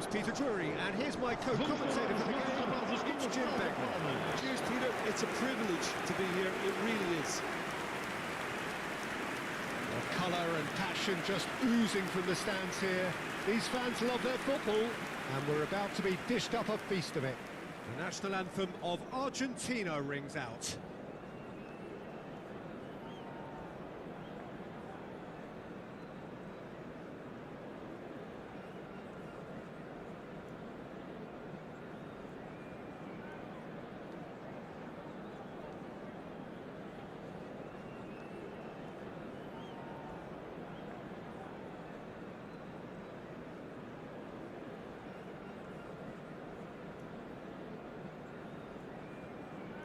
name's Peter Drury, and here's my co-commentator for the game, it's Jim Begley. Cheers, Peter. It's a privilege to be here. It really is. Colour and passion just oozing from the stands here. These fans love their football, and we're about to be dished up a feast of it. The national anthem of Argentina rings out.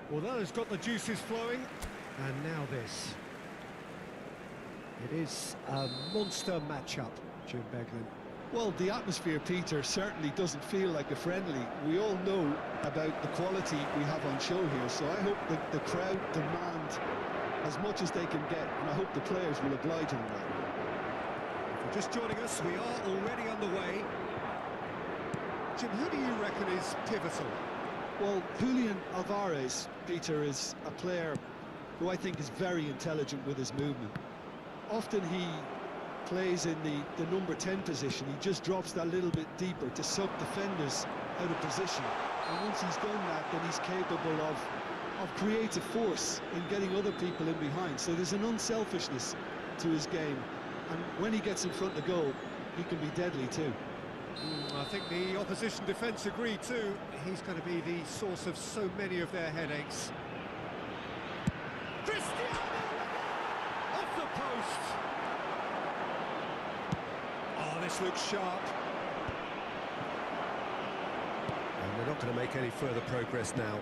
Well, that has got the juices flowing, and now this. It is a monster matchup, Jim Begley. Well, the atmosphere, Peter, certainly doesn't feel like a friendly. We all know about the quality we have on show here, so I hope that the crowd demand as much as they can get, and I hope the players will oblige on that. If you're just joining us, we are already underway. Jim, who do you reckon is pivotal? Well, Julian Alvarez, Peter, is a player who I think is very intelligent with his movement. Often he plays in the number 10 position. He just drops that little bit deeper to suck defenders out of position. And once he's done that, then he's capable of creative force in getting other people in behind. So there's an unselfishness to his game. And when he gets in front of goal, he can be deadly too. I think the opposition defence agree too. He's going to be the source of so many of their headaches. Cristiano! Off the post! Oh, this looks sharp. And they're not going to make any further progress now.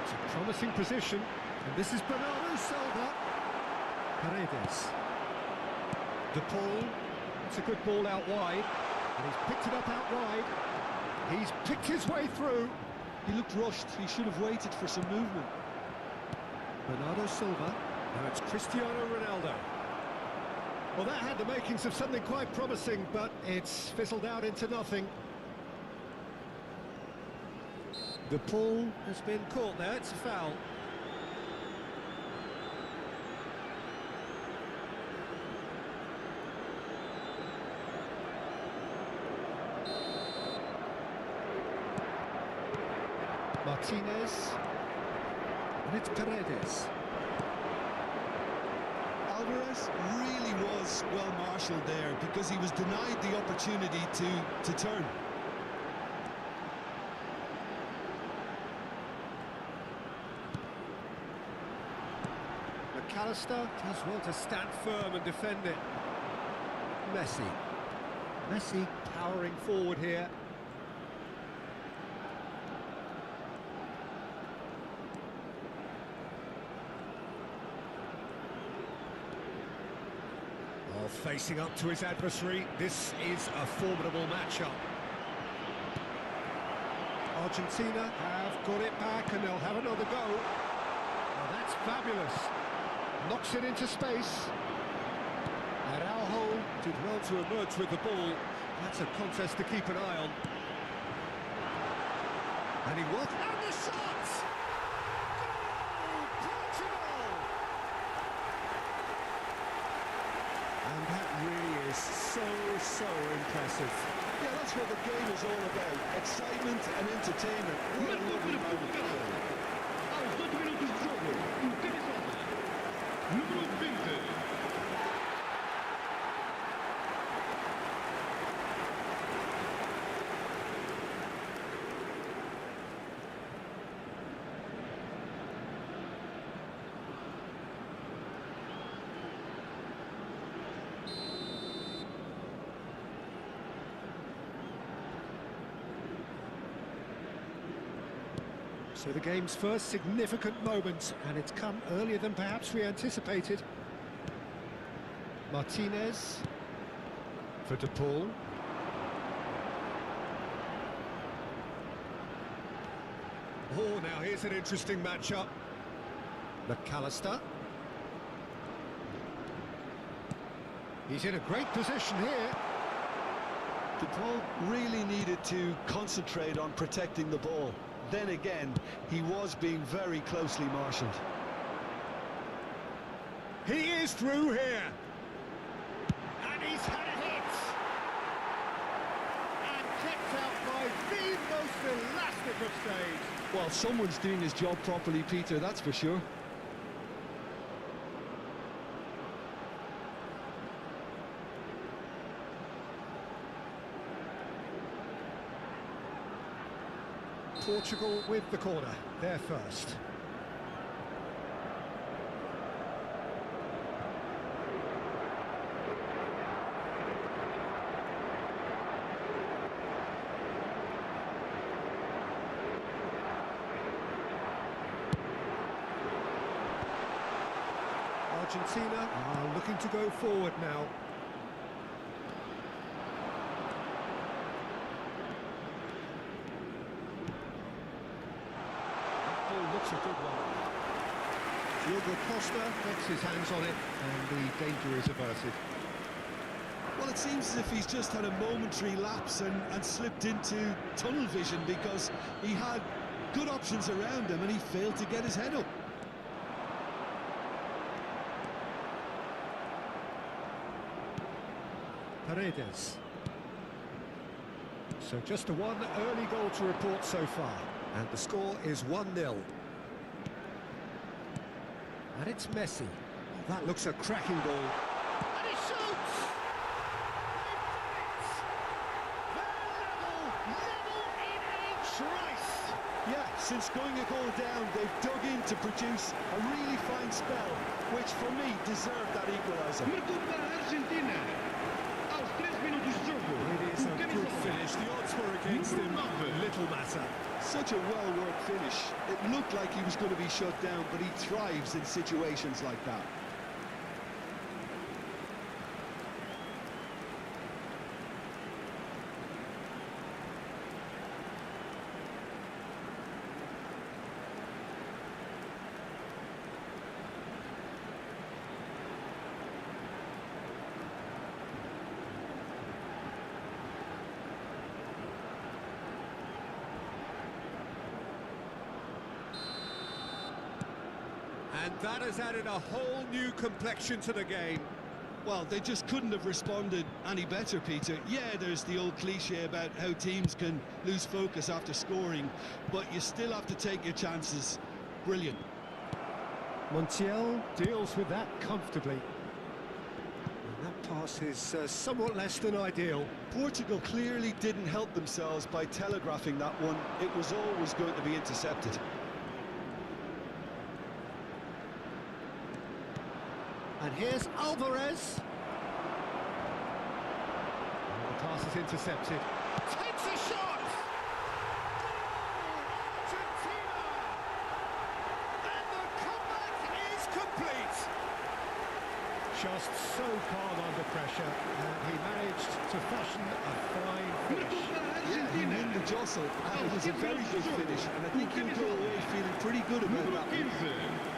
It's a promising position. And this is Bernardo Silva. Paredes. De Paul. It's a good ball out wide, and he's picked it up out wide. He's picked his way through. He looked rushed. He should have waited for some movement. Bernardo Silva. Now it's Cristiano Ronaldo. Well, that had the makings of something quite promising, but it's fizzled out into nothing. The Paul has been caught there. It's a foul. Martinez, and it's Paredes. Alvarez really was well marshalled there because he was denied the opportunity to turn. McAllister does well to stand firm and defend it. Messi powering forward here. Facing up to his adversary, this is a formidable matchup. Argentina have got it back and they'll have another go. Now that's fabulous. Knocks it into space. Araujo did well to emerge with the ball. That's a contest to keep an eye on. And he walked out the shot! So impressive. Yeah, that's what the game is all about. Excitement and entertainment. What a lovely moment. Aos 8 minutos de jogo, interessante. Número 20. So the game's first significant moment, and it's come earlier than perhaps we anticipated. Martinez for De Paul. Oh, now here's an interesting matchup. McAllister. He's in a great position here. De Paul really needed to concentrate on protecting the ball. Then again, he was being very closely marshalled. He is through here. And he's had a hit. And kept out by the most elastic of saves. Well, someone's doing his job properly, Peter, that's for sure. Portugal with the corner, they're first. Argentina are looking to go forward now. Looks a good one. Diogo Costa gets his hands on it and the danger is averted. Well, it seems as if he's just had a momentary lapse and slipped into tunnel vision, because he had good options around him and he failed to get his head up. Paredes. So just the one early goal to report so far. And the score is 1-0. And it's Messi. That looks a cracking ball. And he shoots! They've done it! They're level in a trice! Yeah, since going a goal down, they've dug in to produce a really fine spell, which for me deserved that equaliser. Marcou para a Argentina. Aos 3 minutos de jogo. It is a good finish. The odds were against him. Little matter. Such a well-worked finish. It looked like he was going to be shut down, but he thrives in situations like that. And that has added a whole new complexion to the game. Well, they just couldn't have responded any better, Peter. Yeah, there's the old cliche about how teams can lose focus after scoring, but you still have to take your chances. Brilliant. Montiel deals with that comfortably. And that pass is somewhat less than ideal. Portugal clearly didn't help themselves by telegraphing that one. It was always going to be intercepted. And here's Alvarez. And the pass is intercepted. Takes a shot! Argentina! And the comeback is complete! Just so calm under pressure, and he managed to fashion a fine finish. Yeah, he won the jostle, and it was a very good finish, and I think he'll go away feeling pretty good about that one.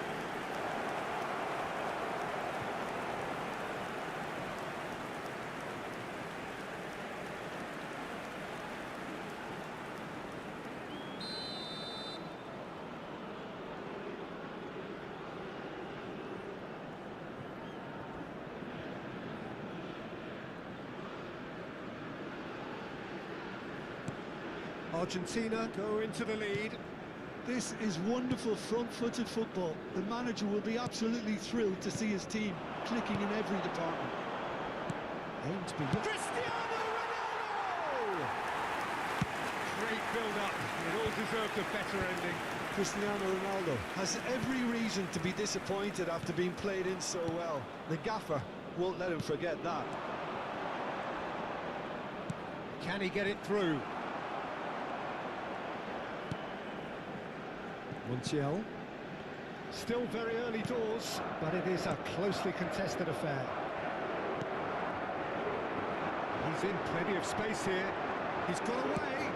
Argentina go into the lead. This is wonderful front-footed football. The manager will be absolutely thrilled to see his team clicking in every department. Aim to be Cristiano Ronaldo! Great build-up. It all deserved a better ending. Cristiano Ronaldo has every reason to be disappointed after being played in so well. The gaffer won't let him forget that. Can he get it through? Montiel. Still very early doors, but it is a closely contested affair. He's in plenty of space here. He's got away.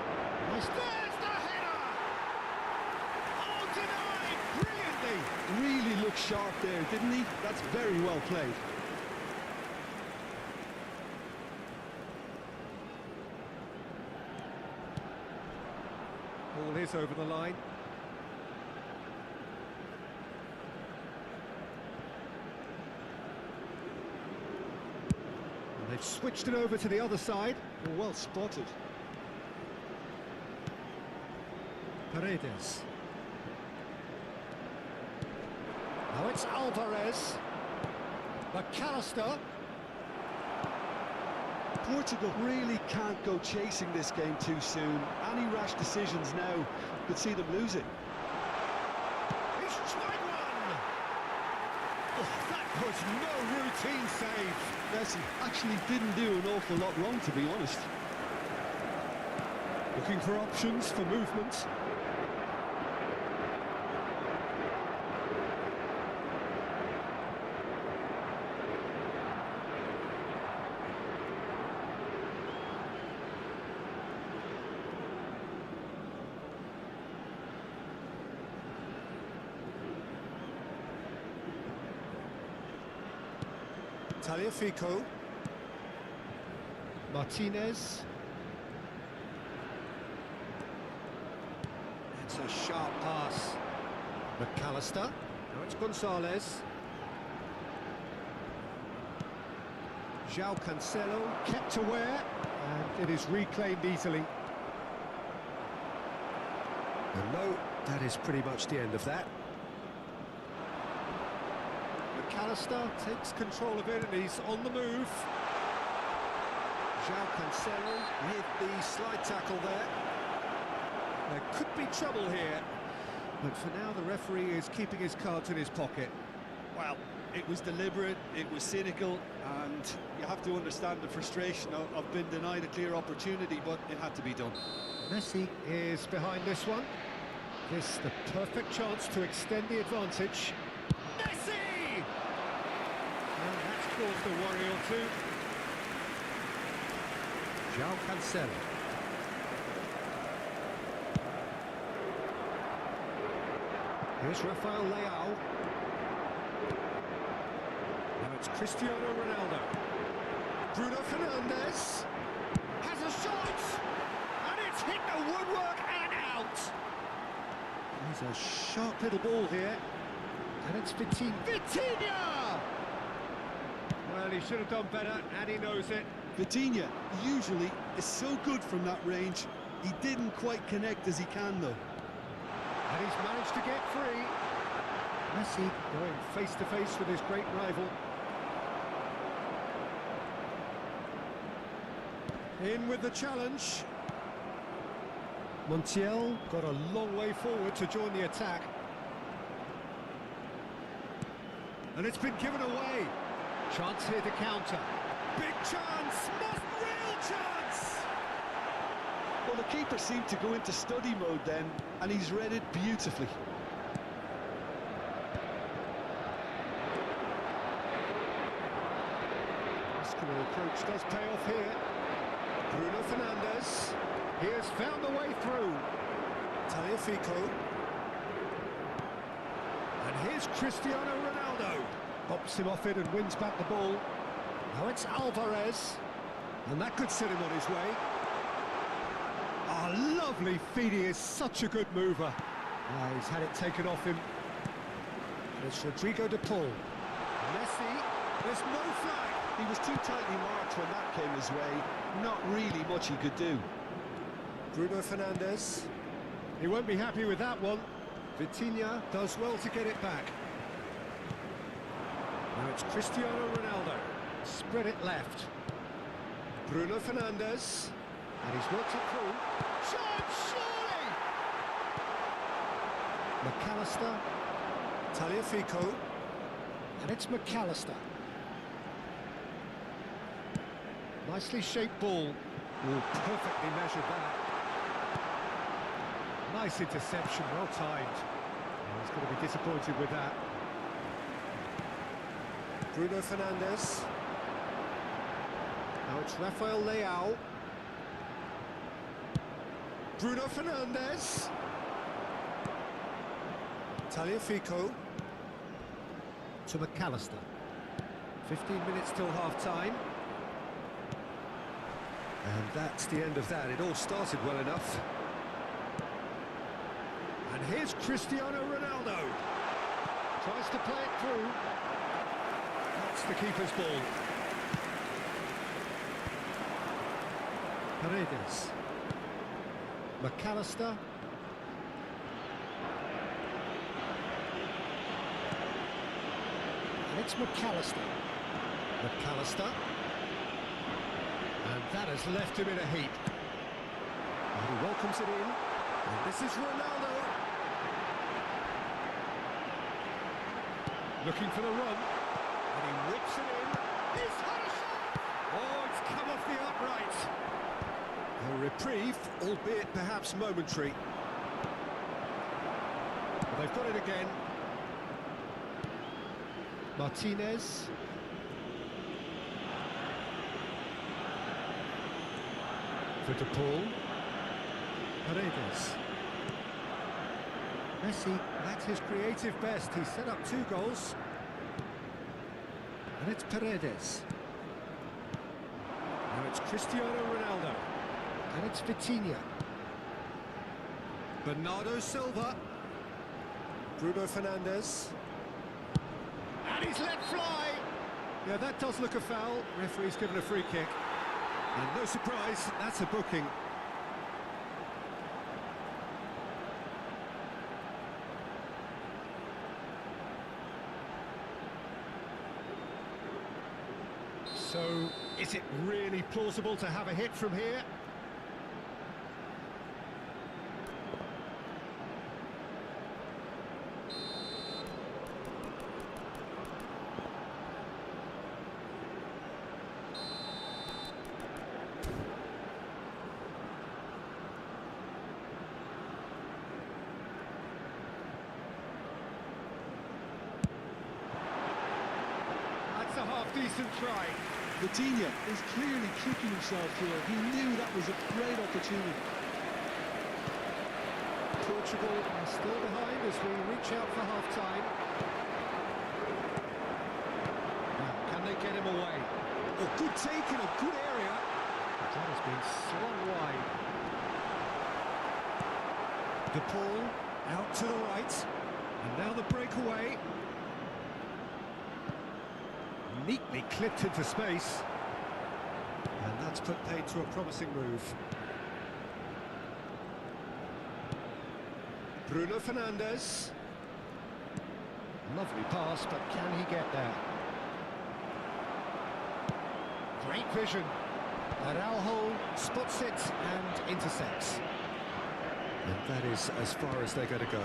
Nice. There's the header! Oh, denied brilliantly! Really looked sharp there, didn't he? That's very well played. Ball is over the line. And they've switched it over to the other side. Well spotted. Paredes. Now it's Alvarez. McAllister. Portugal really can't go chasing this game too soon. Any rash decisions now could see them lose it. He's tried one! Oh, that was no routine save. Messi actually didn't do an awful lot wrong, to be honest. Looking for options for movement. Tagliafico. Martinez. It's a sharp pass. McAllister. Now it's Gonzalez. João Cancelo kept aware, and it is reclaimed easily. And no, that is pretty much the end of that. McAllister takes control of it and he's on the move. João Cancelo with the slide tackle there. There could be trouble here, but for now the referee is keeping his cards in his pocket. Well, it was deliberate, it was cynical, and you have to understand the frustration of being denied a clear opportunity, but it had to be done. Messi is behind this one. This the perfect chance to extend the advantage. Messi! Well, that's caused a worry or two. João Cancelo. Here's Rafael Leao. Now it's Cristiano Ronaldo. Bruno Fernandes has a shot! And it's hit the woodwork and out! There's a sharp little ball here. And it's Vitinha! Well, he should have done better, and he knows it. Vitinha usually is so good from that range. He didn't quite connect as he can, though. And he's managed to get free. Messi going face-to-face with his great rival. In with the challenge. Montiel got a long way forward to join the attack. And it's been given away. Chance here to counter. Big chance! Most real chance! Well, the keeper seemed to go into study mode then, and he's read it beautifully. Muscular approach does pay off here. Bruno Fernandes. He has found the way through. Tagliafico. And here's Cristiano Ronaldo. Bops him off it and wins back the ball. Now it's Alvarez. And that could set him on his way. Ah, lovely feed. He is such a good mover. Ah, he's had it taken off him. It's Rodrigo de Paul. Messi. There's no flag. He was too tightly marked when that came his way. Not really much he could do. Bruno Fernandes. He won't be happy with that one. Vitinha does well to get it back. Now it's Cristiano Ronaldo. Spread it left. Bruno Fernandes. And he's worked it through. Shot, surely! McAllister. Tagliafico. And it's McAllister. Nicely shaped ball. Oh, perfectly measured that. Nice interception, well timed. Oh, he's going to be disappointed with that. Bruno Fernandes. Now it's Rafael Leao. Bruno Fernandes. Tagliafico. To McAllister. 15 minutes till half-time. And that's the end of that. It all started well enough. And here's Cristiano Ronaldo. Tries to play it through. That's the keeper's ball. Paredes. McAllister. And it's McAllister. McAllister. And that has left him in a heap. And he welcomes it in. And this is Ronaldo. Looking for the run. And he whips it in. He's had a shot! Oh, it's come off the upright. A reprieve, albeit perhaps momentary. But they've got it again. Martinez. For De Paul. Paredes. Messi, at his creative best. He set up 2 goals. And it's Paredes. Now it's Cristiano Ronaldo. And it's Vitinha. Bernardo Silva. Bruno Fernandes. And he's let fly. Yeah, that does look a foul. Referee's given a free kick. And no surprise, that's a booking. So, is it really plausible to have a hit from here? That's a half-decent try. Vitinha is clearly kicking himself here. He knew that was a great opportunity. Portugal are still behind as we reach out for half-time. Now, can they get him away? Oh, good take in a good area. But that has been slung wide. De Paul out to the right. And now the breakaway. Neatly clipped into space. And that's put paid to a promising move. Bruno Fernandes. Lovely pass, but can he get there? Great vision. Araujo spots it and intercepts. And that is as far as they're going to go.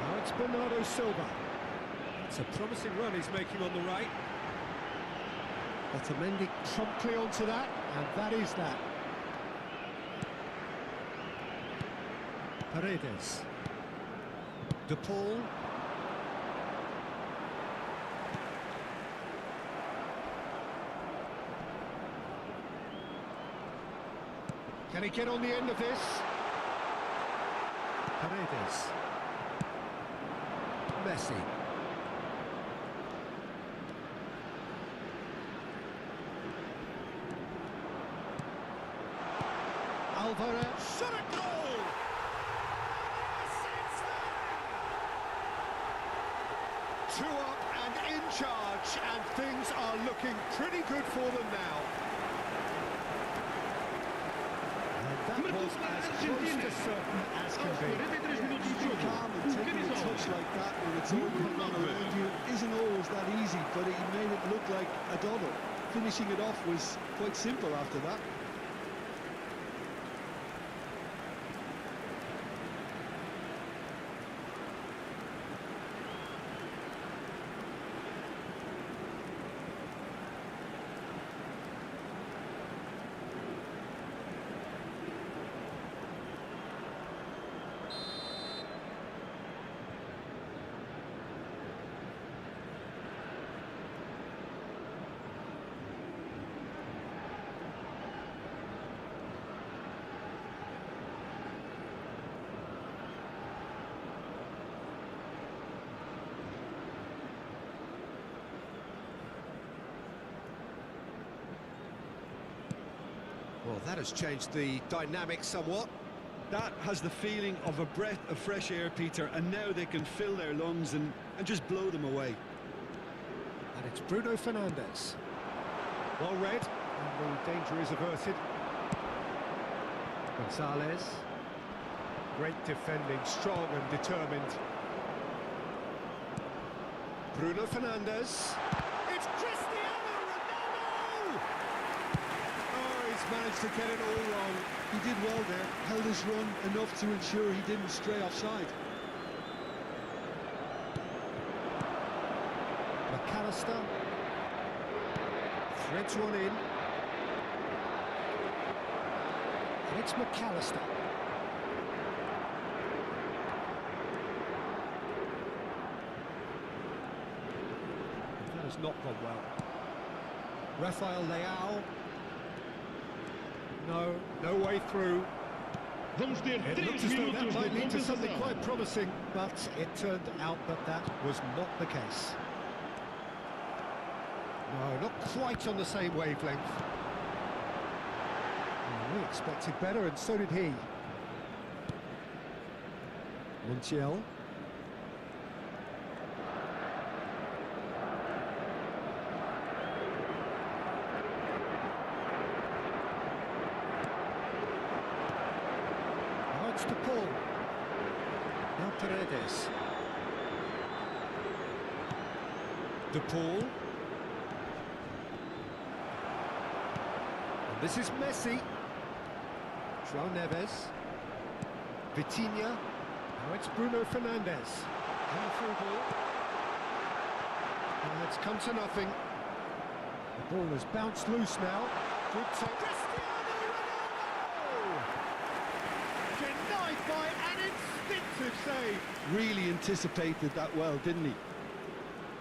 Now it's Bernardo Silva. It's a promising run he's making on the right. Otamendi promptly onto that, and that is that. Paredes. De Paul. Can he get on the end of this? Paredes. Messi. Alvarez. Shot at goal! Two up and in charge, and things are looking pretty good for them now. And that was as close to certain as can be. Calm and taking a touch like that when it's open around you isn't always that easy, but he made it look like a double. Finishing it off was quite simple after that. Well, that has changed the dynamic somewhat. That has the feeling of a breath of fresh air, Peter, and now they can fill their lungs and just blow them away. And it's Bruno Fernandes. Well read, and the danger is averted. Gonzalez. Great defending, strong and determined. Bruno Fernandes. It's Cristiano Ronaldo! Oh, he's managed to get it all wrong. He did well there, held his run enough to ensure he didn't stray offside. McAllister. Threads one in. And it's McAllister. That has not gone well. Rafael Leao. No way through. Vamos ter It 3 looked as though that minutos de might lead to something compensação. quite promising, but it turned out that that was not the case. No, not quite on the same wavelength. We expected better, and so did he. Montiel. Now it's to Paul. Now Paredes. De Paul. And this is Messi. João Neves. Vitinha. Now it's Bruno Fernandes. And the through ball. And it's come to nothing. The ball has bounced loose now. Good take. Cristiano Ronaldo! Denied by an instinctive save. Really anticipated that well, didn't he?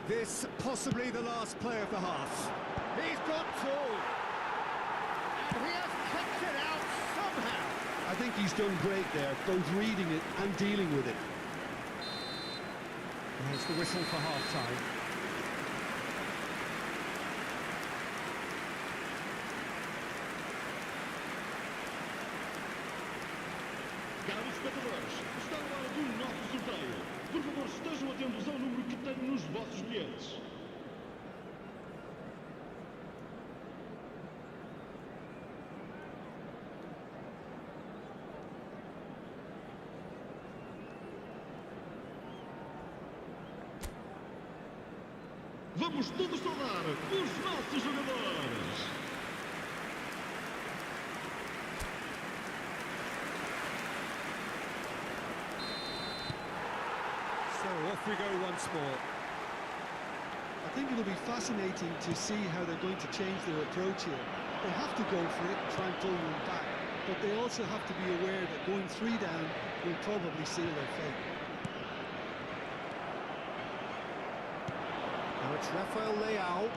This possibly the last play of the half. He's got full. And he has kept it out somehow. I think he's done great there, both reading it and dealing with it. There's the whistle for half-time. Caros espectadores, está na hora do nosso sorteio. Por favor, estejam atentos ao número que tem nos vossos bilhetes. Vamos todos saudar os nossos jogadores. So off we go once more. I think it'll be fascinating to see how they're going to change their approach here. They have to go for it and try and pull one back, but they also have to be aware that going 3 down will probably seal their fate. Now it's Rafael Leao.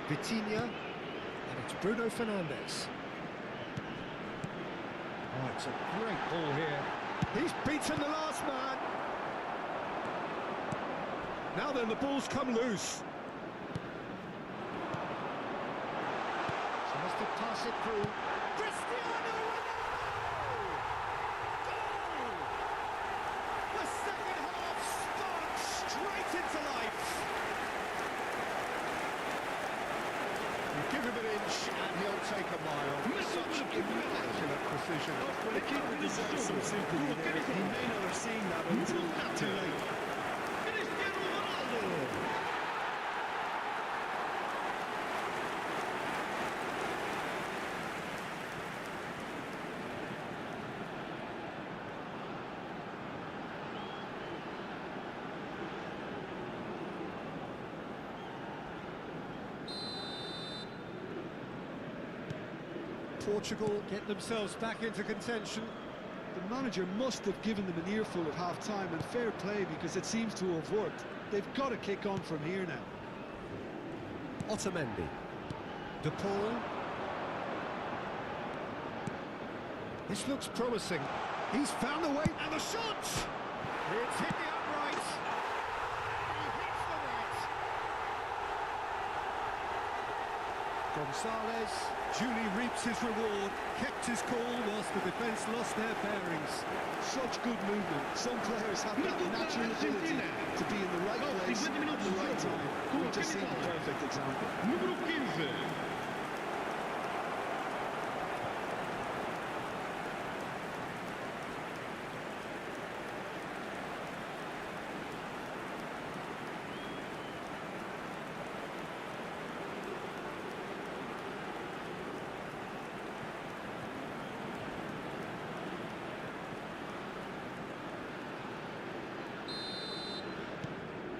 Vitinha. And it's Bruno Fernandes. Oh, it's a great ball here. He's beaten the last man. Now then, the ball's come loose. Tries to pass it through. Cristiano Ronaldo! Goal! The second half starts straight into life. You give him an inch and he'll take a mile. Such immaculate precision. The keeper deserves some sympathy there. He may not have seen that until too late. Cristiano Ronaldo! Portugal get themselves back into contention. The manager must have given them an earful at half-time, and fair play because it seems to have worked. They've got to kick on from here now. Otamendi. De Paul. This looks promising. He's found a way, and the shot! It's hit the upright. He hits the net. Gonzalez duly reaps his reward, kept his cool whilst the defence lost their bearings. Such good movement. Some players have that natural ability to be in the right place at the right time. We've just seen the perfect example. Número 15.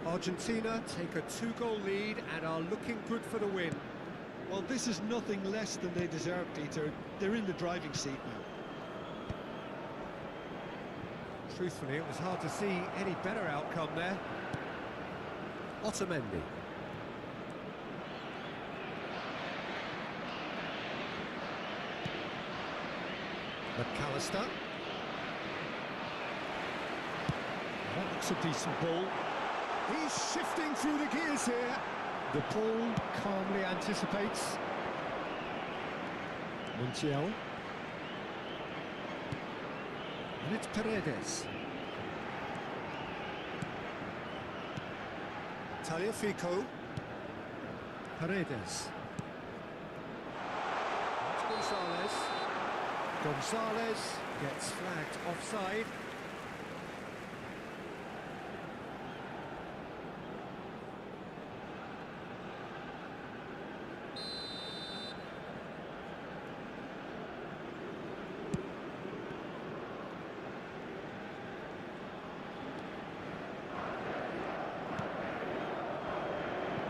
Argentina take a 2-goal lead and are looking good for the win. Well, this is nothing less than they deserve, Peter. They're in the driving seat now. Truthfully, it was hard to see any better outcome there. Otamendi. McAllister. That looks a decent ball. He's shifting through the gears here. The ball calmly anticipates. Montiel. And it's Paredes. Tagliafico. Paredes. That's Gonzalez. Gonzalez gets flagged offside.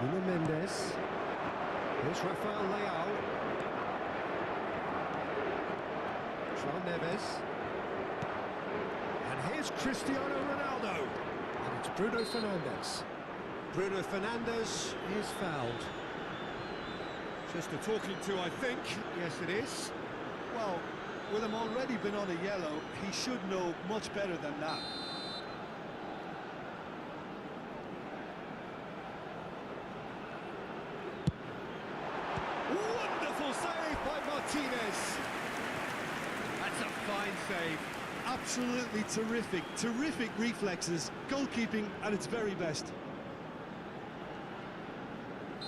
Nuno Mendes. Here's Rafael Leao. João Neves. And here's Cristiano Ronaldo. And it's Bruno Fernandes. Bruno Fernandes is fouled. Just a talking to, I think. Yes, it is. Well, with him already been on a yellow, he should know much better than that. Wonderful save by Martinez. That's a fine save. Absolutely terrific. Terrific reflexes. Goalkeeping at its very best.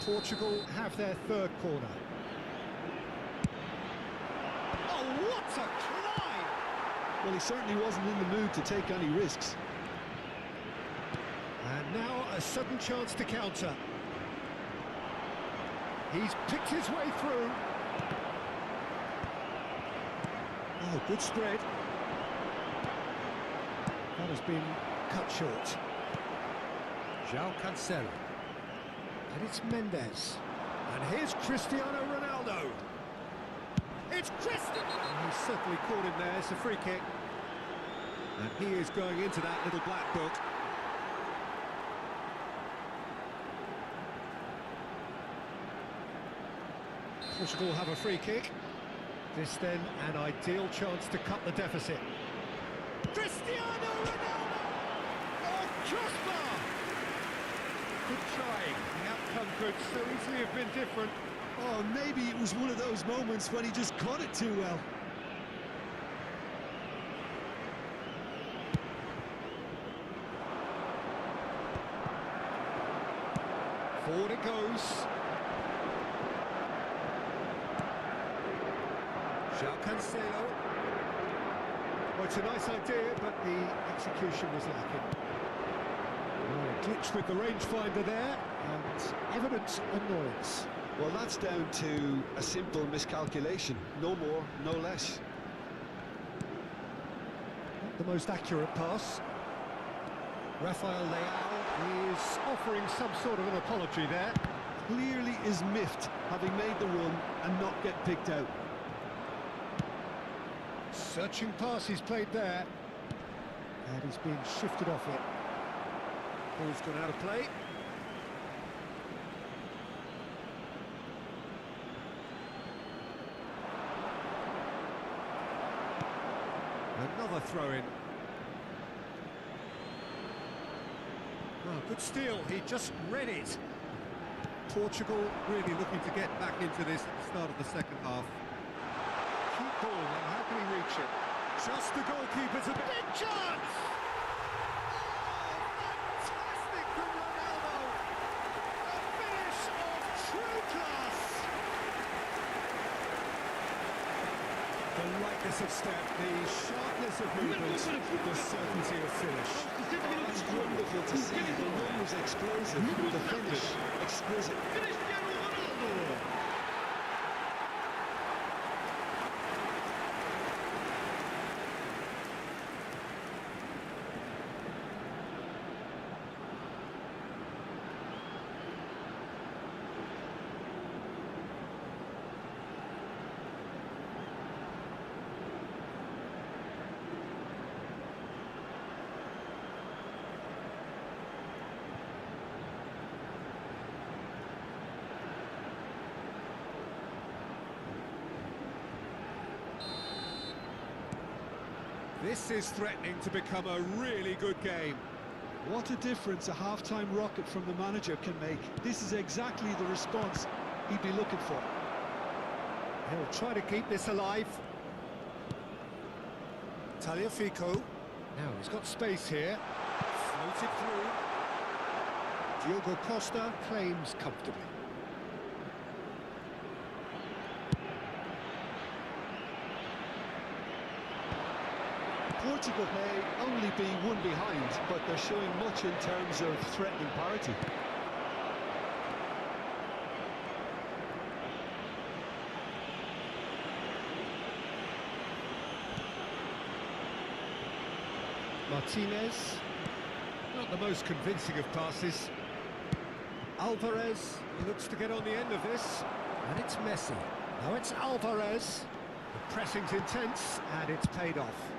Portugal have their third corner. Oh, what a climb! Well, he certainly wasn't in the mood to take any risks. And now a sudden chance to counter. He's picked his way through. Oh, good spread. That has been cut short. João Cancelo. And it's Mendes. And here's Cristiano Ronaldo. It's Cristiano! He's certainly caught him there. It's a free kick. And he is going into that little black book. Portugal have a free kick. This then an ideal chance to cut the deficit. Cristiano Ronaldo! Oh, crossbar! Good try. The outcome could so easily have been different. Oh, maybe it was one of those moments when he just caught it too well. Forward it goes. João Cancelo. Well, it's a nice idea, but the execution was lacking. Oh, glitch with the rangefinder there, and evident annoyance. Well, that's down to a simple miscalculation. No more, no less. Not the most accurate pass. Rafael Leao is offering some sort of an apology there. Clearly is miffed, having made the run and not get picked out. Searching pass he's played there. And he's been shifted off it. Ball's gone out of play. Another throw-in. Oh, good steal. He just read it. Portugal really looking to get back into this at the start of the second half. Keep ball now, how can he reach it? Just the goalkeeper's a big chance! Oh, fantastic from Ronaldo! A finish of true class! The lightness of step, the sharpness of movement, the certainty of finish. It's wonderful to see. The run was explosive, the finish exquisite. Cristiano Ronaldo! This is threatening to become a really good game. What a difference a half-time rocket from the manager can make. This is exactly the response he'd be looking for. He'll try to keep this alive. Tagliafico. Now he's got space here. Floated through. Diogo Costa claims comfortably. Portugal may only be one behind, but they're showing much in terms of threatening parity. Martinez, not the most convincing of passes. Alvarez, he looks to get on the end of this. And it's Messi. Now it's Alvarez. The pressing's intense, and it's paid off.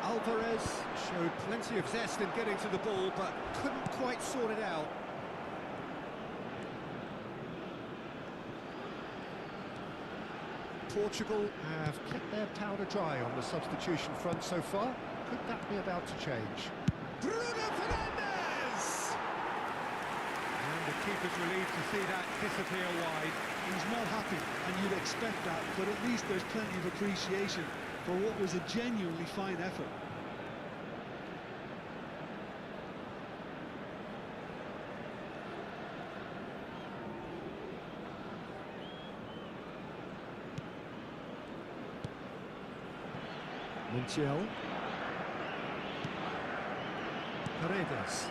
Alvarez showed plenty of zest in getting to the ball, but couldn't quite sort it out. Portugal have kept their powder dry on the substitution front so far. Could that be about to change? Bruno Fernandes! And the keeper's relieved to see that disappear wide. He's not happy, and you'd expect that, but at least there's plenty of appreciation for what was a genuinely fine effort. Montiel. Paredes.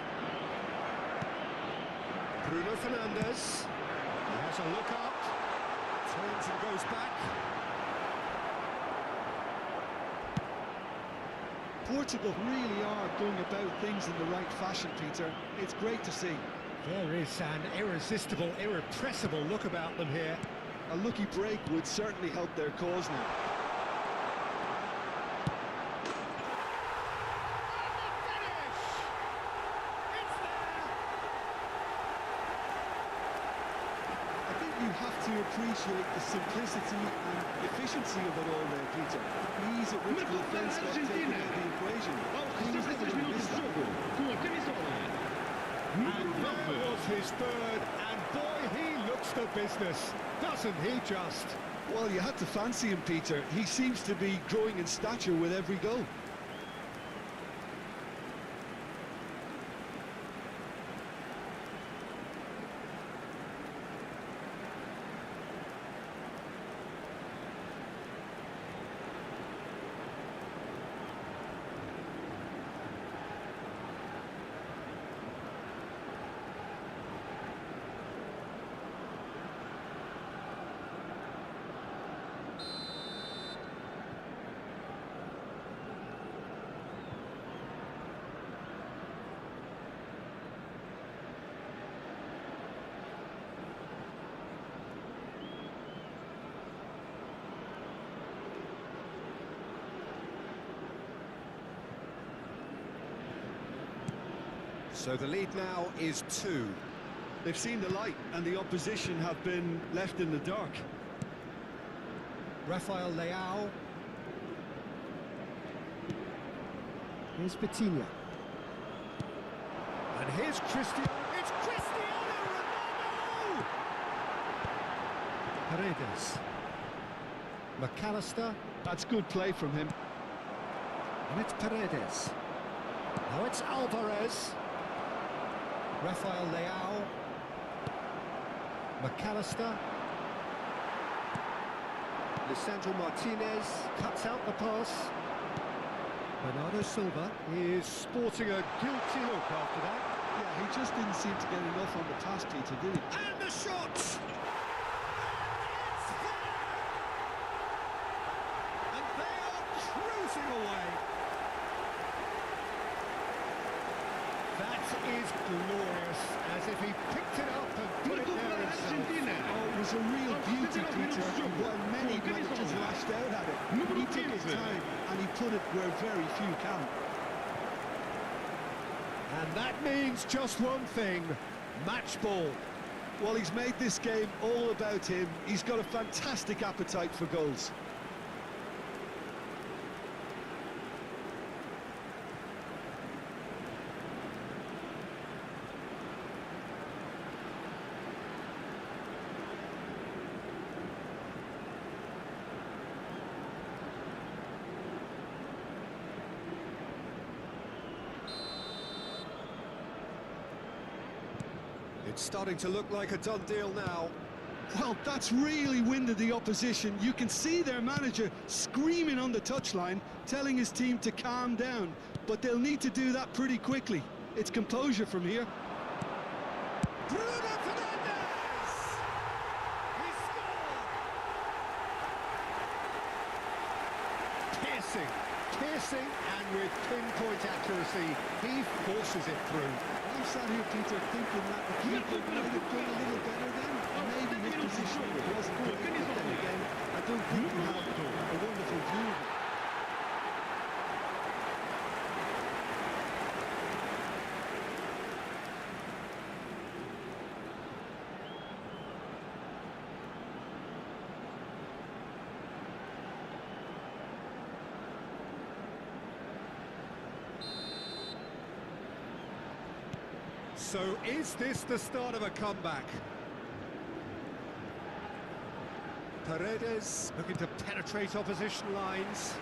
Bruno Fernandes. He has a look up. Turns and goes back. Portugal really are going about things in the right fashion, Peter. It's great to see. There is an irresistible, irrepressible look about them here. A lucky break would certainly help their cause now. You have to appreciate the simplicity and efficiency of it all there, Peter. The ease at which the defence got taken out of the equation. He was never going to miss that. And there was his third, and boy, he looks the business, doesn't he just? Well, you had to fancy him, Peter. He seems to be growing in stature with every goal. So the lead now is 2. They've seen the light, and the opposition have been left in the dark. Rafael Leao. Here's Vitinha. And here's Cristiano. It's Cristiano Ronaldo! Paredes. McAllister. That's good play from him. And it's Paredes. Now it's Alvarez. Rafael Leao. McAllister. Lisandro Martinez cuts out the pass. Bernardo Silva is sporting a guilty look after that. Yeah, he just didn't seem to get enough on the pass, Peter, did he? And the shot! And they are cruising away. That is glorious, as if he picked it up and put it there himself. Argentina. Oh, it was a real beauty, Peter, and while many managers lashed out at it, he took his time and he put it where very few can. And that means just one thing, match ball. Well, he's made this game all about him. He's got a fantastic appetite for goals. It's starting to look like a done deal now. Well, that's really winded the opposition. You can see their manager screaming on the touchline, telling his team to calm down. But they'll need to do that pretty quickly. It's composure from here. Bruno Fernandes! He scored! Piercing, and with pinpoint accuracy, he forces it through. I'm sat here, Peter, thinking that the keeper might have done a little better then. Maybe his position wasn't good. But then again, I don't think we have a wonderful view of it. So is this the start of a comeback? Paredes looking to penetrate opposition lines.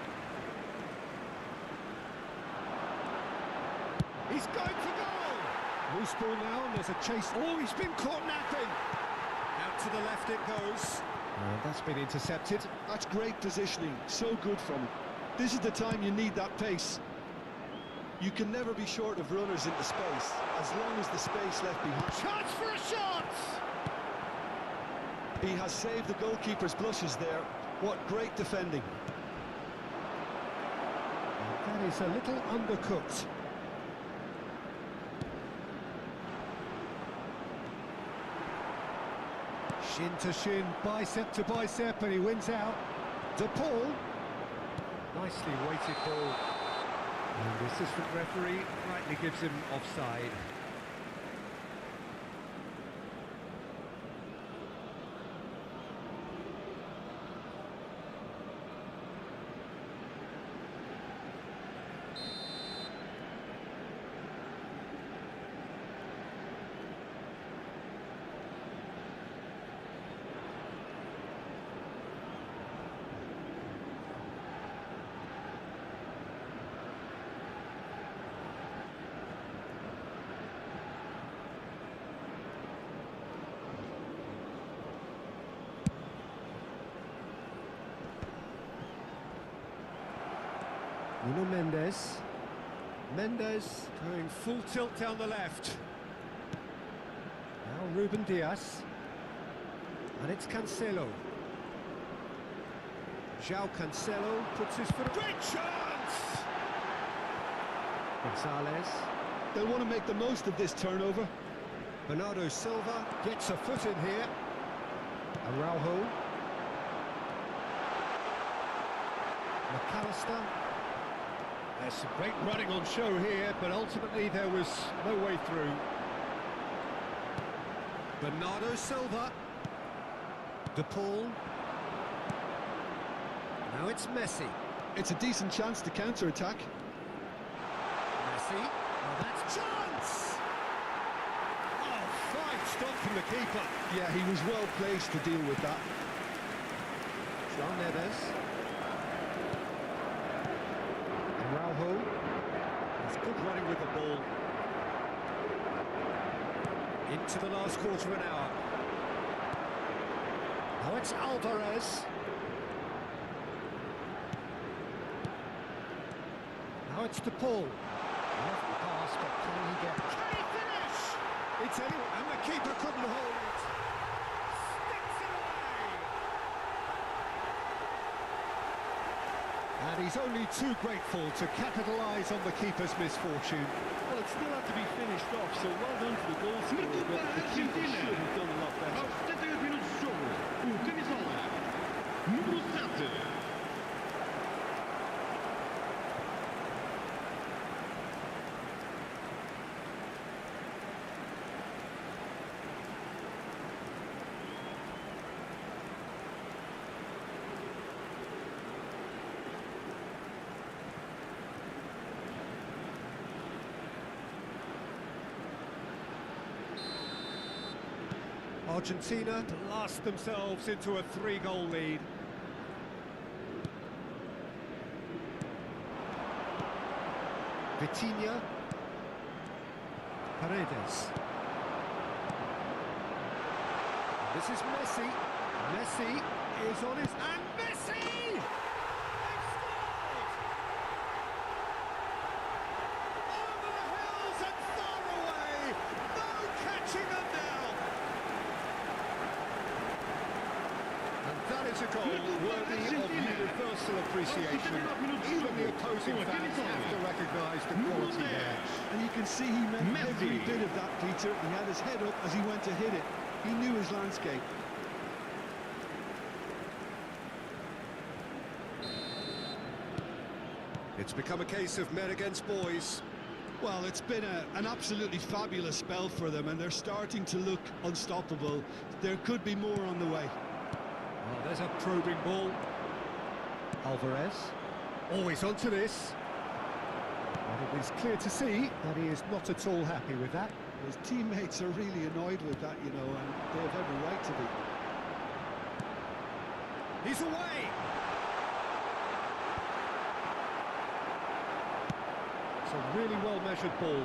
He's going for goal! Loose ball now, and there's a chase. Oh, he's been caught napping! Out to the left it goes. And that's been intercepted. That's great positioning, so good from him. This is the time you need that pace. You can never be short of runners into space, as long as the space left behind. Chance for a shot! He has saved the goalkeeper's blushes there. What great defending. That is a little undercooked. Shin to shin, bicep to bicep, and he wins out. De Paul. Nicely weighted ball. And the assistant referee rightly gives him offside. Nuno Mendes. Mendes going full tilt down the left. Now Ruben Diaz. And it's Cancelo. João Cancelo puts his foot... Great chance! Gonzalez. They'll want to make the most of this turnover. Bernardo Silva gets a foot in here. Araujo. McAllister. There's some great running on show here, but ultimately there was no way through. Bernardo Silva. De Paul. Now it's Messi. It's a decent chance to counter-attack. Messi. Now that's chance! Oh, fine stop from the keeper. Yeah, he was well placed to deal with that. João Neves. And Raul. He's good running with the ball. Into the last quarter of an hour. Now it's Alvarez. Now it's DePaul. Lovely pass, but can he finish? It's anyone, and the keeper couldn't hold it. Sticks it away. And he's only too grateful to capitalise on the keeper's misfortune. Well, it still had to be finished off, so well done to the goalscorer, but the keeper should have done a lot better. Aos 78 minutos de jogo, o camisola número 7. Argentina blast themselves into a 3-goal lead. Vitinha. Paredes. This is Messi. Messi is on his... And Messi! They've scored! Over the hills and far away! No catching them now! And that is a goal worthy of universal appreciation. Even the opposing fans have to recognise the quality there. And you can see he meant every bit of that, Peter. He had his head up as he went to hit it. He knew his landscape. It's become a case of men against boys. Well, it's been an absolutely fabulous spell for them, and they're starting to look unstoppable. There could be more on the way. Well, there's a probing ball. Alvarez. Always onto this. And it is clear to see that he is not at all happy with that. His teammates are really annoyed with that, you know, and they have every right to be. He's away! It's a really well-measured ball.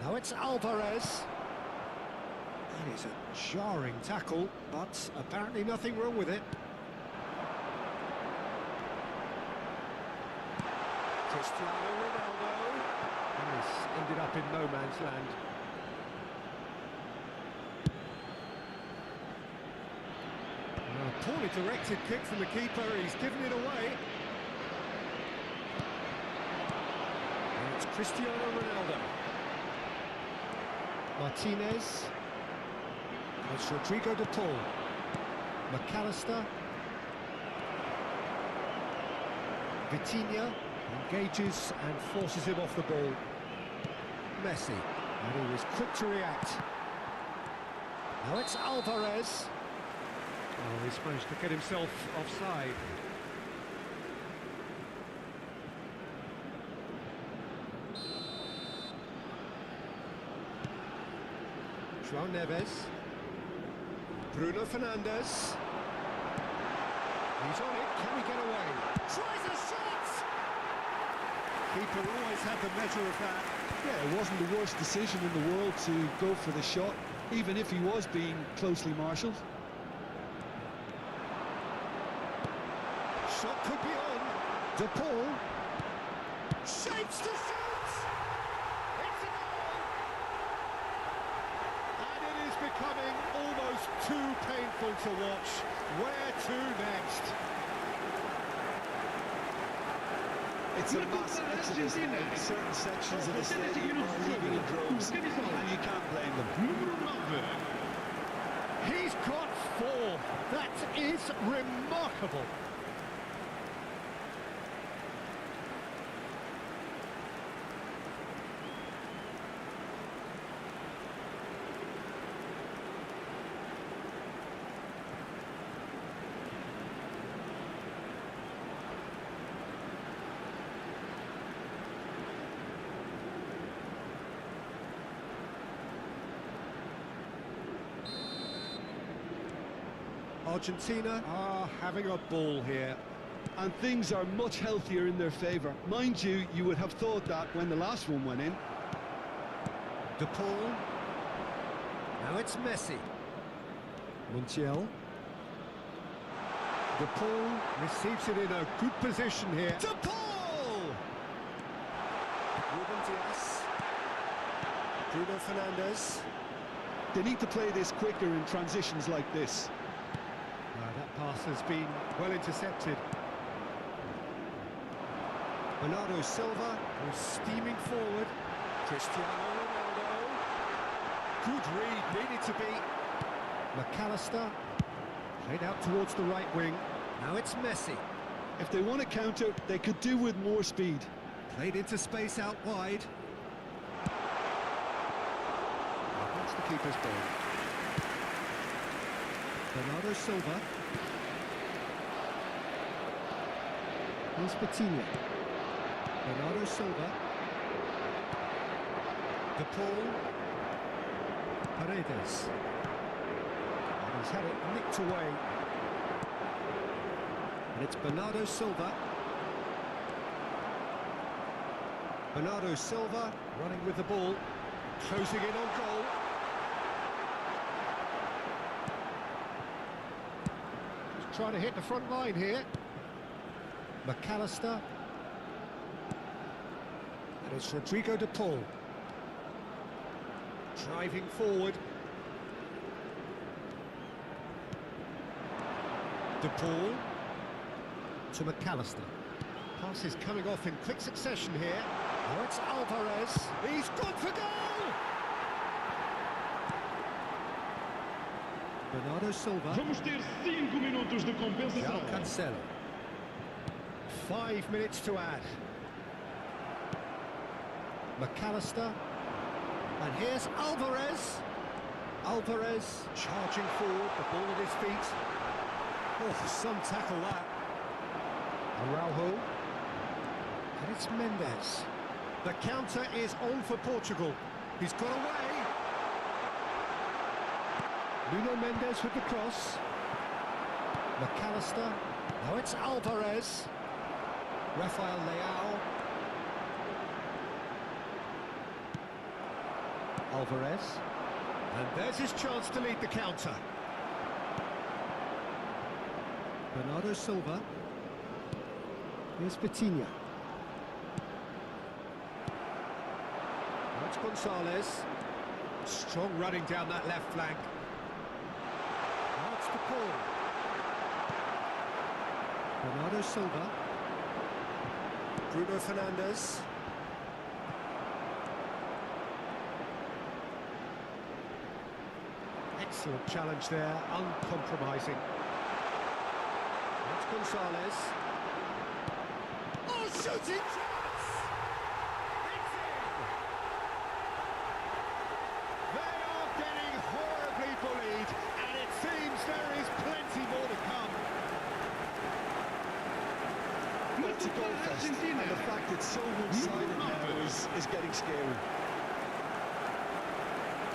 Now it's Alvarez. That is a jarring tackle, but apparently nothing wrong with it. Cristiano Ronaldo. And this ended up in no man's land. A poorly directed kick from the keeper, he's given it away. And it's Cristiano Ronaldo. Martinez. It's Rodrigo de Paul. McAllister. Vitinha engages and forces him off the ball. Messi, and he was quick to react. Now it's Alvarez. Oh, he's managed to get himself offside. João Neves. Bruno Fernandes. He's on it, can he get away? Tries a shot! Keeper always had the measure of that. Yeah, it wasn't the worst decision in the world to go for the shot, even if he was being closely marshalled. Shot could be on. De Paul. Shapes to shoot! It's a goal! And it is becoming almost too painful to watch. Where to next? It's a mass exodus now. Certain sections of the stadium are leaving in droves, and you can't blame them. He's got 4. That is remarkable. Argentina are having a ball here. And things are much healthier in their favour. Mind you, you would have thought that when the last one went in. De Paul. Now it's Messi. Montiel. De Paul receives it in a good position here. De Paul! Ruben Dias. Bruno Fernandes. They need to play this quicker in transitions like this. That pass has been well intercepted. Bernardo Silva was steaming forward. Cristiano Ronaldo. Good read, needed to be. McAllister. Played out towards the right wing. Now it's Messi. If they want to counter, they could do with more speed. Played into space out wide. That's the keeper's ball. Bernardo Silva. Here's Vitinha. Bernardo Silva. De Paul. Paredes. And he's had it nicked away. And it's Bernardo Silva. Bernardo Silva running with the ball. Closing in on goal. He's trying to hit the front line here. McAllister. And it's Rodrigo de Paul. Driving forward. De Paul to McAllister. Pass is coming off in quick succession here. Now it's Alvarez. He's gone for goal! Bernardo Silva. Vamos ter 5 minutos de compensação. Cancelo. 5 minutes to add. McAllister. And here's Alvarez. Alvarez charging forward, the ball at his feet. Oh, some tackle that. Araujo. And it's Mendes. The counter is on for Portugal. He's got away. Nuno Mendes with the cross. McAllister. Now it's Alvarez. Rafael Leao. Alvarez. And there's his chance to lead the counter. Bernardo Silva. Here's Vitinha. That's Gonzalez. Strong running down that left flank. That's De Paul. Bernardo Silva. Bruno Fernandes. Excellent challenge there, uncompromising. That's Gonzalez. Oh, shooting chance! It's in! They are getting horribly bullied, and it seems there is plenty more to come. It's a goal fest, and the fact it's so one-sided now is getting scary.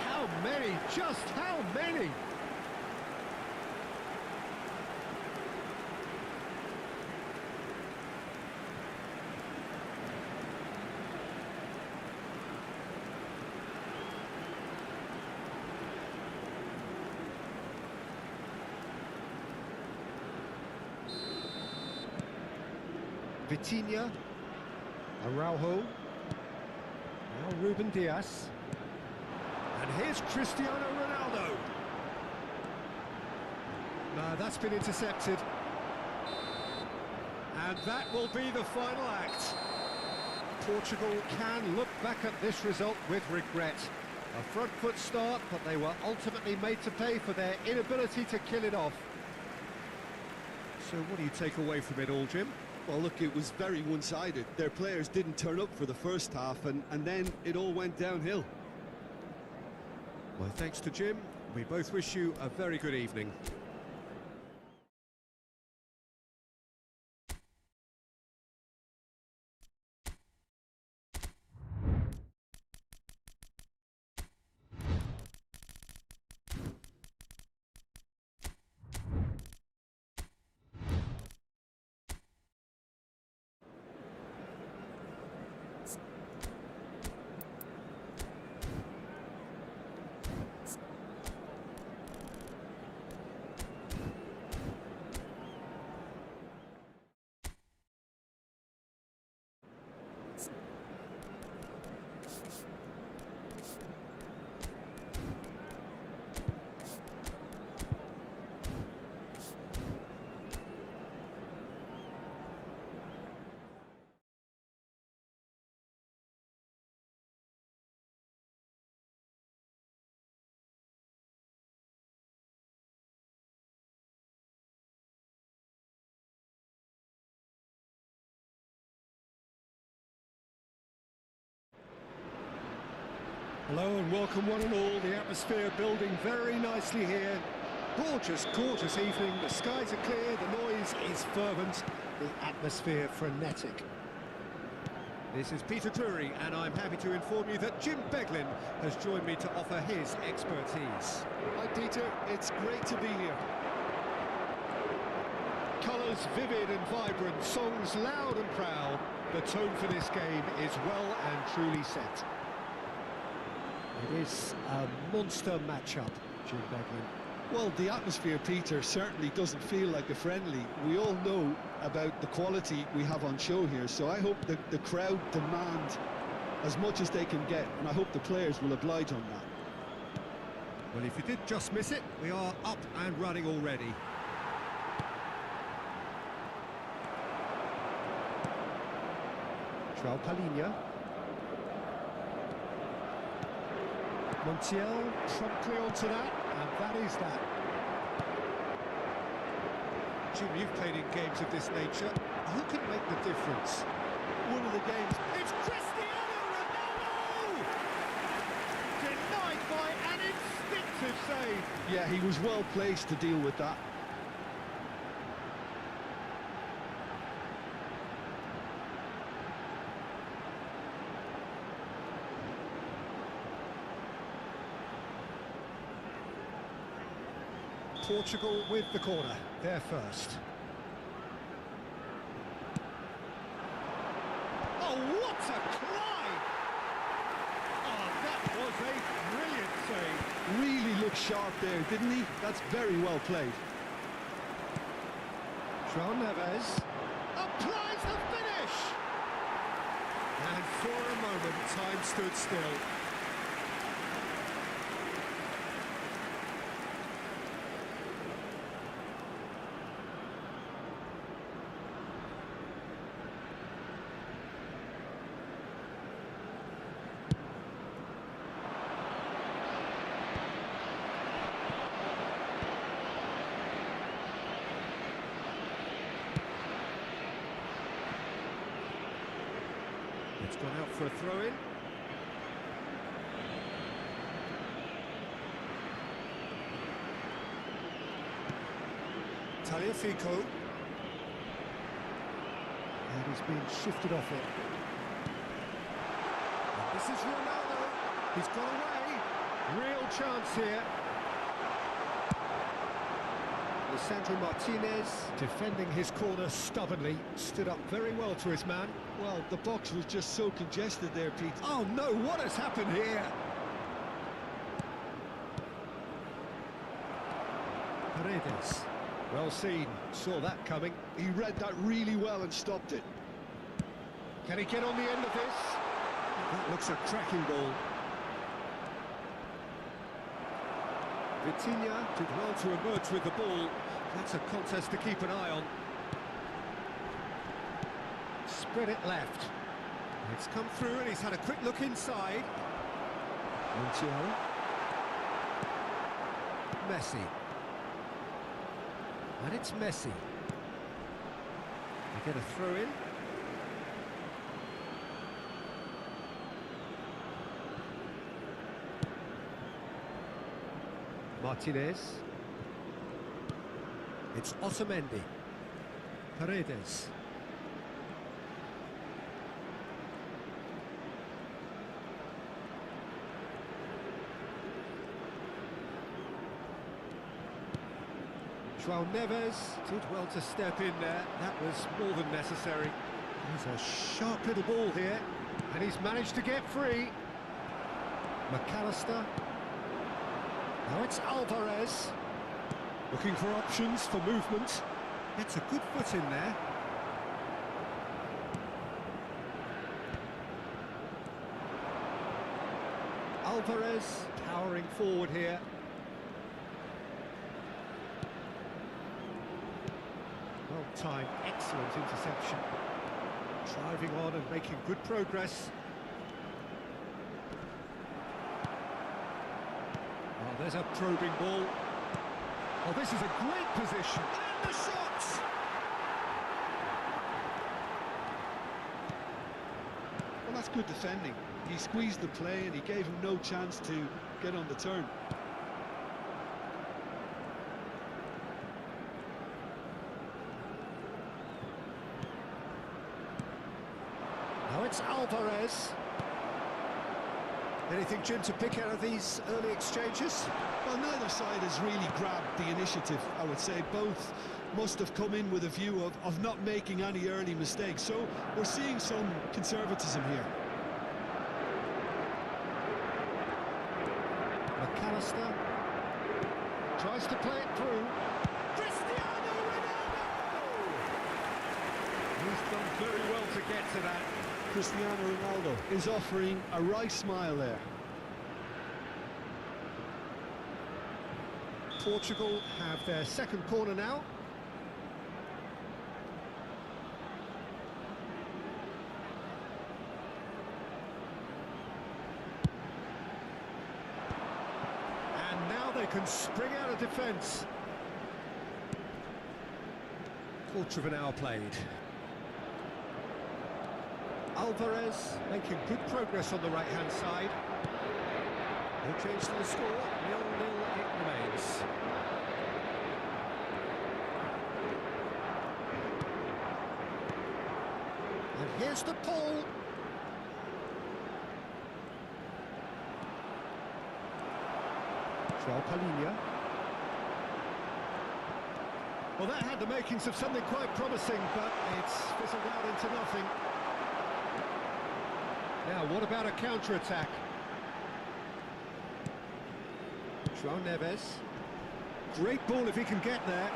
How many? Just how many? Vitinha, Araujo, now Ruben Dias, and here's Cristiano Ronaldo. No, that's been intercepted. And that will be the final act. Portugal can look back at this result with regret. A front foot start, but they were ultimately made to pay for their inability to kill it off. So what do you take away from it all, Jim? Well, look, it was very one-sided. Their players didn't turn up for the first half, and then it all went downhill. Well, thanks to Jim. We both wish you a very good evening. Hello and welcome one and all. The atmosphere building very nicely here. Gorgeous, gorgeous evening. The skies are clear, the noise is fervent, the atmosphere frenetic. This is Peter Drury, and I'm happy to inform you that Jim Beglin has joined me to offer his expertise. Hi Peter, it's great to be here. Colours vivid and vibrant, songs loud and proud. The tone for this game is well and truly set. It is a monster matchup, Jim Beglin. Well, the atmosphere, Peter, certainly doesn't feel like a friendly. We all know about the quality we have on show here, so I hope the crowd demand as much as they can get, and I hope the players will oblige on that. Well, if you did just miss it, we are up and running already. João Palhinha. Montiel promptly onto that, and that is that. Jim, you've played in games of this nature. Who can make the difference? One of the games. It's Cristiano Ronaldo! Denied by an instinctive save. Yeah, he was well placed to deal with that. Portugal with the corner, they're first. Oh, what a climb! Oh, that was a brilliant save. Really looked sharp there, didn't he? That's very well played. João Neves applies the finish! And for a moment, time stood still. It's gone out for a throw-in. Tagliafico. And he's been shifted off it. And this is Ronaldo. He's got away. Real chance here. Lisandro Martinez, defending his corner stubbornly, stood up very well to his man. Well, the box was just so congested there, Pete. Oh no, what has happened here? Paredes, well seen, saw that coming. He read that really well and stopped it. Can he get on the end of this? That looks a cracking ball. Vitinha did well to emerge with the ball. That's a contest to keep an eye on. Spread it left. It's come through and he's had a quick look inside. Montiel. Messi. And it's Messi. They get a throw in. Martinez. It's Otamendi. Paredes. João Neves did well to step in there. That was more than necessary. There's a sharp little ball here, and he's managed to get free. McAllister. Now it's Alvarez, looking for options for movement. Gets a good foot in there. Alvarez powering forward here. Well timed, excellent interception. Driving on and making good progress. Oh, there's a probing ball. Oh, this is a great position. And the shots! Well, that's good defending. He squeezed the play and he gave him no chance to get on the turn. Now it's Alvarez. Anything, Jim, to pick out of these early exchanges? Well, neither side has really grabbed the initiative, I would say. Both must have come in with a view of not making any early mistakes. So we're seeing some conservatism here. McAllister tries to play it through. Cristiano Ronaldo! He's done very well to get to that. Cristiano Ronaldo is offering a right smile there. Portugal have their second corner now. And now they can spring out of defence. Quarter of an hour played. Alvarez making good progress on the right-hand side. No change to the score, 0-0 it remains. And here's the pull. João Palhinha. Well, that had the makings of something quite promising, but it's fizzled out into nothing. Now, what about a counter-attack? João Neves. Great ball if he can get there.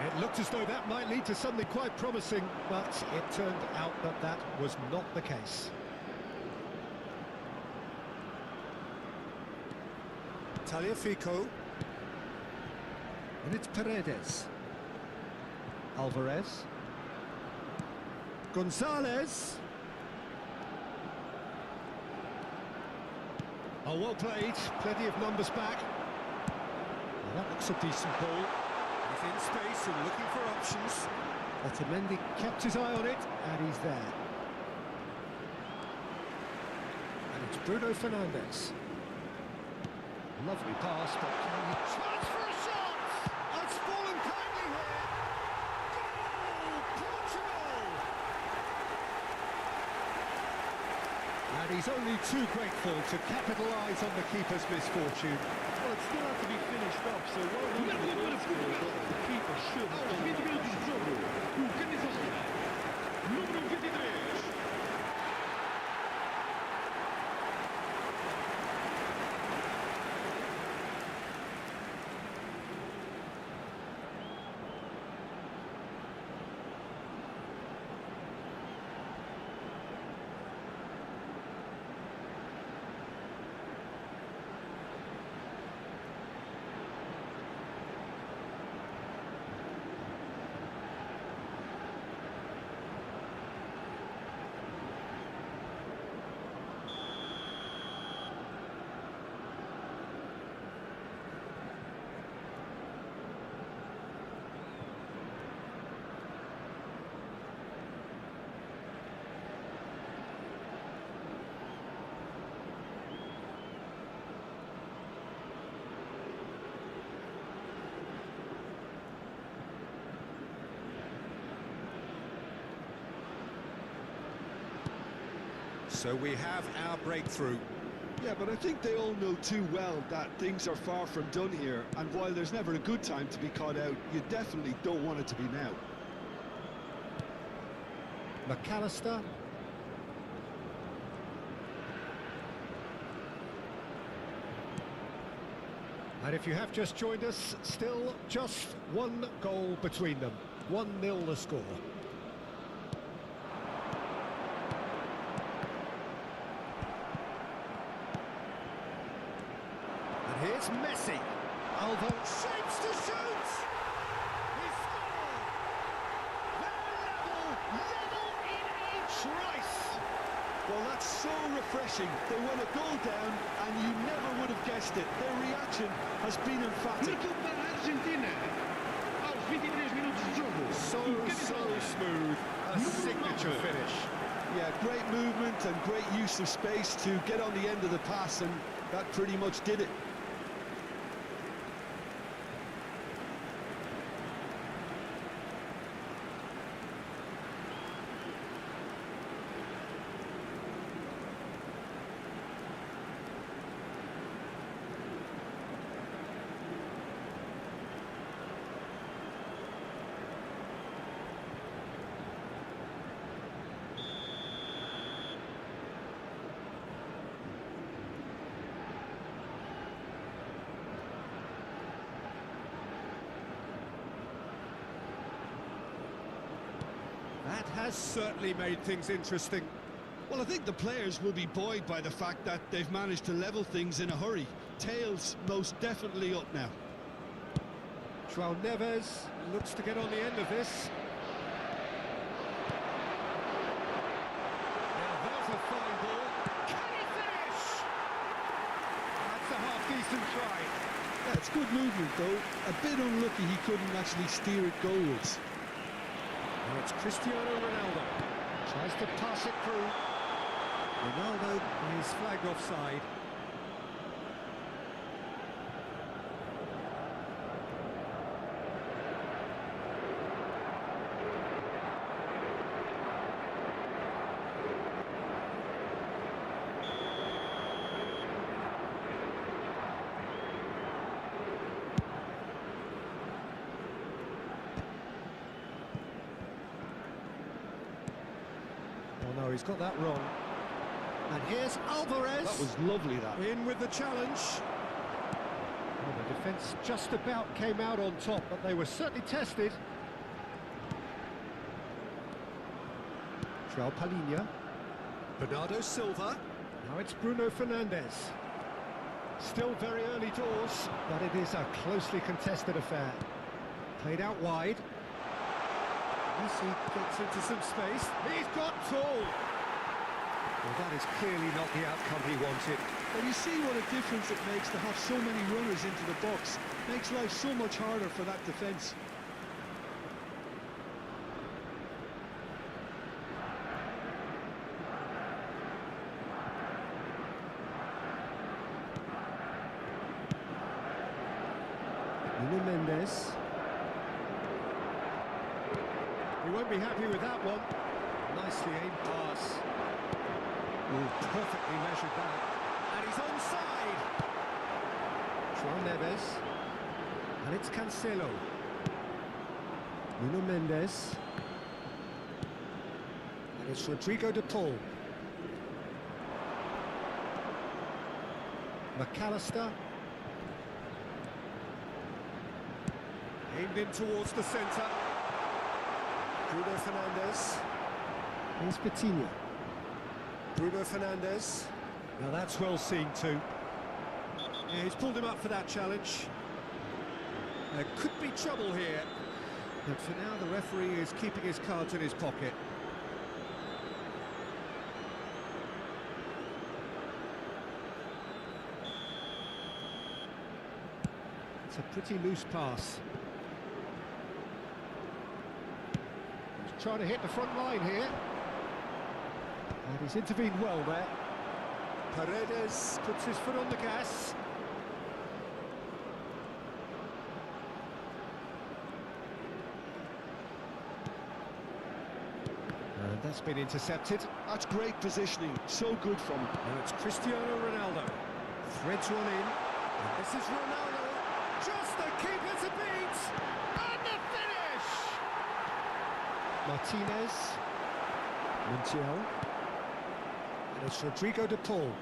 It looked as though that might lead to something quite promising, but it turned out that that was not the case. Tagliafico. And it's Paredes. Alvarez. Gonzalez. Oh, well played. Plenty of numbers back. Well, that looks a decent ball. He's in space and looking for options. Otamendi kept his eye on it, and he's there. And it's Bruno Fernandes. Lovely pass, but can he chance for a shot? It's fallen kindly here. Goal, Portugal! And he's only too grateful to capitalise on the keeper's misfortune. Well, it still has to be finished off, so well done for the goal scorer, but the keeper should have done it. 20 minutos de jogo. O camisola número 23. So we have our breakthrough. Yeah, but I think they all know too well that things are far from done here, and while there's never a good time to be caught out, you definitely don't want it to be now. McAllister. And if you have just joined us, still just one goal between them. 1-0 the score. And here's Messi. Alvo shapes to shoot! He scored! They're level in each race! Well, that's so refreshing. They went a goal down, and you never would have guessed it. Their reaction has been emphatic. Marcou para a Argentina aos 23 minutos de jogo. So smooth. A signature finish. Yeah, great movement and great use of space to get on the end of the pass, and that pretty much did it. That has certainly made things interesting. Well, I think the players will be buoyed by the fact that they've managed to level things in a hurry. Tails most definitely up now. João Neves looks to get on the end of this. Now there's a fine ball. Can he finish? That's a half-decent try. Yeah, it's good movement, though. A bit unlucky he couldn't actually steer it goalwards. Now it's Cristiano Ronaldo. Tries to pass it through. Ronaldo is flagged offside. Oh no, he's got that wrong. And here's Alvarez. That was lovely, that. In with the challenge. Well, the defence just about came out on top, but they were certainly tested. João Palhinha. Bernardo Silva. Now it's Bruno Fernandes. Still very early doors, but it is a closely contested affair. Played out wide. Messi gets into some space. He's got tall. Well, that is clearly not the outcome he wanted. Well, you see what a difference it makes to have so many runners into the box. Makes life so much harder for that defence. Nuno Mendes. He won't be happy with that one. Nicely aimed pass. Oh, perfectly measured that. And he's onside. João Neves. And it's Cancelo. Nuno Mendes. And it's Rodrigo de Paul. McAllister. Aimed in towards the centre. Bruno Fernandes. Here's Coutinho. Bruno Fernandes. Now that's well seen too. Yeah, he's pulled him up for that challenge. There could be trouble here. But for now, the referee is keeping his cards in his pocket. It's a pretty loose pass. He's trying to hit the front line here. And he's intervened well there. Paredes puts his foot on the gas. And that's been intercepted. That's great positioning, so good from him. Now it's Cristiano Ronaldo. Threads one in. And this is Ronaldo. Just the keeper to beat. And the finish! Martinez. Montiel. And it's Rodrigo de Paul.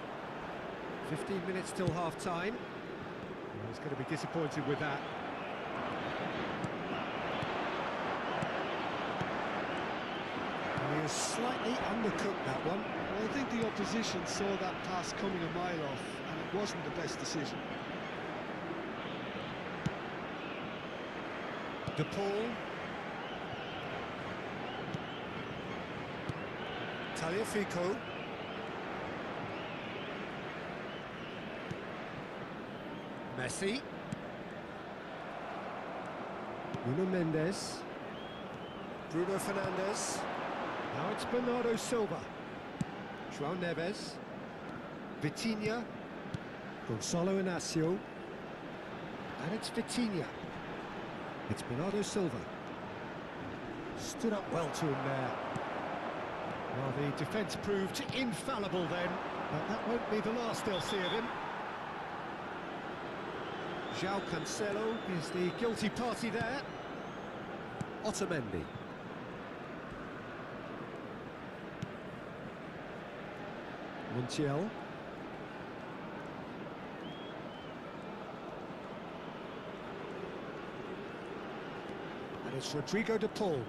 15 minutes till half-time. Well, he's going to be disappointed with that. He has slightly undercooked that one. Well, I think the opposition saw that pass coming a mile off, and it wasn't the best decision. De Paul. Tagliafico. Messi. Nuno Mendes. Bruno Fernandes. Now it's Bernardo Silva. João Neves. Vitinha. Gonzalo Inacio. And it's Vitinha. It's Bernardo Silva. Stood up well to him there. Well, the defence proved infallible then, but that won't be the last they'll see of him. João Cancelo is the guilty party there. Otamendi. Montiel. And it's Rodrigo de Paul.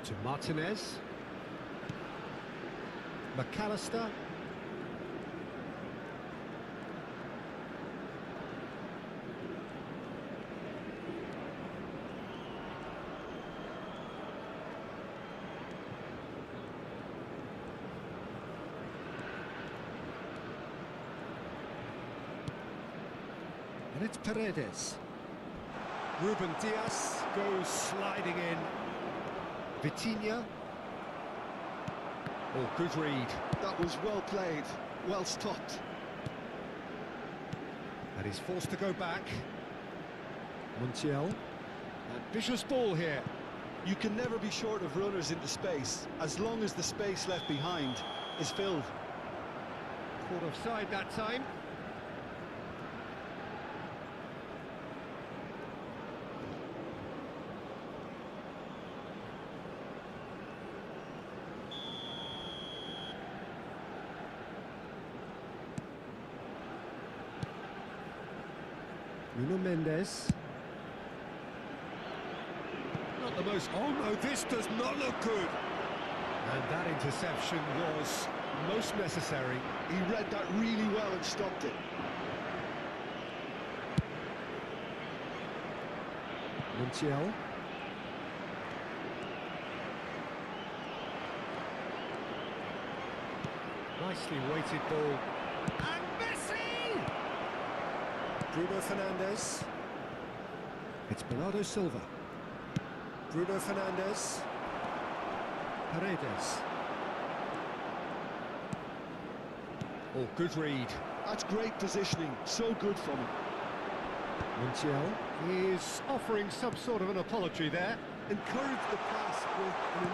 To Martinez. McAllister. And it's Paredes. Ruben Dias goes sliding in. Vitinha. Oh, good read. That was well played, well stopped. And he's forced to go back. Montiel. Ambitious ball here. You can never be short of runners into space, as long as the space left behind is filled. Caught offside that time. Nuno Mendes. Not the most... Oh no, this does not look good. And that interception was most necessary. He read that really well and stopped it. Montiel. Nicely weighted ball. And Messi! Bruno Fernandes. It's Bernardo Silva. Bruno Fernandes. Paredes. Oh, good read. That's great positioning, so good from him. Montiel is offering some sort of an apology there. Encourage the pass with an...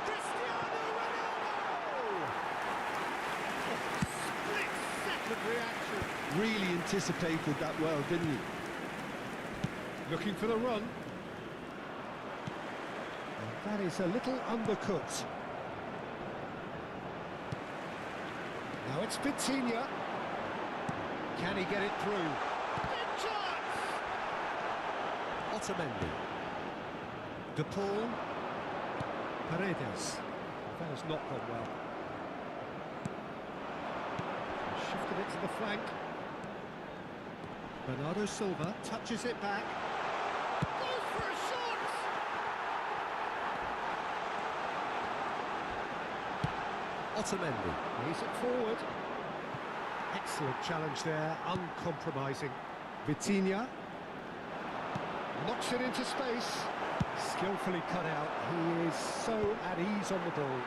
Split-second reaction. Really anticipated that well, didn't he? Looking for the run. And that is a little undercooked. Now it's Vitinha. Can he get it through? Big chance! Otamendi. De Paul. Paredes. That has not gone well. Shifted it to the flank. Bernardo Silva touches it back. Goes for a shot! Otamendi. He's it forward. Excellent challenge there, uncompromising. Vitinha. Knocks it into space. Skillfully cut out. He is so at ease on the ball.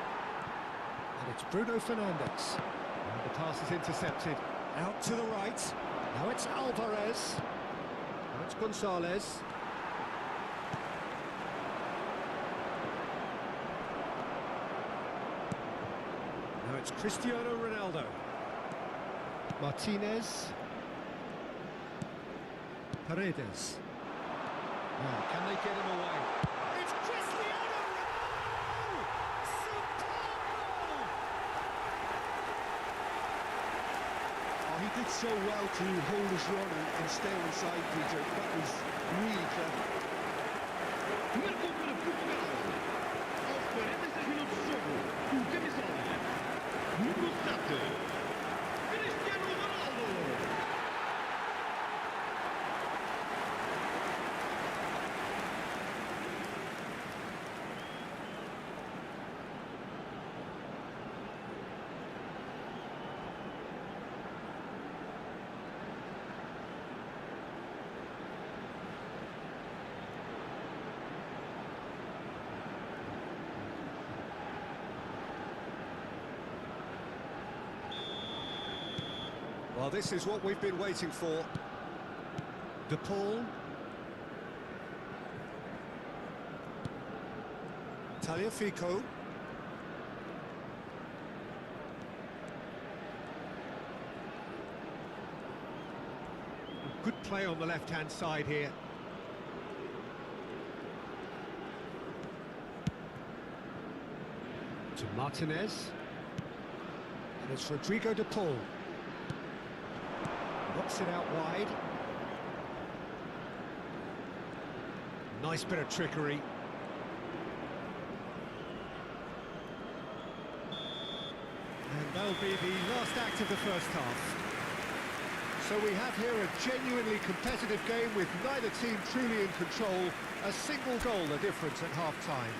And it's Bruno Fernandes. And the pass is intercepted. Out to the right. Now it's Alvarez. Now it's Gonzalez. Now it's Cristiano Ronaldo. Martinez. Paredes. Now, can they get him away? It's Cristiano Ronaldo! Superb goal! Oh, he did so well to hold his run and stay on side, Peter. That was really clever. Marcou para Portugal. Aos 46 minutos de jogo, o camisola número 7, Cristiano Ronaldo. Well, this is what we've been waiting for. De Paul. Tagliafico. Good play on the left-hand side here. To Martinez. And it's Rodrigo de Paul. Knocks it out wide. Nice bit of trickery. And that'll be the last act of the first half. So we have here a genuinely competitive game with neither team truly in control. A single goal the difference at half-time.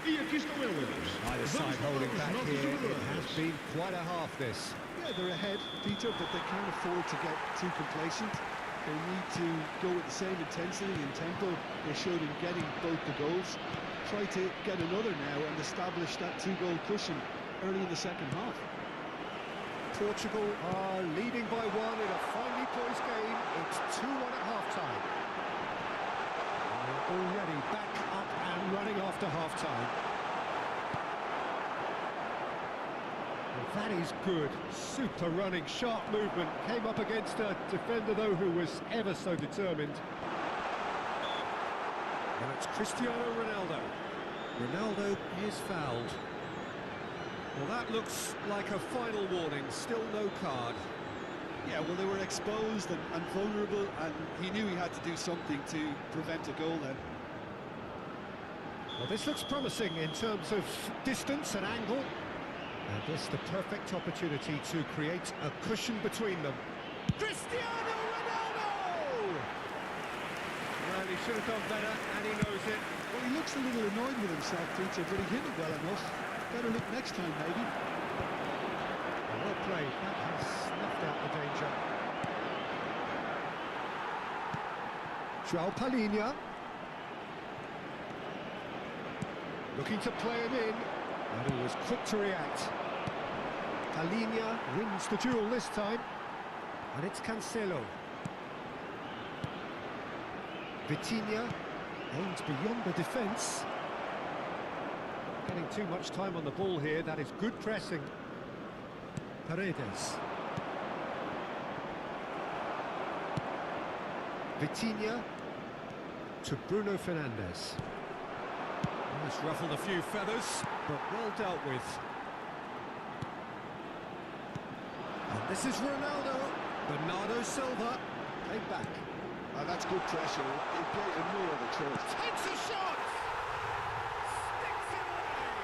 Neither side holding back here. It has been quite a half, this. Yeah, they're ahead, Peter, but they can't afford to get too complacent. They need to go with the same intensity and tempo they showed in getting both the goals. Try to get another now and establish that two-goal cushion early in the second half. Portugal are leading by one in a finely poised game. It's 2-1 at half-time. They're already back up and running after half-time. Well, that is good. Super running, sharp movement. Came up against a defender, though, who was ever so determined. Now it's Cristiano Ronaldo. Ronaldo is fouled. Well, that looks like a final warning, still no card. Yeah, well, they were exposed and vulnerable, and he knew he had to do something to prevent a goal then. Well, this looks promising in terms of distance and angle. And this the perfect opportunity to create a cushion between them. Cristiano Ronaldo! Well, he should have done better, and he knows it. Well, he looks a little annoyed with himself, Peter, but he hit it well enough. Better look next time, maybe. Well played. That has snuffed out the danger. João Palhinha. Looking to play him in. And he was quick to react. Palhinha wins the duel this time. And it's Cancelo. Vitinha aims beyond the defence. Getting too much time on the ball here. That is good pressing. Paredes. Vitinha to Bruno Fernandes. He's ruffled a few feathers, but well dealt with. And this is Ronaldo. Bernardo Silva. Played back. That's good pressure. He gave him no other choice. Takes a shot! Sticks it away!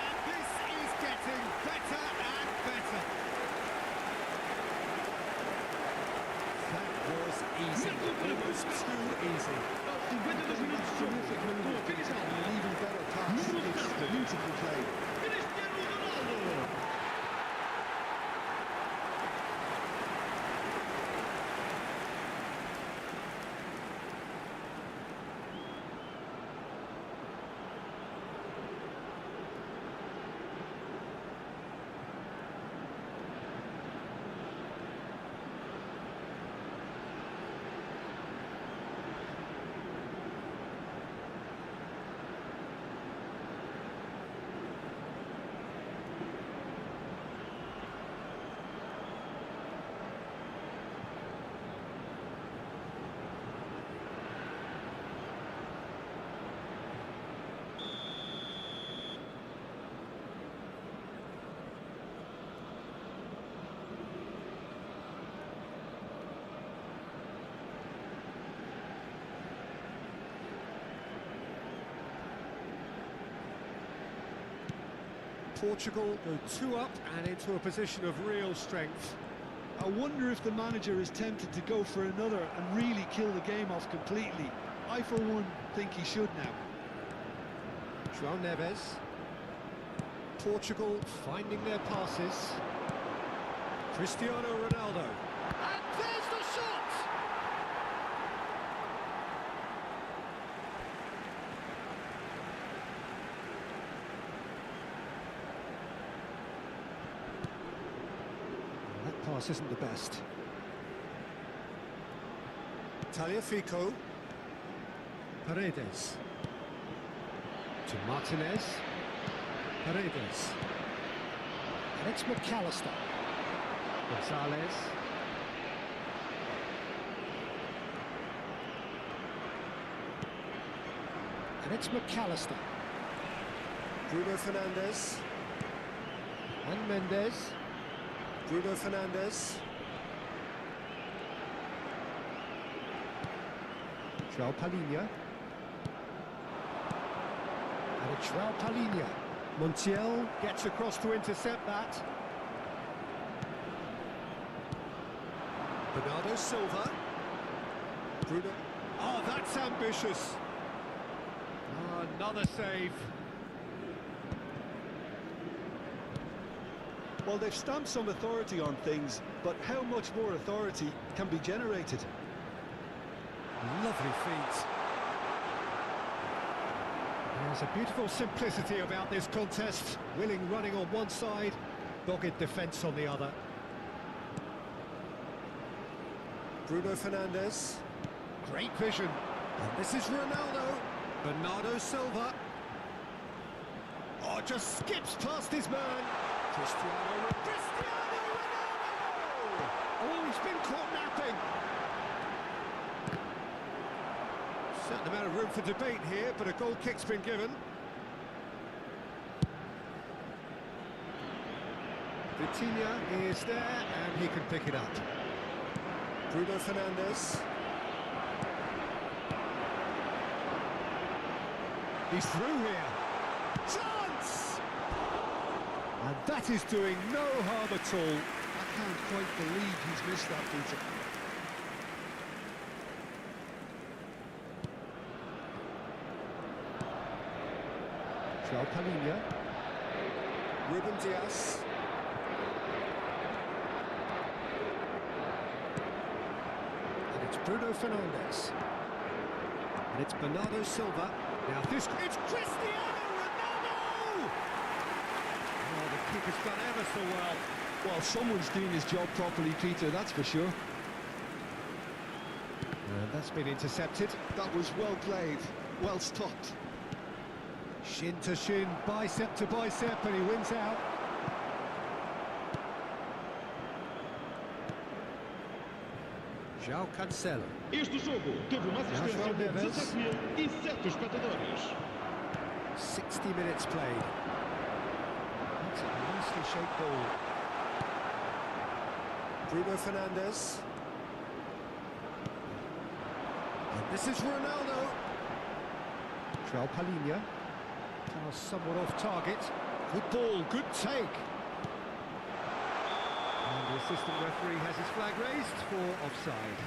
And this is getting better and better. That was easy. Almost too easy. Terrific move. An even better pass. It's beautiful play. Portugal go 2 up and into a position of real strength. I wonder if the manager is tempted to go for another and really kill the game off completely. I, for one, think he should now. João Neves. Portugal finding their passes. Cristiano Ronaldo. And there's the shot! pass isn't the best. Tagliafico. Paredes. To Martinez. Paredes. And it's McAllister. Gonzalez. And it's McAllister. Bruno Fernandes. And Mendes. Bruno Fernandes. João Palhinha. And it's João Palhinha. Montiel gets across to intercept that. Bernardo Silva. Bruno. Oh, that's ambitious. Oh, another save. Well, they've stamped some authority on things, but how much more authority can be generated? Lovely feet. There's a beautiful simplicity about this contest. Willing running on one side, dogged defence on the other. Bruno Fernandes. Great vision. And this is Ronaldo. Bernardo Silva. Oh, just skips past his man. Cristiano Ronaldo! Oh, he's been caught napping. Certain amount of room for debate here, but a goal kick's been given. Vitinha is there, and he can pick it up. Bruno Fernandes. He's through here. Chance! And that is doing no harm at all. I can't quite believe he's missed that, Peter. João Palhinha. Ruben Dias. And it's Bruno Fernandes. And it's Bernardo Silva. Now this... It's Cristiano Ronaldo! Oh, the keeper's done ever so well. Well, someone's doing his job properly, Peter, that's for sure. And that's been intercepted. That was well played, well stopped. Shin to shin, bicep to bicep, and he wins out. João Cancelo. Este jogo teve uma assistência de 17.007 espectadores. 60 minutes played. That's a nicely shaped ball. Bruno Fernandes. And this is Ronaldo. João Palhinha. Pass somewhat off target. Good ball, good take. And the assistant referee has his flag raised for offside.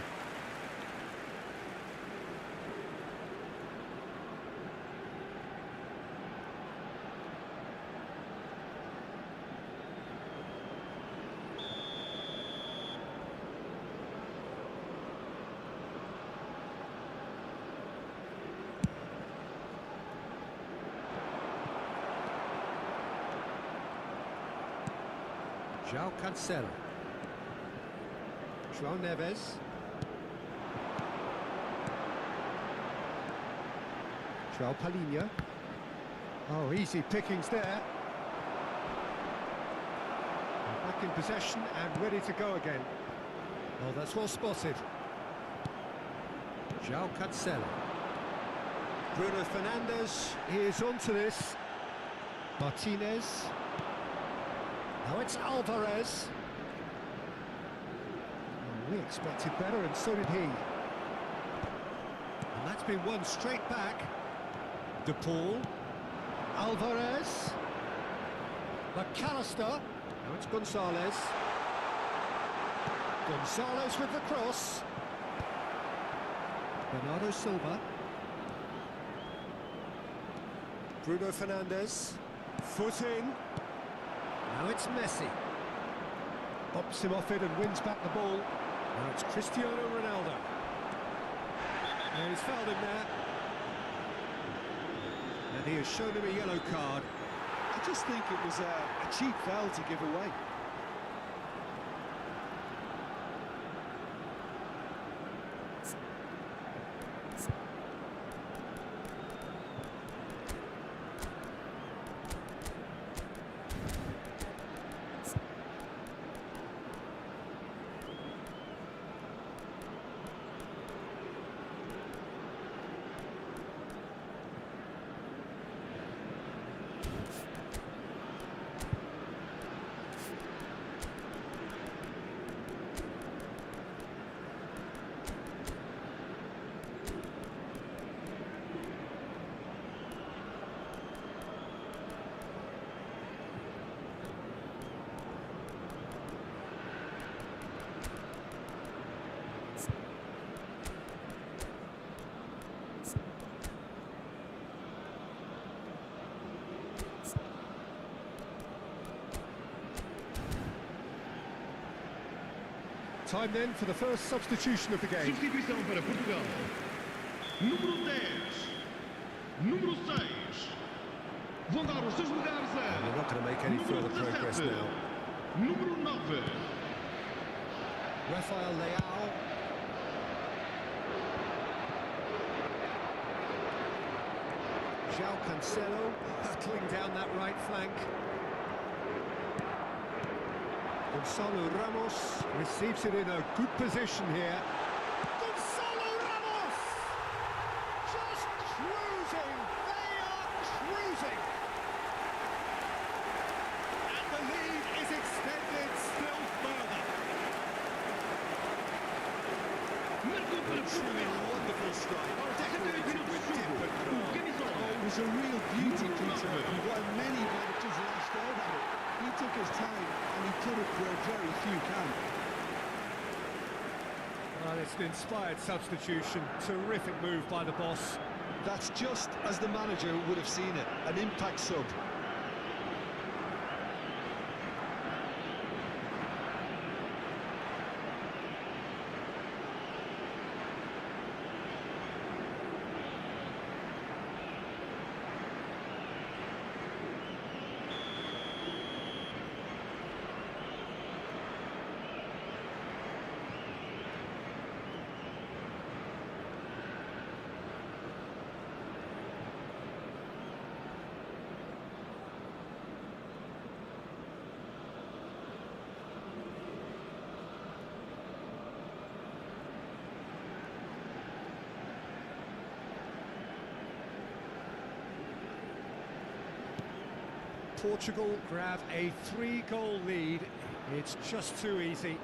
João Cancelo. João Neves. João Palhinha. Oh, easy pickings there. Back in possession and ready to go again. Oh, that's well spotted. João Cancelo. Bruno Fernandes is onto this. Martinez. Now it's Alvarez. We expected better, and so did he. And that's been won straight back. De Paul. Alvarez. McAllister. Now it's Gonzalez. Gonzalez with the cross. Bernardo Silva. Bruno Fernandes. Foot in. Now it's Messi. Bops him off it and wins back the ball. Now it's Cristiano Ronaldo. And he's fouled him there. And he has shown him a yellow card. I just think it was a cheap foul to give away. Time then for the first substitution of the game. Substituição para Portugal. Número 10. Número 6. Vão dar os seus lugares a... And they're not going to make any further progress now. Número 9. Rafael Leao. João Cancelo hurtling down that right flank. Gonzalo Ramos receives it in a good position here. Gonzalo Ramos! Just cruising! They are cruising! And the lead is extended still further. Truly wonderful strike. Decorated with dip and draw. It was a real beauty, Peter, and while many managers lashed out at it, he took his time and he put it where very few can. Well, it's an inspired substitution. Terrific move by the boss. That's just as the manager would have seen it, an impact sub. Portugal grab a 3-goal lead. It's just too easy.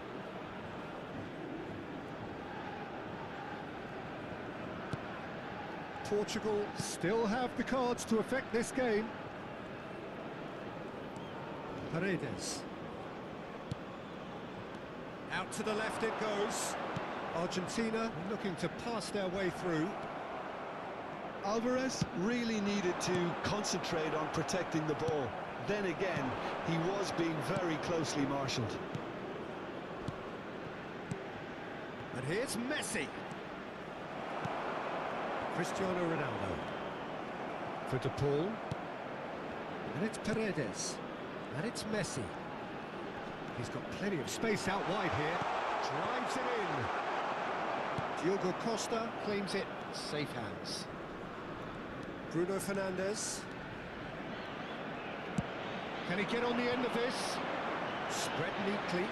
Portugal still have the cards to affect this game. Paredes. Out to the left it goes. Argentina looking to pass their way through. Alvarez really needed to concentrate on protecting the ball. Then again, he was being very closely marshalled. And here's Messi. Cristiano Ronaldo. For De Paul. And it's Paredes. And it's Messi. He's got plenty of space out wide here. Drives it in. Diogo Costa claims it. Safe hands. Bruno Fernandes. Can he get on the end of this? Spread neatly.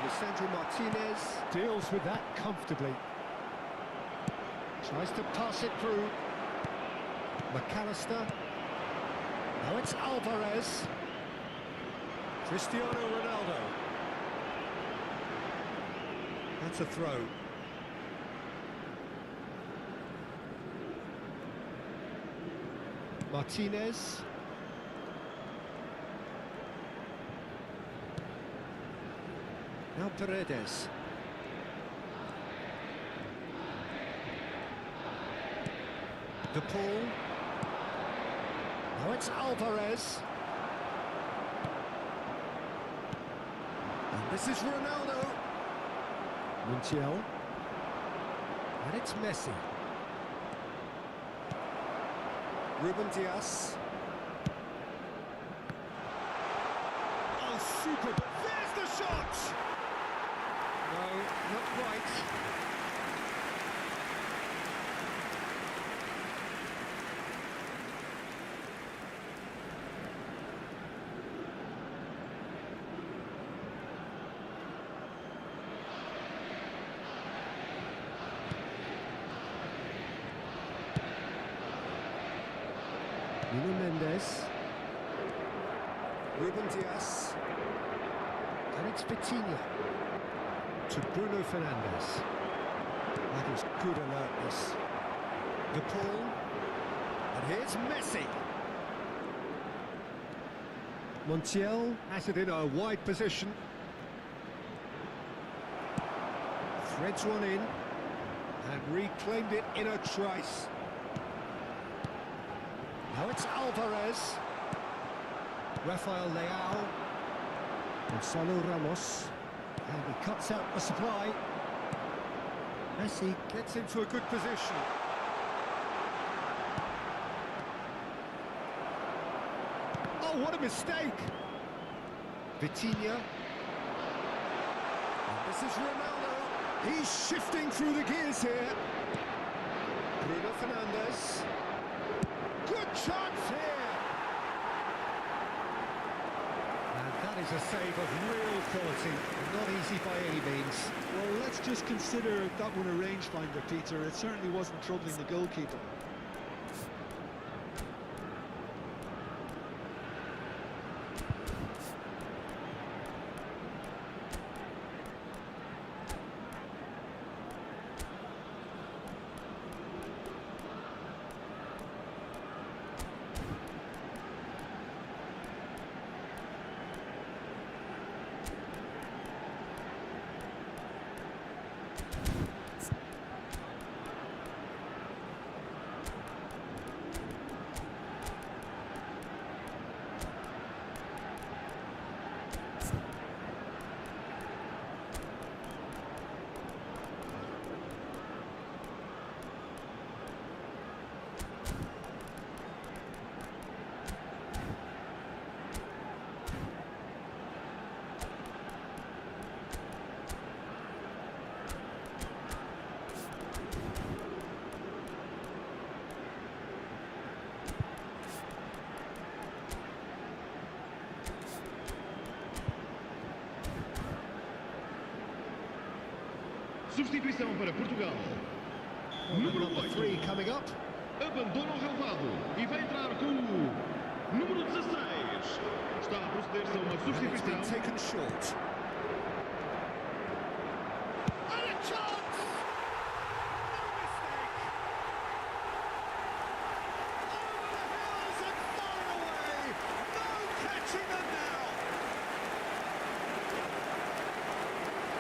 Lisandro Martinez deals with that comfortably. Tries to pass it through. McAllister. Now it's Alvarez. Cristiano Ronaldo. That's a throw. Martinez. Now Paredes. De Paul. Now it's Alvarez. And this is Ronaldo. Montiel. And it's Messi. Ruben Dias. Oh, super. There's the shot! No, not quite. Nuno Mendes. Ruben Dias. And it's Vitinha. To Bruno Fernandes. That is good alertness. De Paul. And here's Messi. Montiel has it in a wide position. Threads one in. And reclaimed it in a trice. Now it's Alvarez. Rafael Leao. Gonzalo Ramos. And he cuts out the supply. Messi gets into a good position. Oh, what a mistake! Vitinha. And this is Ronaldo. He's shifting through the gears here. Bruno Fernandes. Good chance here! And that is a save of real quality. Not easy by any means. Well, let's just consider that one a rangefinder, Peter. It certainly wasn't troubling the goalkeeper. Substituição para Portugal. Número 8. 3 coming up. Abandona o relvado e vai entrar com o número 16. Está a proceder-se a uma And it's substituição. been taken short. And a chance! No mistake! Over the hills and far away! No catching them now!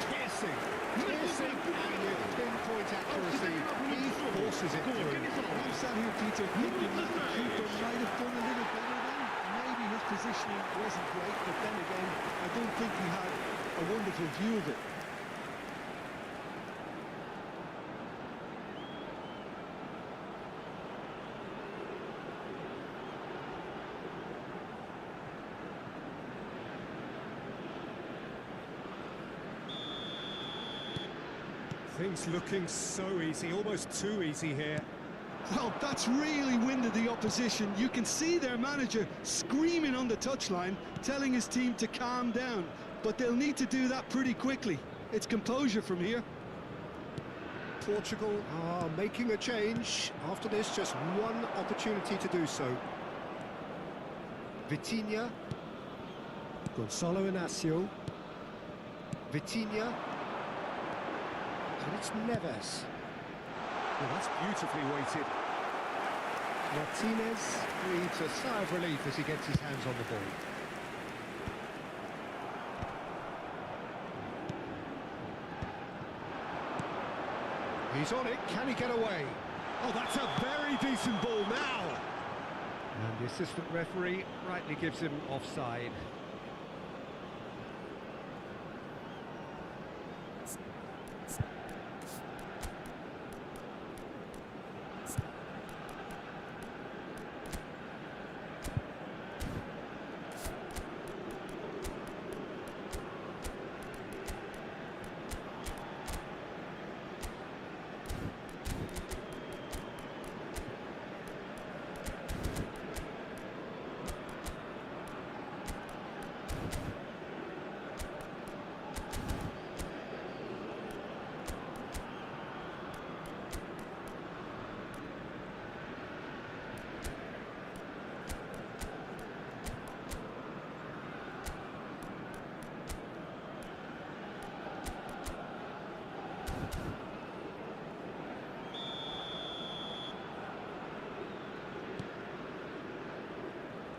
Piercing! Piercing and with pinpoint accuracy, he forces it through. I'm sat here, Peter, thinking that the keeper might have done a little better then. Maybe his positioning wasn't great, but then again, I don't think he had a wonderful view of it. Things looking so easy, almost too easy here. Well, that's really winded the opposition. You can see their manager screaming on the touchline, telling his team to calm down. But they'll need to do that pretty quickly. It's composure from here. Portugal are making a change. After this, just one opportunity to do so. Vitinha. Gonzalo Inacio. Vitinha. And it's Neves. Well, that's beautifully weighted. Martinez breathes a sigh of relief as he gets his hands on the ball. He's on it, can he get away? Oh, that's a very decent ball now! And the assistant referee rightly gives him offside.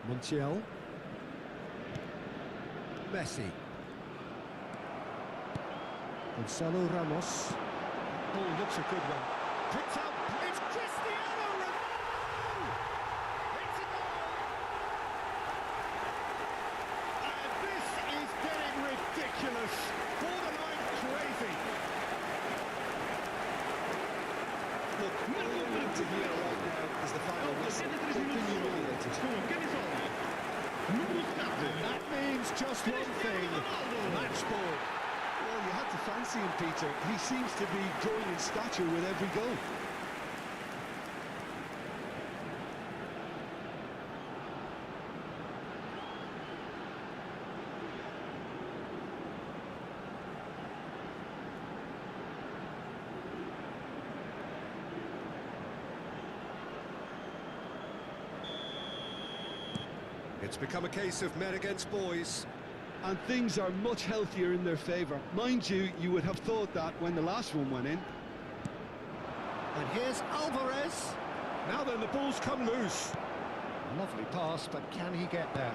Montiel. Messi. Gonzalo Ramos. Oh, looks a good one. Picked up. It's Cristiano Ronaldo! It's a goal! And this is getting ridiculous. Borderline crazy. Look, all you need to hear right now is the final whistle. They've been humiliated. And that means just one thing. Match ball. Well, you had to fancy him, Peter. He seems to be growing in stature with every goal. It's become a case of men against boys. And things are much healthier in their favour. Mind you, you would have thought that when the last one went in. And here's Alvarez. Now then, the ball's come loose. Lovely pass, but can he get there?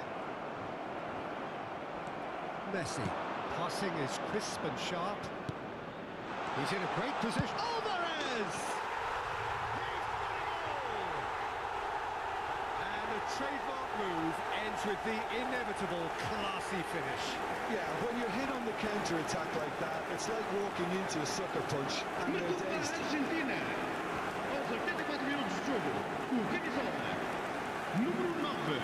Messi. Passing is crisp and sharp. He's in a great position. Alvarez! And the trademark move ends with the inevitable classy finish. Yeah, when you're hit on the counter-attack like that, it's like walking into a sucker punch and they're dazed. Argentina. Aos 84 minutos de jogo, o camisola número 9.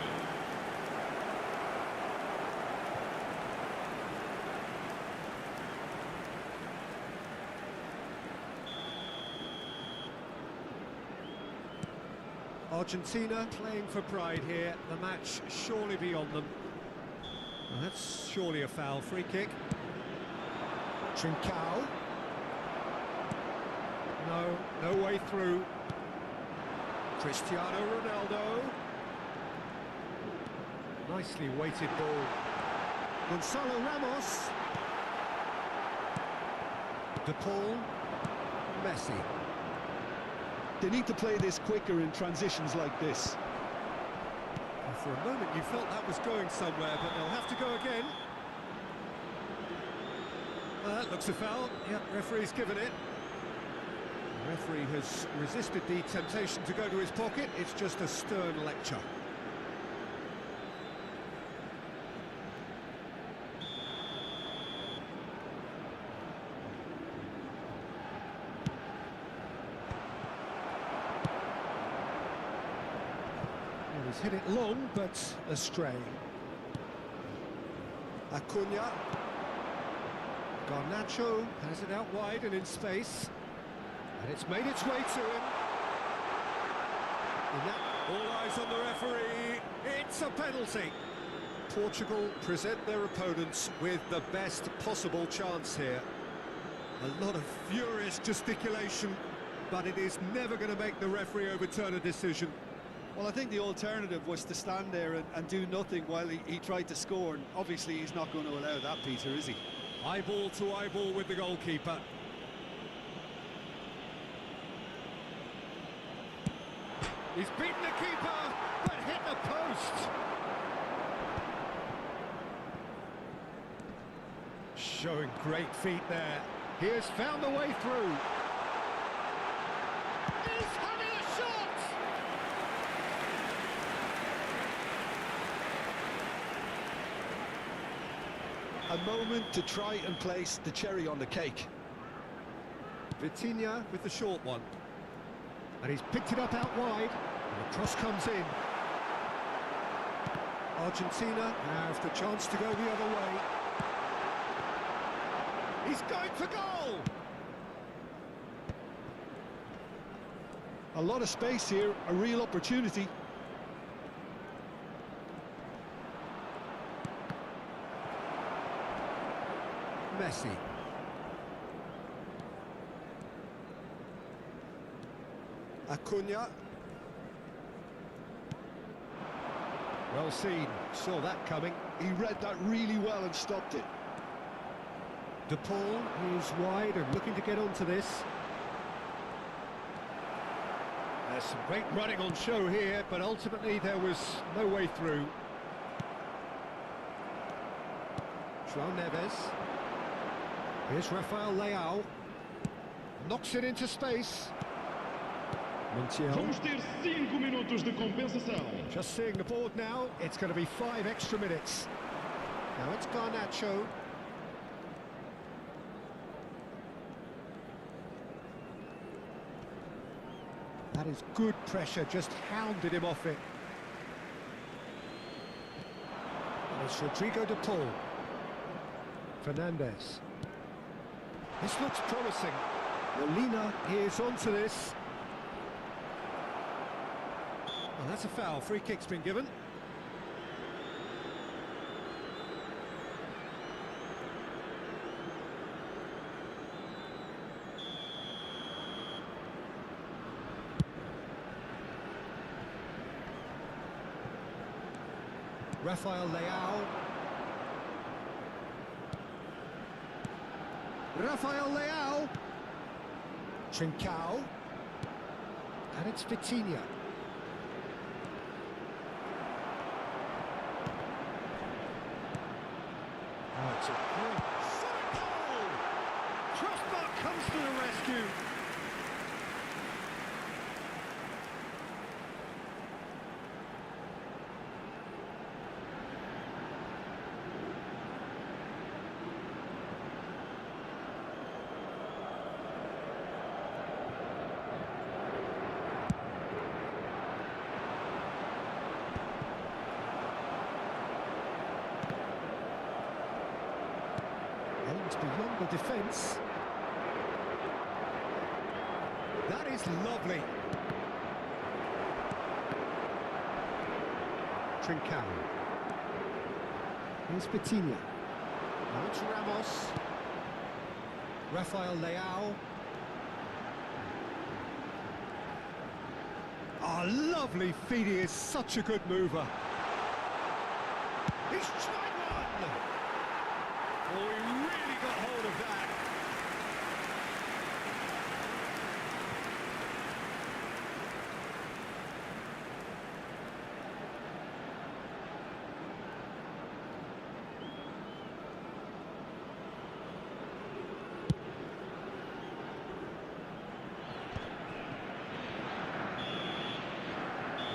Argentina playing for pride here. The match surely beyond them. Well, that's surely a foul. Free kick. Trincao. No way through. Cristiano Ronaldo. Nicely weighted ball. Gonzalo Ramos. De Paul. Messi. They need to play this quicker in transitions like this. And for a moment you felt that was going somewhere, but they'll have to go again. That looks a foul. Yep, referee's given it. The referee has resisted the temptation to go to his pocket. It's just a stern lecture. He's hit it long, but astray. Acuna. Garnacho has it out wide and in space. And it's made its way to him. All eyes on the referee. It's a penalty. Portugal present their opponents with the best possible chance here. A lot of furious gesticulation, but it is never going to make the referee overturn a decision. Well, I think the alternative was to stand there and do nothing while he tried to score, and obviously he's not going to allow that, Peter, is he? Eyeball to eyeball with the goalkeeper. He's beaten the keeper, but hit the post. Showing great feet there. He has found the way through. He's having a shot! A moment to try and place the cherry on the cake. Vitinha with the short one. And he's picked it up out wide. And the cross comes in. Argentina have the chance to go the other way. He's going for goal! A lot of space here, a real opportunity. Messi. Acuna. Well seen, saw that coming. He read that really well and stopped it. De Paul, who's wide and looking to get onto this. There's some great running on show here, but ultimately there was no way through. João Neves. Here's Rafael Leao. Knocks it into space. Montiel. Vamos ter 5 minutos de compensação. Just seeing the board now, it's going to be 5 extra minutes. Now it's Garnacho. That is good pressure, just hounded him off it. And it's Rodrigo de Paul. Fernandes. This looks promising. Molina is onto this. Well, that's a foul. Free kick's been given. Rafael Leao. Rafael Leao. Trincao. And it's Vitinha. Oh, it's a great goal! Crossbar comes to the rescue. Beyond the defence. That is lovely. Trincao. Here's Vitinha. Now it's Ramos. Rafael Leao. Oh, lovely feed. He is such a good mover. He's tried one! Oh, he really got hold of that.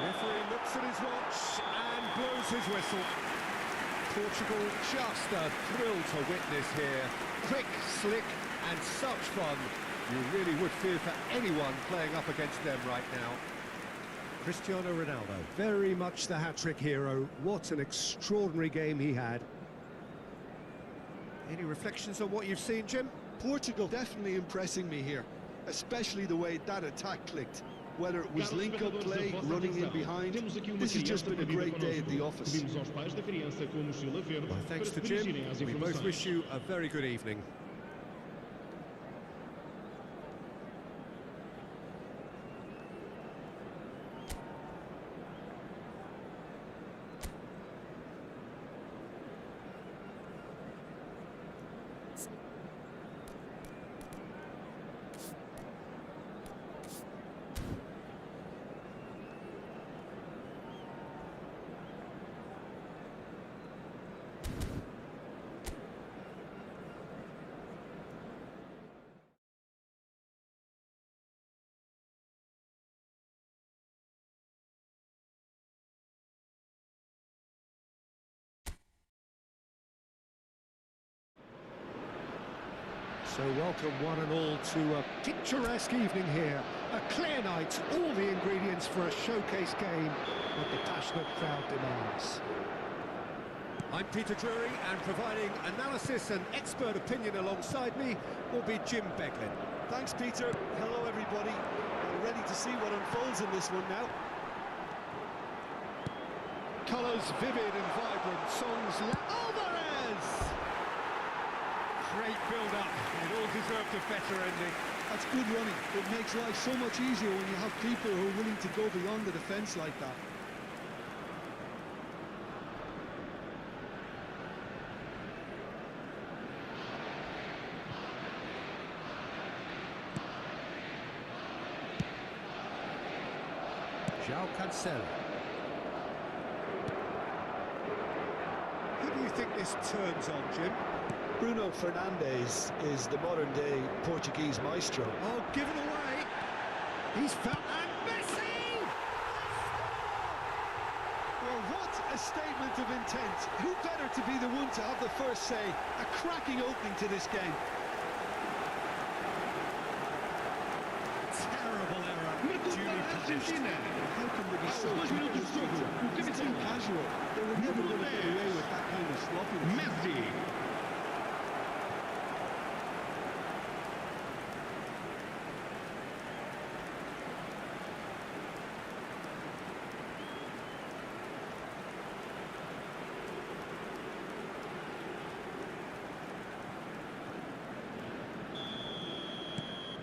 Referee looks at his watch and blows his whistle. Portugal, just a thrill to witness here. Quick, slick, and such fun. You really would fear for anyone playing up against them right now. Cristiano Ronaldo, very much the hat-trick hero. What an extraordinary game he had. Any reflections on what you've seen, Jim? Portugal definitely impressing me here, especially the way that attack clicked. Whether it was link-up play, running in behind, this has just been a great day at the office. Well, thanks to Jim, we both wish you a very good evening. So welcome one and all to a picturesque evening here. A clear night, all the ingredients for a showcase game that the passionate crowd demands. I'm Peter Drury, and providing analysis and expert opinion alongside me will be Jim Beglin. Thanks, Peter. Hello, everybody. We're ready to see what unfolds in this one now. Colours vivid and vibrant, songs Alvarez! Great build-up, it all deserved a better ending. That's good running. It makes life so much easier when you have people who are willing to go beyond the defence like that. João Cancelo. Who do you think this turns on, Jim? Bruno Fernandes is the modern-day Portuguese maestro. Oh, given away. He's found... And Messi! Well, what a statement of intent. Who better to be the one to have the first say? A cracking opening to this game. Terrible error. Messi and Argentina. How can they be so It's too casual. They were never going to get away with that kind of sloppiness. Messi.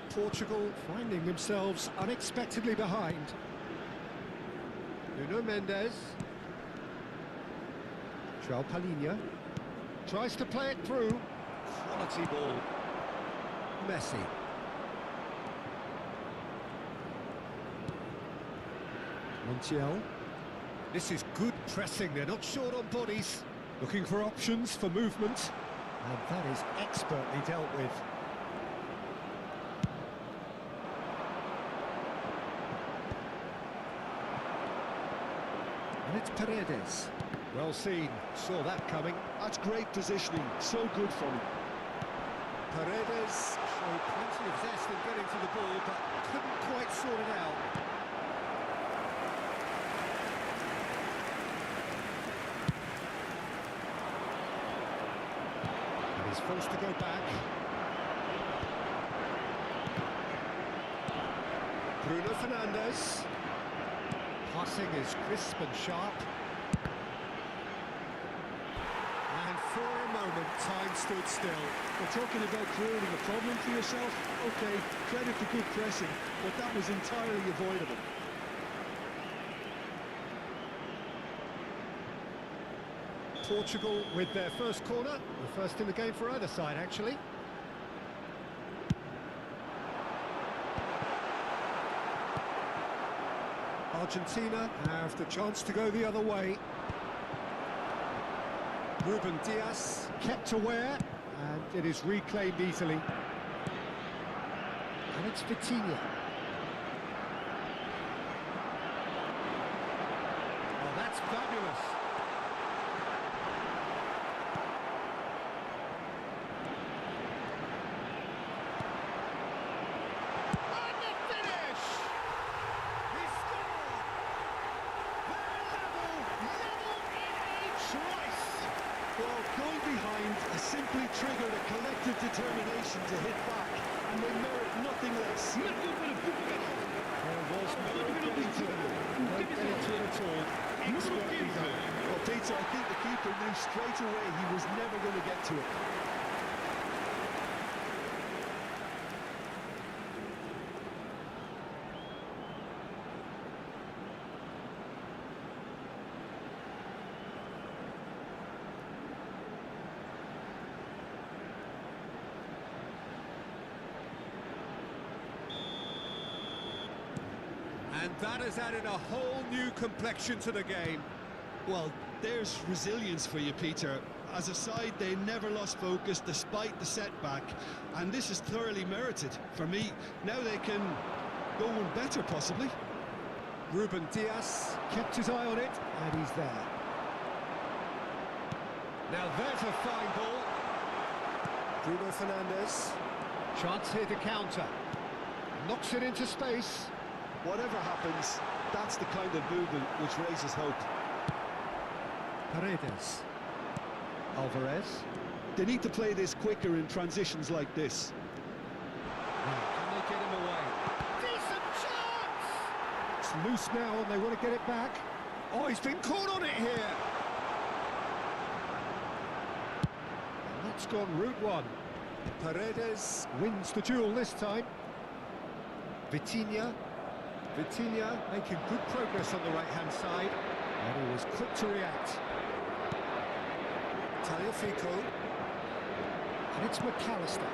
Portugal finding themselves unexpectedly behind. Nuno Mendes. João Palhinha. Tries to play it through. Quality ball. Messi. Montiel. This is good pressing, they're not short on bodies. Looking for options for movement. And that is expertly dealt with. And it's Paredes. Well seen, saw that coming. That's great positioning, so good from him. Paredes showed plenty of zest in getting to the ball, but couldn't quite sort it out. And he's forced to go back. Bruno Fernandes. Passing is crisp and sharp. And for a moment, time stood still. We're talking about creating a problem for yourself. Okay, credit to good pressing, but that was entirely avoidable. Portugal with their first corner, the first in the game for either side, actually. Argentina have the chance to go the other way. Ruben Dias kept aware, and it is reclaimed easily. And it's Vitinha. Oh, that's fabulous. And the finish! He scored! They're level in a trice! Well, going behind has simply triggered a collective determination to hit back, and they merit nothing less. There was no getting to them, no getting to it at all. Expertly done. Well, Peter, I think the keeper knew straight away he was never going to get to it. And that has added a whole new complexion to the game. Well, there's resilience for you, Peter. As a side, they never lost focus despite the setback, and this is thoroughly merited. For me, now they can go one better, possibly. Ruben Dias kept his eye on it, and he's there. Now there's a fine ball. Bruno Fernandes. Chance here to counter. Knocks it into space. Whatever happens, that's the kind of movement which raises hope. Paredes. Alvarez. They need to play this quicker in transitions like this. Can they get him away? Decent chance! It's loose now and they want to get it back. Oh, he's been caught on it here. And that's gone route one. Paredes wins the duel this time. Vitinha making good progress on the right-hand side. And he was quick to react. Tagliafico. And it's McAllister.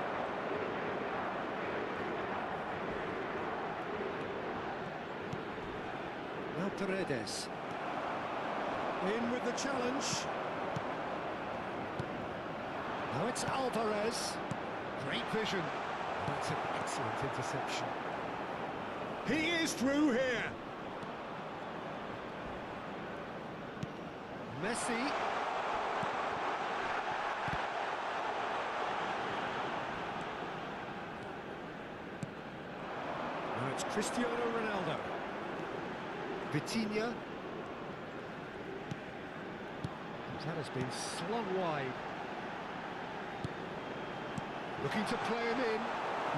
Now Paredes. In with the challenge. Now it's Alvarez. Great vision. That's an excellent interception. He is through here. Messi. Now it's Cristiano Ronaldo. Vitinha. That has been slung wide. Looking to play him in.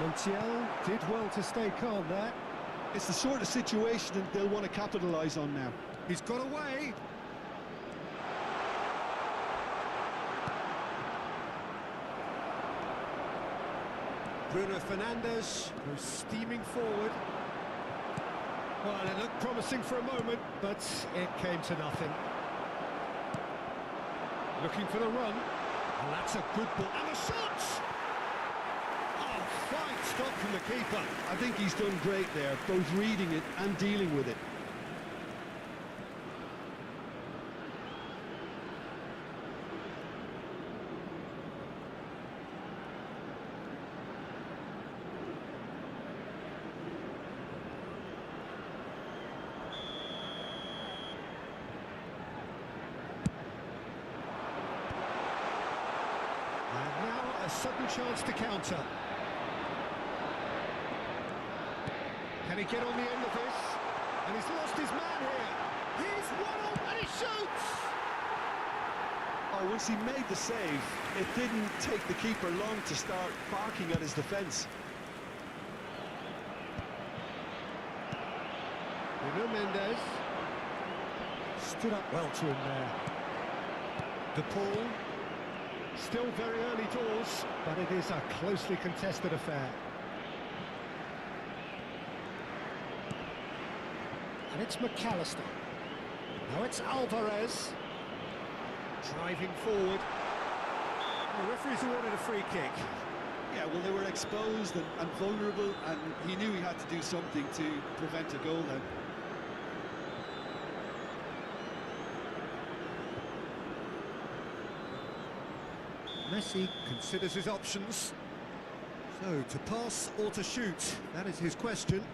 Montiel did well to stay calm there. It's the sort of situation that they'll want to capitalise on now. He's got away. Bruno Fernandes goes steaming forward. Well, it looked promising for a moment, but it came to nothing. Looking for the run. And that's a good ball. And the shot! Oh, fine stop from the keeper. I think he's done great there, both reading it and dealing with it. A sudden chance to counter. Can he get on the end of this? And he's lost his man here. He's one on and he shoots! Oh, once he made the save, it didn't take the keeper long to start barking at his defence. Bruno Mendes stood up well to him there. De Paul. Still very early doors, but it is a closely contested affair. And it's McAllister. Now it's Alvarez. Driving forward. The referee's awarded a free kick. Yeah, well, they were exposed and vulnerable, and he knew he had to do something to prevent a goal then. Messi considers his options. So, to pass or to shoot? That is his question.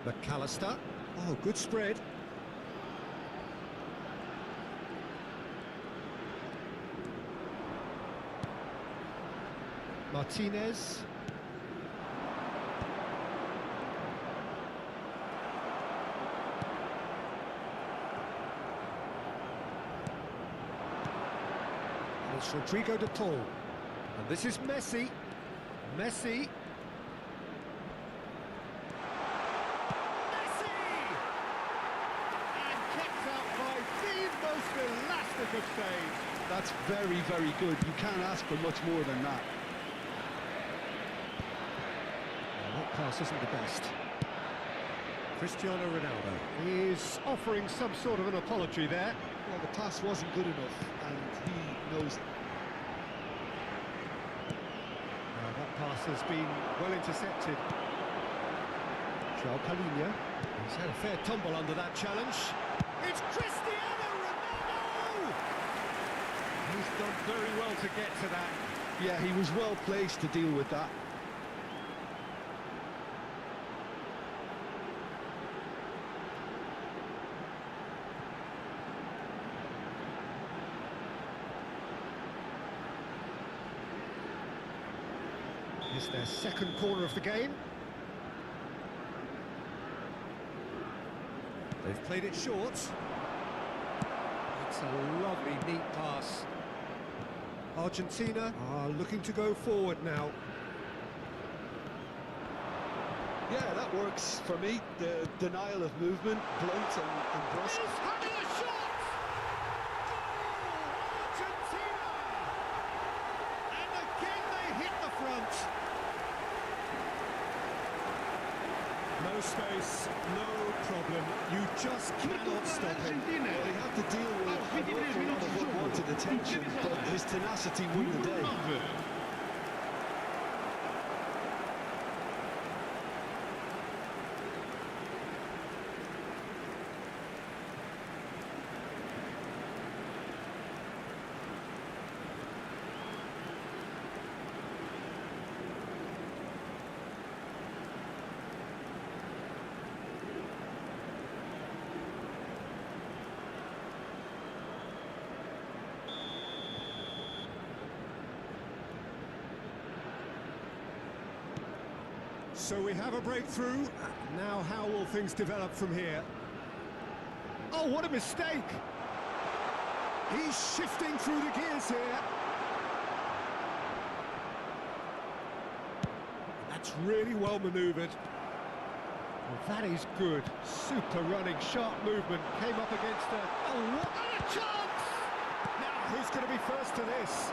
McAllister. Oh, good spread. Martinez. It's Rodrigo de Paul. And this is Messi. Messi. Messi! And kept out by the most elastic of saves. That's very, very good. You can't ask for much more than that. Well, that pass isn't the best. Cristiano Ronaldo is offering some sort of an apology there. Well, the pass wasn't good enough, and he knows it. Now that pass has been well intercepted. João Palhinha. He's had a fair tumble under that challenge. It's Cristiano Ronaldo! He's done very well to get to that. Yeah, he was well placed to deal with that. It's their second corner of the game. They've played it short. It's a lovely, neat pass. Argentina are looking to go forward now. Yeah, that works for me. The denial of movement, blunt and brusque. He's having a shot! Goal! Argentina! And again they hit the front. No space, no problem. You just cannot stop him. Well, he had to deal with an awful lot of unwanted attention, but his tenacity won the day. So we have a breakthrough. Now how will things develop from here? Oh, what a mistake! He's shifting through the gears here. That's really well manoeuvred. Well, that is good. Super running, sharp movement. Came up against a... Oh, what a chance! Now, who's going to be first to this?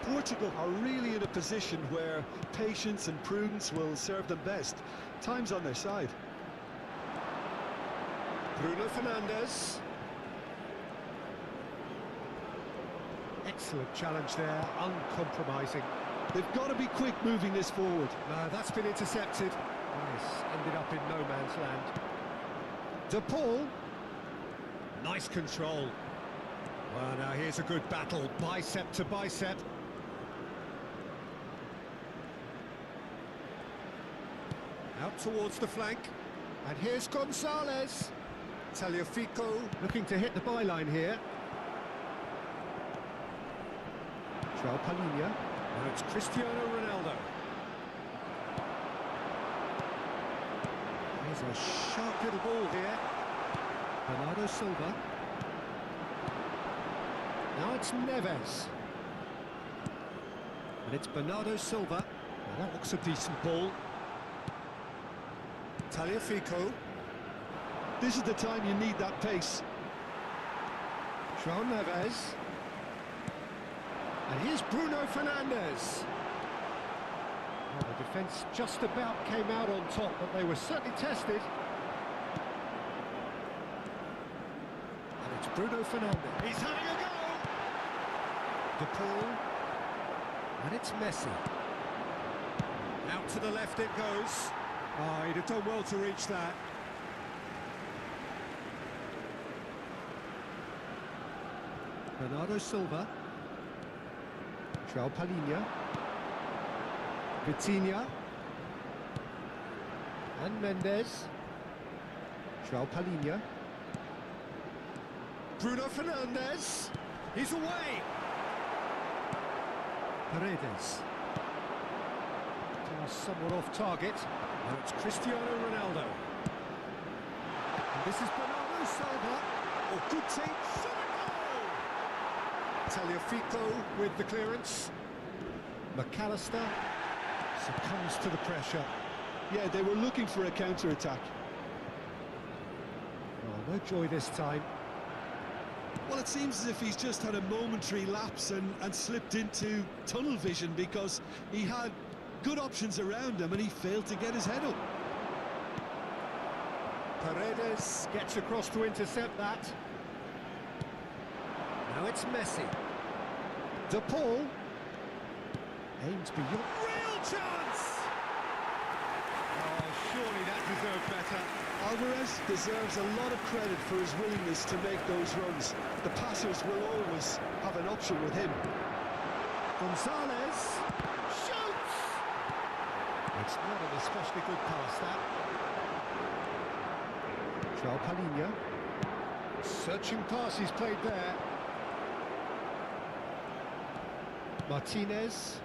Portugal are really in a position where patience and prudence will serve them best. Time's on their side. Bruno Fernandes. Excellent challenge there, uncompromising. They've got to be quick moving this forward. No, that's been intercepted. Nice, ended up in no man's land. De Paul. Nice control. Well, now here's a good battle, bicep to bicep. Out towards the flank. And here's Gonzalez. Tagliafico looking to hit the byline here. João Palhinha. Now it's Cristiano Ronaldo. There's a sharp little ball here. Bernardo Silva. Now it's Neves. And it's Bernardo Silva. Now that looks a decent ball. Tagliafico. This is the time you need that pace. João Neves. And here's Bruno Fernandes. Well, the defence just about came out on top, but they were certainly tested. And it's Bruno Fernandes. He's having a go! De Paul. And it's Messi. Out to the left it goes. Oh, he'd have done well to reach that. Bernardo Silva. João Palhinha. Vitinha. And Mendes. João Palhinha. Bruno Fernandes. He's away. Paredes. Somewhat off target. And it's Cristiano Ronaldo. And this is Bernardo Silva. Oh, good save. Tagliafico with the clearance. McAllister succumbs to the pressure. Yeah, they were looking for a counter-attack. Oh, no joy this time. Well, it seems as if he's just had a momentary lapse and slipped into tunnel vision, because he had good options around him and he failed to get his head up. Paredes gets across to intercept that. Now it's Messi. De Paul. Aims beyond. Real chance! Oh, surely that deserved better. Alvarez deserves a lot of credit for his willingness to make those runs. The passers will always have an option with him. Gonzalez shoots! It's not an especially good pass, that. João Palhinha. Searching pass he's played there. Martinez.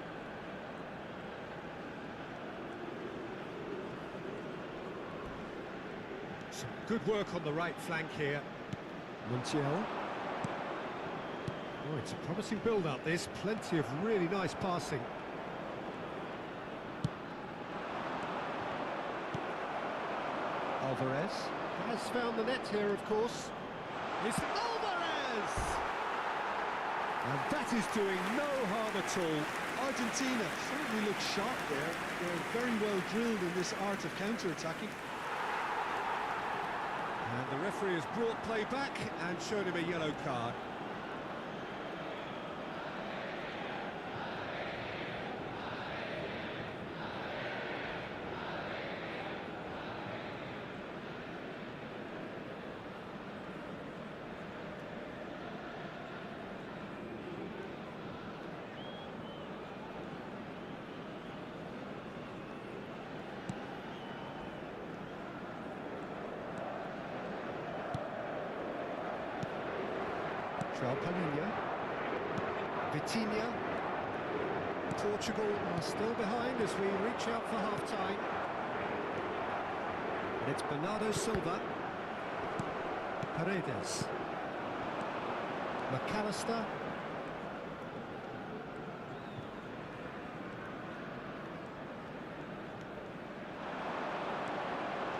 Some good work on the right flank here. Montiel. Oh, it's a promising build-up, this. Plenty of really nice passing. Alvarez has found the net here, of course. It's Alvarez! And that is doing no harm at all. Argentina certainly look sharp there. They're very well drilled in this art of counter-attacking. And the referee has brought play back and shown him a yellow card. João Palhinha. Vitinha. Portugal are still behind as we reach out for half-time. And it's Bernardo Silva. Paredes. McAllister.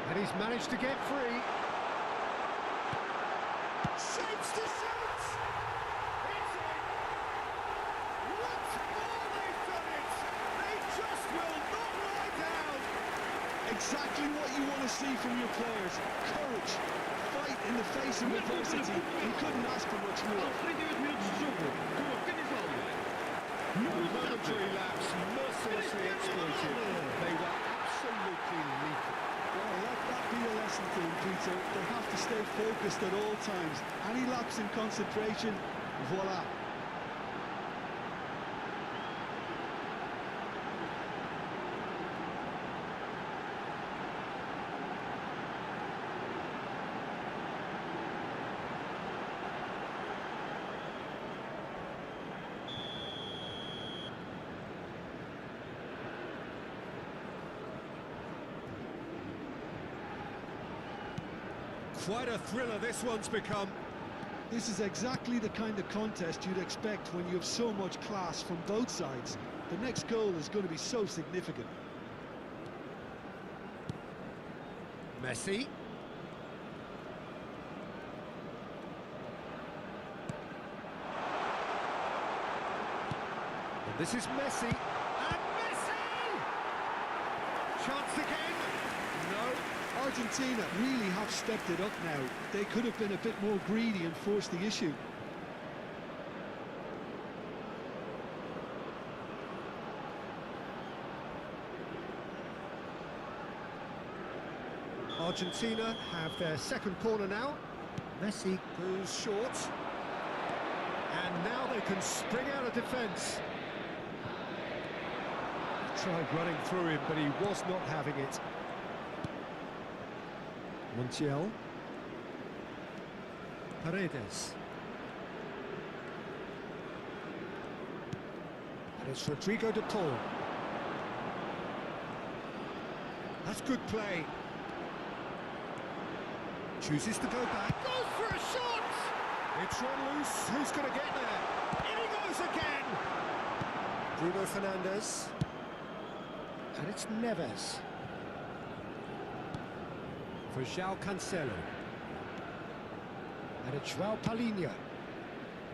And he's managed to get free. Shapes to shoot! It's in! Once more they've done it! They just will not lie down! Exactly what you want to see from your players. Courage, fight in the face of adversity. You couldn't ask for much more. Aos 38 minutos de jogo, com a camisola. A momentary lapse mercilessly exploited. They were absolutely lethal. Well, let that be a lesson to them, Peter. They have to stay focused at all times. Any lapse in concentration, voila. Quite a thriller this one's become. This is exactly the kind of contest you'd expect when you have so much class from both sides. The next goal is going to be so significant. Messi. And this is Messi. And Messi! Chance again. No. Argentina really have stepped it up now. They could have been a bit more greedy and forced the issue. Argentina have their second corner now. Messi goes short. And now they can spring out of defence. Tried running through him, but he was not having it. Montiel. Paredes. And it's Rodrigo de Paul. That's good play. Chooses to go back. Goes for a shot! It's run loose. Who's going to get there? In he goes again! Bruno Fernandes. And it's Neves. For João Cancelo. And it's João Palhinha.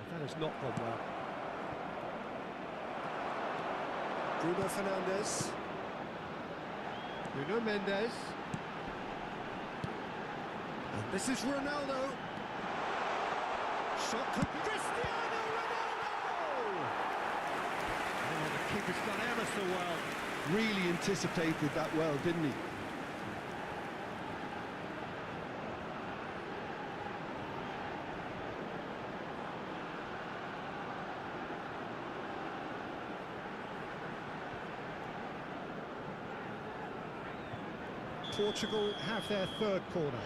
That has not gone well. Bruno Fernandes. Nuno Mendes. And this is Ronaldo. Shot could Cristiano Ronaldo! Oh, the keeper's done ever so well. Really anticipated that well, didn't he? Portugal have their third corner.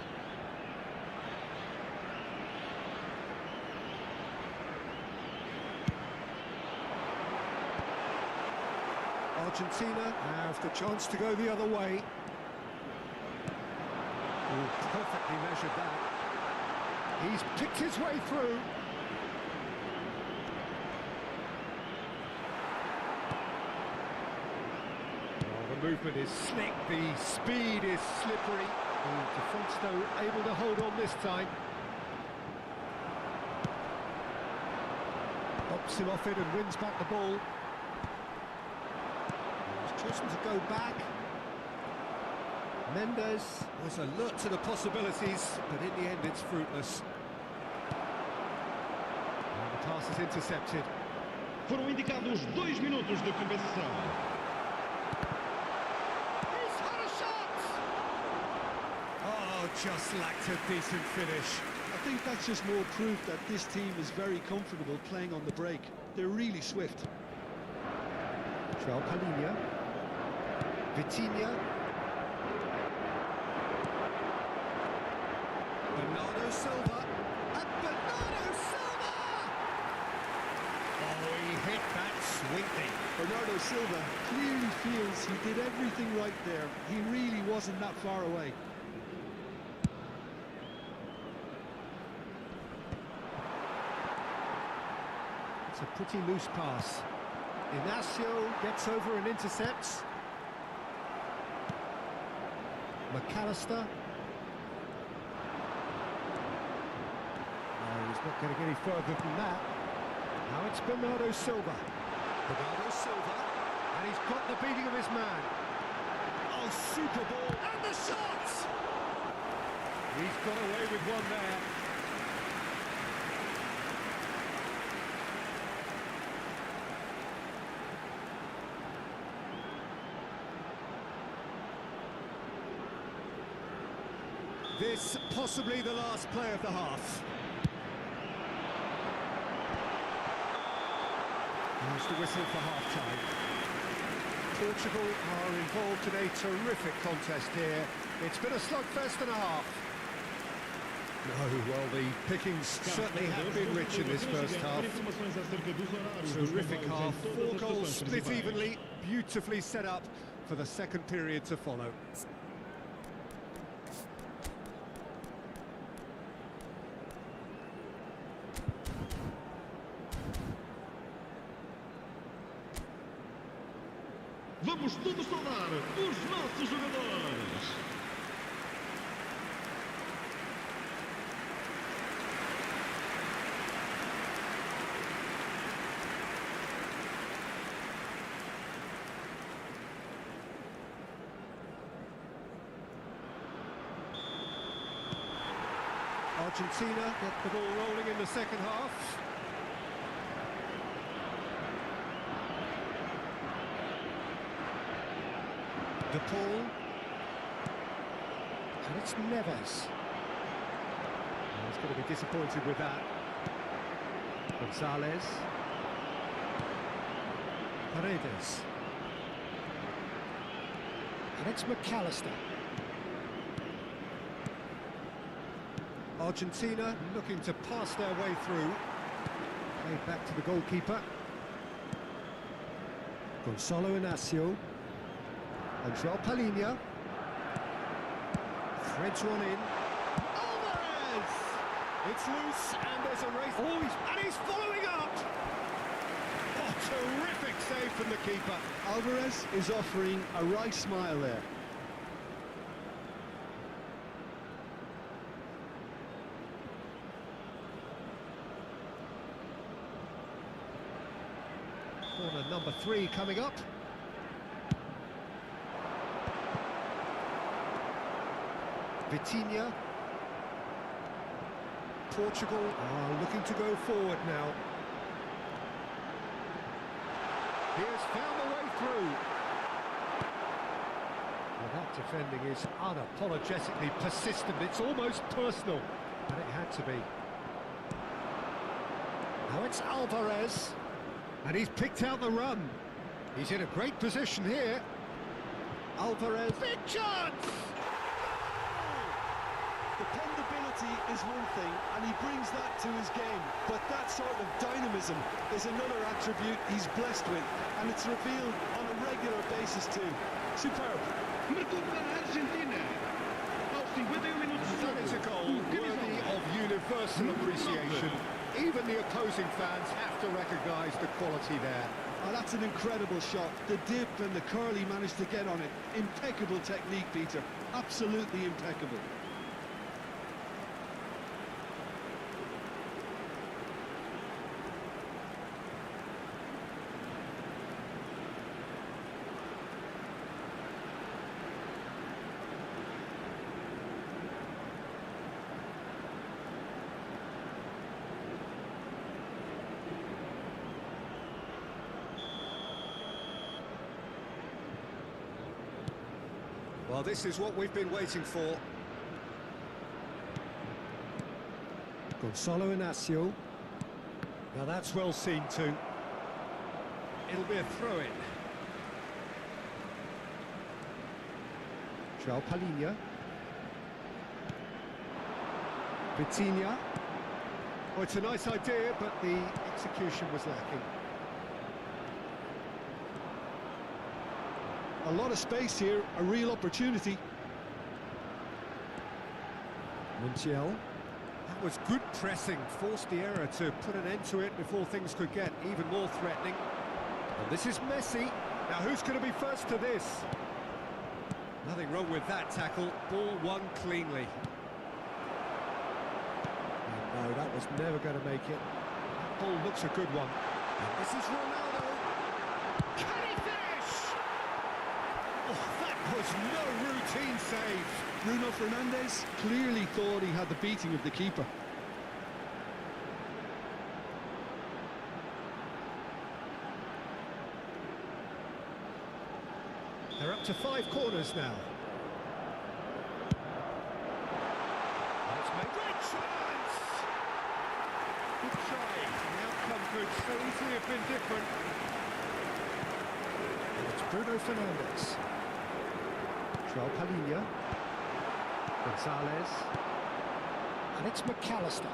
Argentina have the chance to go the other way. Oh, perfectly measured that. He's picked his way through. The movement is slick, the speed is slippery. The defence, though, able to hold on this time. Bops him off it and wins back the ball. He's chosen to go back. Mendes was alert to the possibilities, but in the end it's fruitless. And the pass is intercepted. Foram indicados 2 minutos de compensação. Just lacked a decent finish. I think that's just more proof that this team is very comfortable playing on the break. They're really swift. João Palhinha. Vitinha. Bernardo Silva. And Bernardo Silva! Oh, he hit that sweetly. Bernardo Silva clearly feels he did everything right there. He really wasn't that far away. It's a pretty loose pass. Inacio gets over and intercepts. McAllister. No, he's not going to get any further than that. Now it's Bernardo Silva. Bernardo Silva. And he's got the beating of his man. Oh, super ball. And the shot! He's got away with one there. This possibly the last play of the half. Here's the whistle for half-time. Portugal are involved in a terrific contest here. It's been a slugfest and a half. No, well, the pickings certainly have been rich in this first half. Terrific half, 4 goals split evenly, beautifully set up for the second period to follow. Vamos todos saudar os nossos jogadores. Argentina get the ball rolling in the second half. De Paul, and it's Neves. Oh, he's going to be disappointed with that. Gonzalez. Paredes. And it's McAllister. Argentina looking to pass their way through. Played back to the goalkeeper. Gonzalo Inacio. And João Palhinha threads one in. Alvarez! It's loose and there's a race. Oh, and he's following up! Oh, terrific save from the keeper. Alvarez is offering a right smile there. Corner number 3 coming up. Vitinha. Portugal are looking to go forward now. He has found the way through. Well, that defending is unapologetically persistent. It's almost personal, and it had to be. Now it's Alvarez, and he's picked out the run. He's in a great position here. Alvarez, big chance! Dependability is one thing, and he brings that to his game, but that sort of dynamism is another attribute he's blessed with, and it's revealed on a regular basis too. Superb. Marcou para a Argentina. Aos 51 minutos de That is a goal worthy of universal appreciation. Even the opposing fans have to recognise the quality there. Oh, that's an incredible shot. The dip and the curl he managed to get on it. Impeccable technique, Peter. Absolutely impeccable. Well, this is what we've been waiting for. Gonzalo Inacio. Now that's well seen too. It'll be a throw-in. João Palhinha. Vitinha. Oh, it's a nice idea, but the execution was lacking. A lot of space here, a real opportunity. Montiel. That was good pressing, forced the error to put an end to it before things could get even more threatening. And this is Messi. Now who's going to be first to this? Nothing wrong with that tackle. Ball won cleanly. And no, that was never going to make it. That ball looks a good one. And this is Ronaldo. Can he finish? Oh, that was no routine save. Bruno Fernandes clearly thought he had the beating of the keeper. They're up to 5 corners now. Let's make great chance! Good try. The outcome could so easily have been different. And it's Bruno Fernandes. João Palhinha. Gonzalez. And it's McAllister.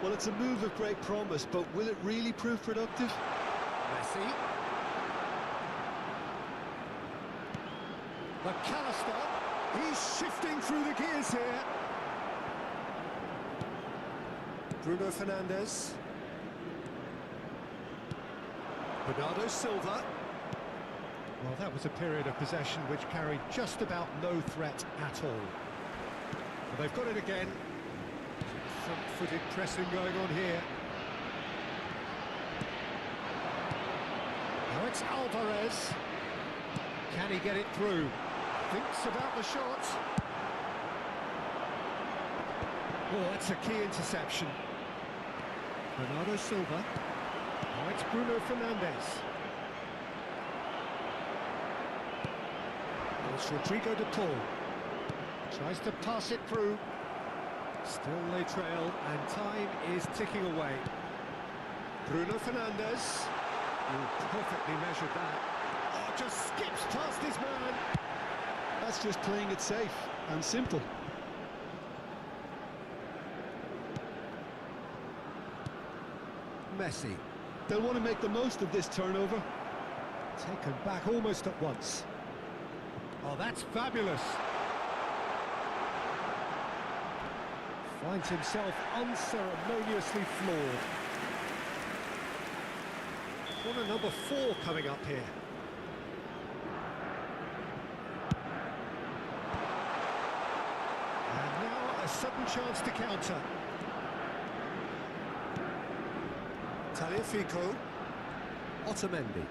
Well, it's a move of great promise, but will it really prove productive? Messi. McAllister, he's shifting through the gears here. Bruno Fernandes. Bernardo Silva. Well, that was a period of possession which carried just about no threat at all. But they've got it again. Front-footed pressing going on here. Now it's Alvarez. Can he get it through? Thinks about the shot. Oh, that's a key interception. Bernardo Silva. Now it's Bruno Fernandes. It's Rodrigo de Paul. Tries to pass it through. Still they trail, and time is ticking away. Bruno Fernandes. Oh, perfectly measured that. Oh, just skips past his man. That's just playing it safe and simple. Messi. They'll want to make the most of this turnover. Taken back almost at once. Oh, that's fabulous. Finds himself unceremoniously floored. Corner number 4 coming up here. And now a sudden chance to counter. Tagliafico. Otamendi.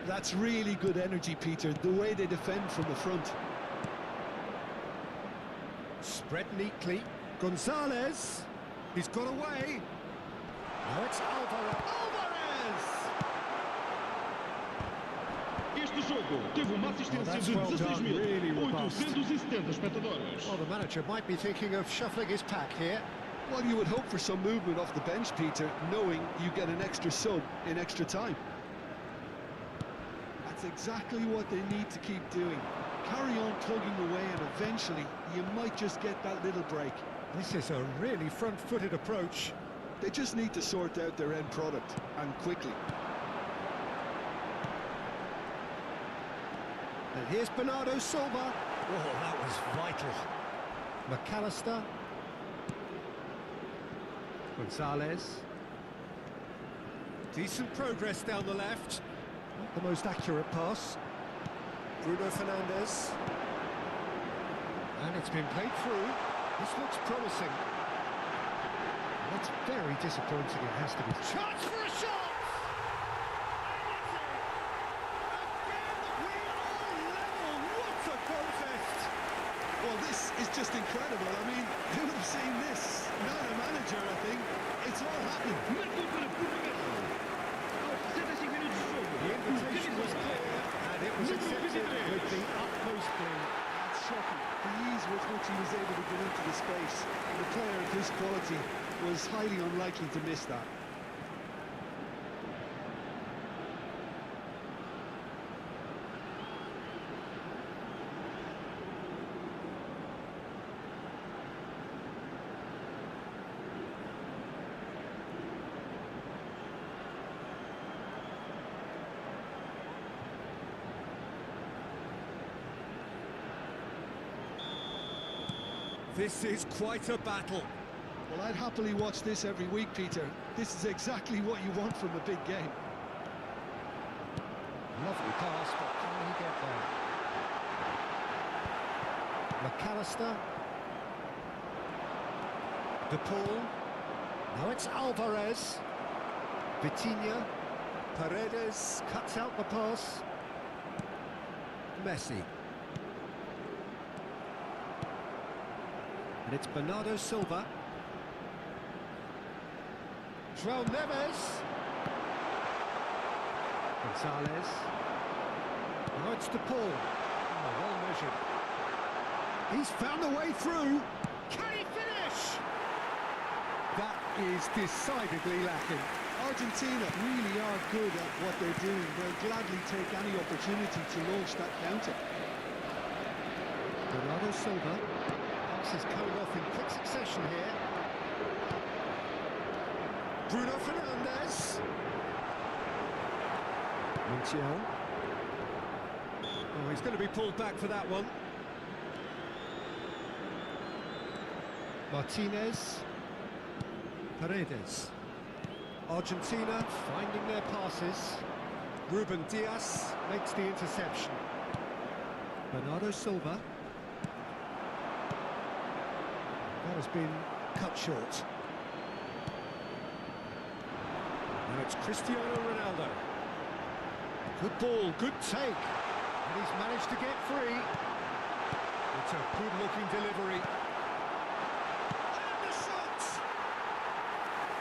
That's really good energy, Peter, the way they defend from the front. Spread neatly. Gonzalez. He's got away. Now it's Alvarez. Alvarez! Este jogo teve uma assistência that's de well done, really robust. 16.870 espectadores. Well, the manager might be thinking of shuffling his pack here. Well, you would hope for some movement off the bench, Peter, knowing you get an extra sub in extra time. That's exactly what they need to keep doing. Carry on plugging away, and eventually you might just get that little break. This is a really front-footed approach. They just need to sort out their end product, and quickly. And here's Bernardo Silva. Oh, that was vital. McAllister. Gonzalez. Decent progress down the left. Not the most accurate pass. Bruno Fernandes. And it's been played through. This looks promising. That's very disappointing, it has to be. Chance for a shot! Well, this is just incredible. I mean, who would have seen this? Not a manager, I think. It's all happening. Marcou para Portugal. Aos 65 minutos de jogo. The invitation was clear, and it was accepted with the utmost glee. That's shocking. The ease with which he was able to get into the space. And a player of his quality was highly unlikely to miss that. This is quite a battle. Well, I'd happily watch this every week, Peter. This is exactly what you want from a big game. Lovely pass, but can he get there? McAllister. De Paul. Now it's Alvarez. Vitinha. Paredes cuts out the pass. Messi. And it's Bernardo Silva. João Neves. Gonzalez. Now it's De Paul. Oh, well measured. He's found a way through. Can he finish? That is decidedly lacking. Argentina really are good at what they're doing. They'll gladly take any opportunity to launch that counter. Bernardo Silva. Passes coming off in quick succession here. Bruno Fernandes. Montiel. Oh, he's going to be pulled back for that one. Martinez. Paredes. Argentina finding their passes. Ruben Diaz makes the interception. Bernardo Silva. That has been cut short. Now it's Cristiano Ronaldo. Good ball, good take. And he's managed to get free. It's a good-looking delivery. And the shot!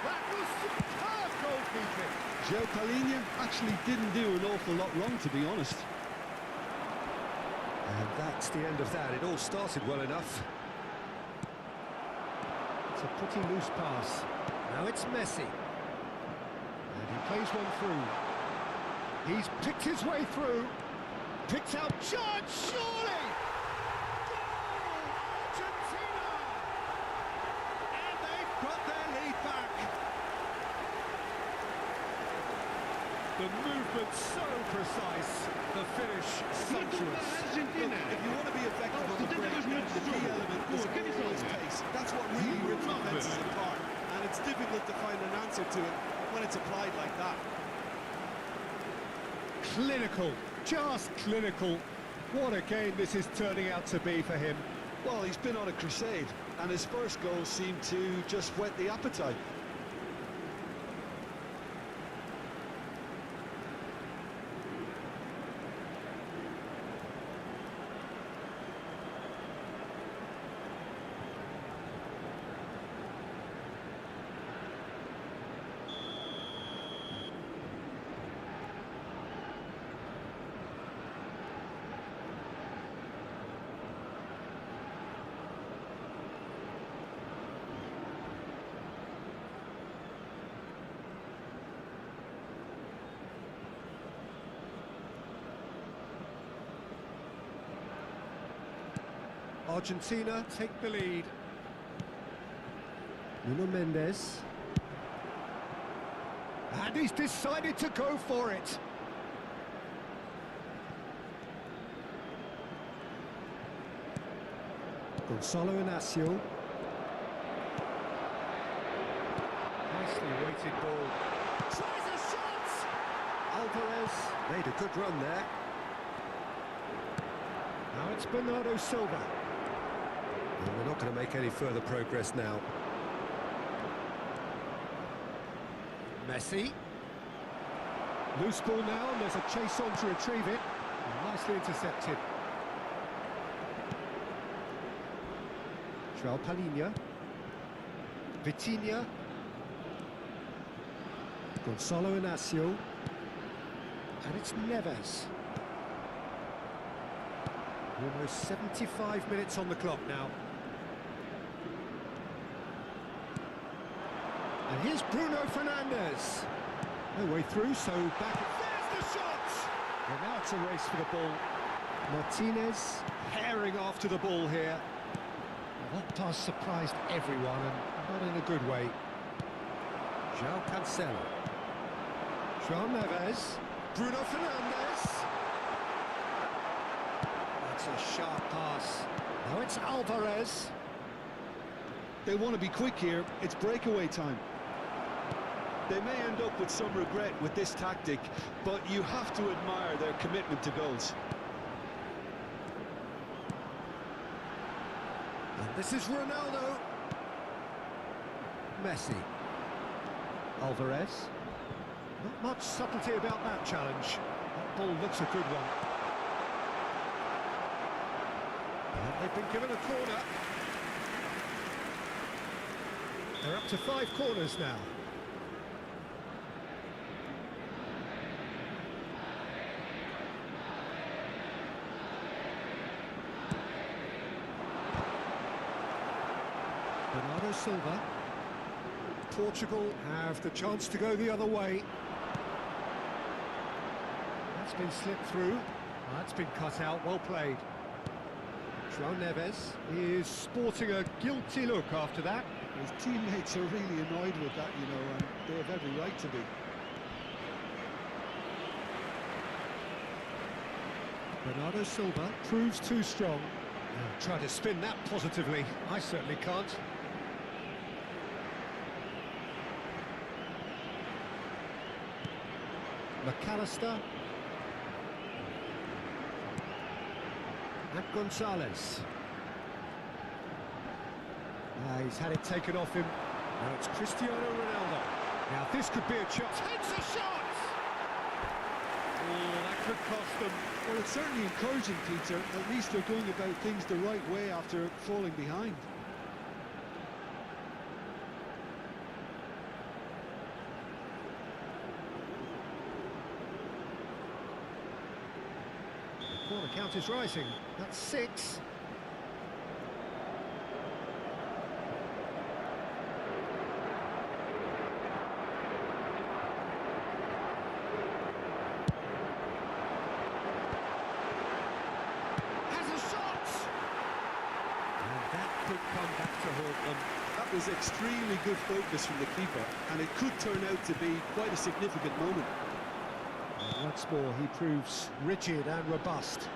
That was superb goalkeeping. João Palhinha actually didn't do an awful lot wrong, to be honest. And that's the end of that. It all started well enough. It's a pretty loose pass. Now it's Messi. And he plays one through. He's picked his way through. Picks out Judge, surely! Goal! Argentina! And they've got their lead back. The movement so precise. The finish sumptuous. Argentina. If you want to be effective on the break, the key element is always pace. That's what really rips defences apart, and it's difficult to find an answer to it when it's applied like that. Clinical, just clinical. What a game this is turning out to be for him. Well, he's been on a crusade, and his first goal seemed to just whet the appetite. Argentina take the lead. Nuno Mendes. And he's decided to go for it. Gonzalo Inacio. Nicely weighted ball. Tries a shot! Alvarez made a good run there. Now it's Bernardo Silva. And we're not going to make any further progress now. Messi. Loose ball now, and there's a chase on to retrieve it. And nicely intercepted. João Palhinha. Vitinha. Gonzalo Inacio. And it's Neves. Almost 75 minutes on the clock now. And here's Bruno Fernandes. No way through, so back. There's the shot! And now it's a race for the ball. Martinez herring after the ball here. Well, that pass surprised everyone, and not in a good way. João Cancelo. João Neves. Bruno Fernandes. That's a sharp pass. Now it's Alvarez. They want to be quick here. It's breakaway time. They may end up with some regret with this tactic, but you have to admire their commitment to goals. And this is Ronaldo. Messi. Alvarez. Not much subtlety about that challenge. That ball looks a good one. And they've been given a corner. They're up to 5 corners now. Bernardo Silva. Portugal have the chance to go the other way. That's been slipped through. That's been cut out, well played. João Neves is sporting a guilty look after that. His teammates are really annoyed with that, you know, and they have every right to be. Bernardo Silva proves too strong. Try to spin that positively. I certainly can't. McAllister. And Gonzalez. He's had it taken off him. Now it's Cristiano Ronaldo. Now this could be a chance. Takes a shot! Oh, that could cost them. Well, it's certainly encouraging, Peter. At least they're going about things the right way after falling behind. The corner count is rising. That's 6. Could come back to haunt them. That was extremely good focus from the keeper, and it could turn out to be quite a significant moment. And once more, he proves rigid and robust.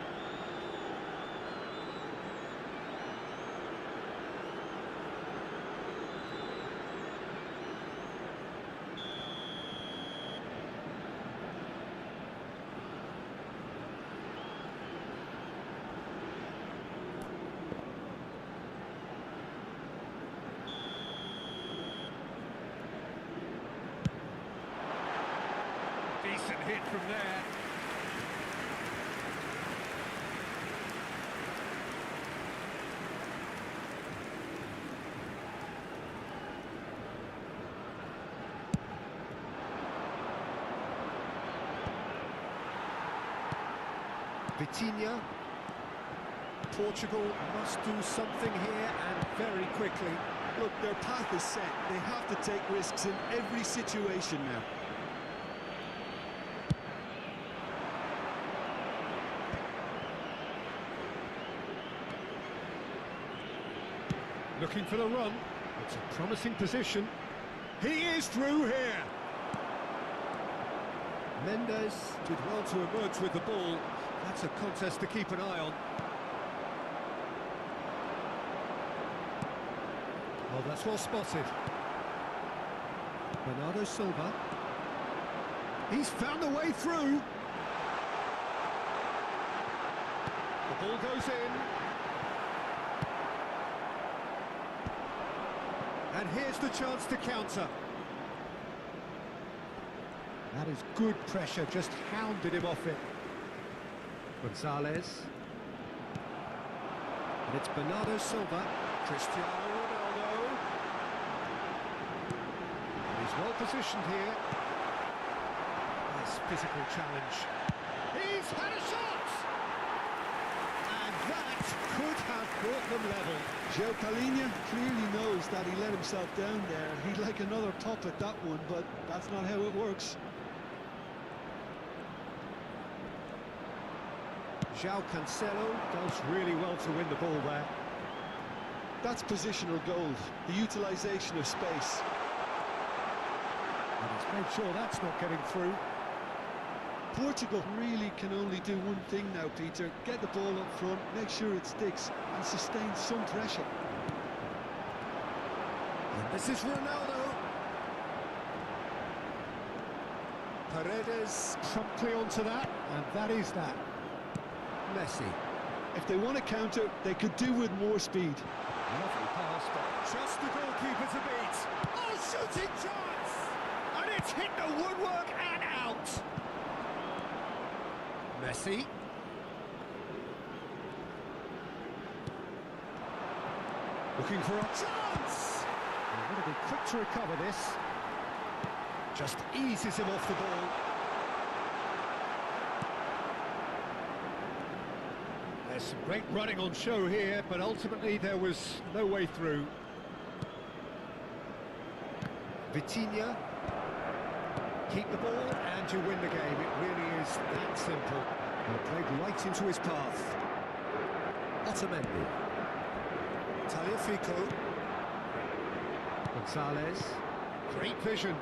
Decent hit from there. Vitinha. Portugal must do something here, and very quickly. Look, their path is set. They have to take risks in every situation now. Looking for the run. It's a promising position. He is through here. Mendes did well to emerge with the ball. That's a contest to keep an eye on. Oh, that's well spotted. Bernardo Silva. He's found a way through. The ball goes in. And here's the chance to counter. That is good pressure, just hounded him off it. Gonzalez. And it's Bernardo Silva. Cristiano Ronaldo. And he's well positioned here. Nice physical challenge. He's had a shot! And that could have brought them level. João Palhinha clearly knows that he let himself down there. He'd like another pop at that one, but that's not how it works. João Cancelo does really well to win the ball there. That's positional gold, the utilisation of space. And he's made sure that's not getting through. Portugal really can only do one thing now, Peter. Get the ball up front, make sure it sticks, and sustain some pressure. And this is Ronaldo. Paredes promptly onto that, and that is that. Messi. If they want to counter, they could do with more speed. Lovely pass, but just the goalkeeper to beat. Oh, shooting chance! And it's hit the woodwork and out. Messi. Looking for a chance! He's going to be quick to recover this. Just eases him off the ball. There's some great running on show here, but ultimately there was no way through. Vitinha. Keep the ball and you win the game. It really is that simple. And played right into his path. Otamendi. Tagliafico. Gonzalez. Great vision.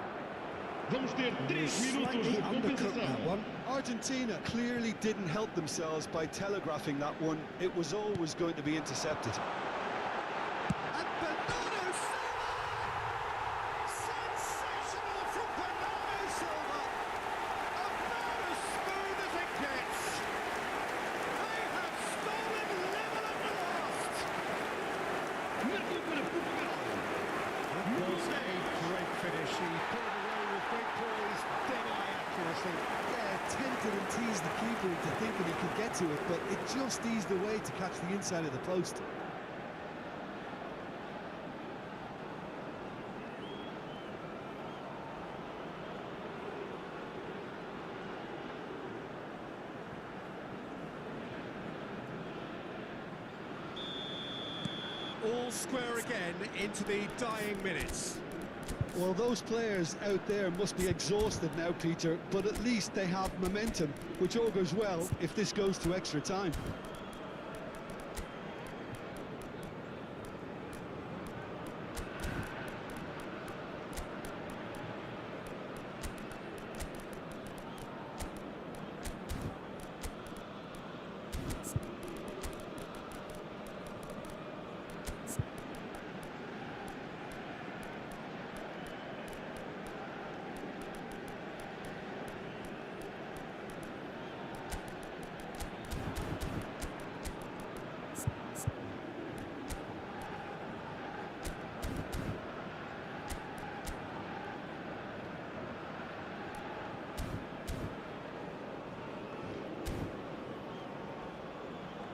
Vamos ter 3 minutos Slightly de undercooked compensação. that one. Argentina clearly didn't help themselves by telegraphing that one. It was always going to be intercepted. And Bernardo Silva! Sensational from Bernardo Silva! About as smooth as it gets. They have stolen level at the last. Marcou para Portugal. That was a great finish. He put it away with great poise, dead-eye accuracy. Yeah, tempted and teased the keeper into thinking he could get to it, but it just eased away to catch the inside of the post. All square again into the dying minutes. Well, those players out there must be exhausted now, Peter, but at least they have momentum, which augurs well if this goes to extra time.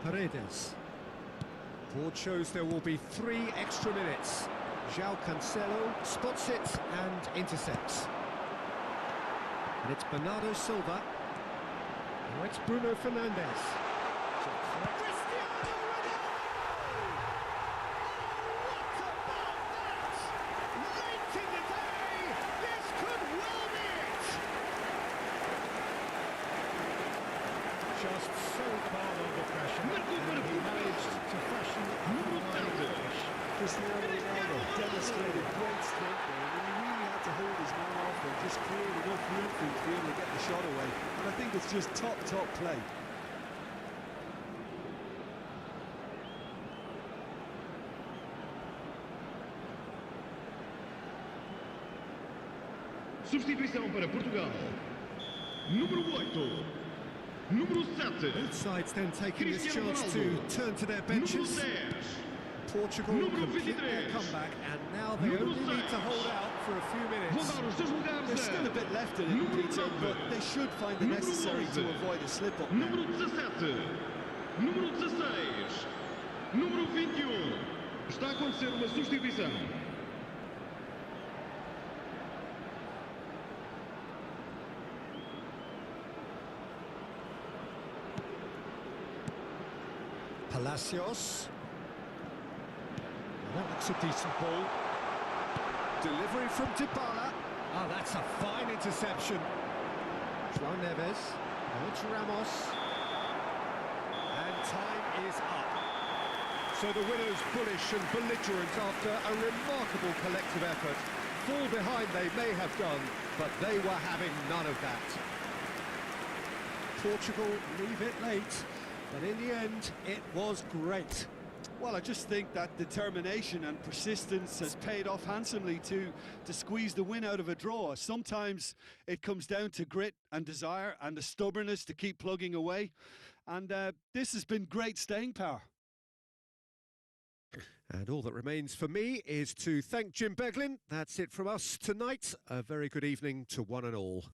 Paredes. Board shows there will be 3 extra minutes. João Cancelo spots it and intercepts. And it's Bernardo Silva. Now it's Bruno Fernandes. Cristiano Ronaldo! Oh, what about that? Late in the day, this could well be it! Just so calm under pressure, and he managed to fashion a fine finish. Cristiano Ronaldo demonstrated great strength there, and he really had to hold his man off and just cleared enough room for him to be able to get the shot away. And I think it's just top play. Substituição para Portugal. Número 8. Número 7. Both sides then taking this Cristiano chance Ronaldo. to turn to their Número benches. 10. Portugal Número complete their 23. comeback, and now they Número only need to 6. hold out for a few Vão minutes. dar os seus lugares There's still a bit left in it, Número Peter, 9. but they should find the Número necessary to 11. avoid a slip-up now. Número 17. Número 16. Número 21. Está a acontecer uma substituição. Palacios. That looks a decent ball. Delivery from Dybala. Oh, that's a fine interception. João Neves. Now it's Ramos. And time is up. So the winners bullish and belligerent after a remarkable collective effort. Fall behind they may have done, but they were having none of that. Portugal leave it late, but in the end, it was great. Well, I just think that determination and persistence has paid off handsomely to squeeze the win out of a draw. Sometimes it comes down to grit and desire and the stubbornness to keep plugging away. And this has been great staying power. And all that remains for me is to thank Jim Beglin. That's it from us tonight. A very good evening to one and all.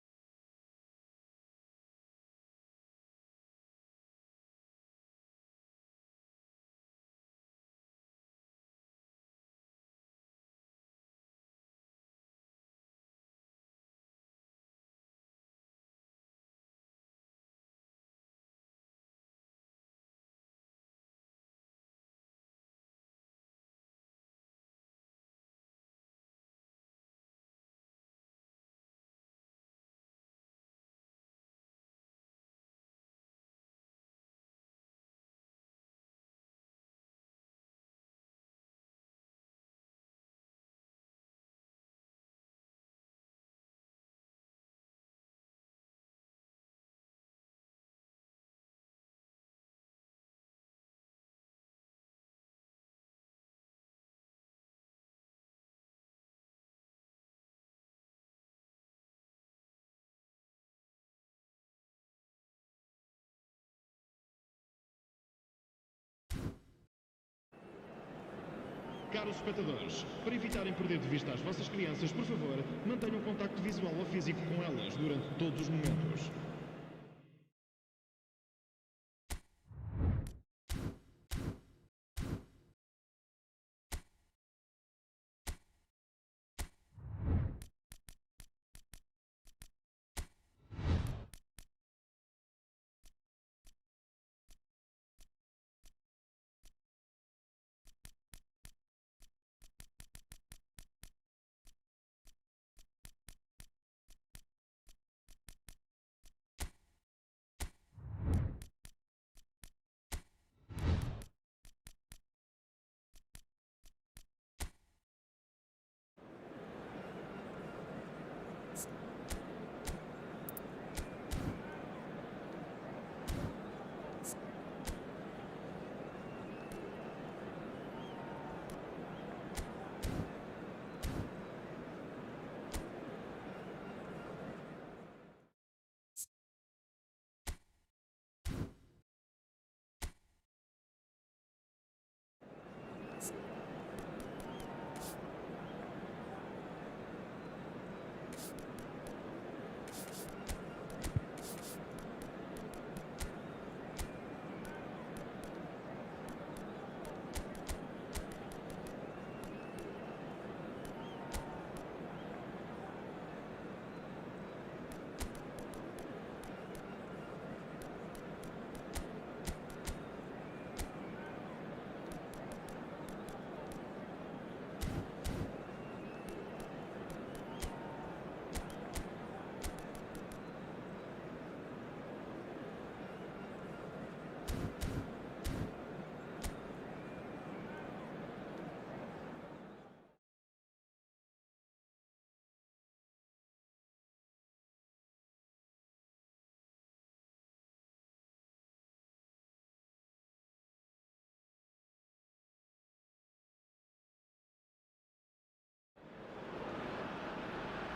Caros espectadores, para evitarem perder de vista as vossas crianças, por favor, mantenham contacto visual ou físico com elas durante todos os momentos.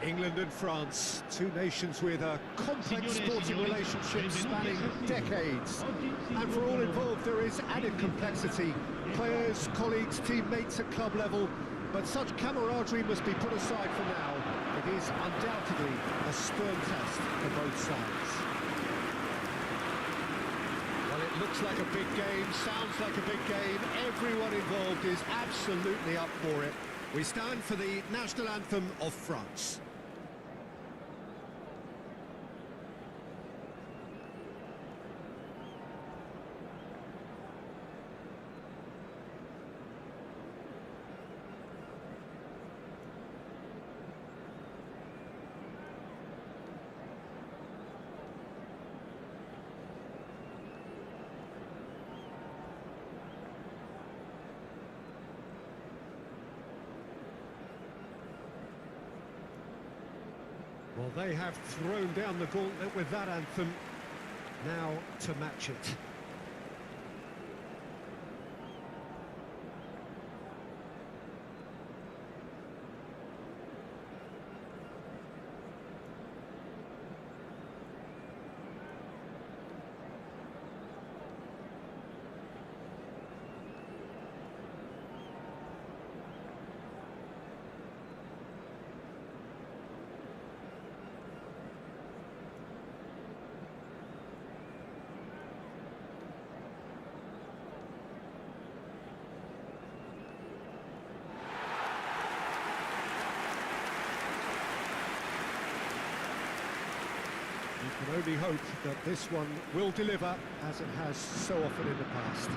England and France, two nations with a complex sporting relationship spanning decades. And for all involved, there is added complexity. Players, colleagues, teammates at club level. But such camaraderie must be put aside for now. It is undoubtedly a stern test for both sides. Well, it looks like a big game, sounds like a big game. Everyone involved is absolutely up for it. We stand for the national anthem of France. Well, they have thrown down the gauntlet with that anthem. Now to match it. Can only hope that this one will deliver, as it has so often in the past.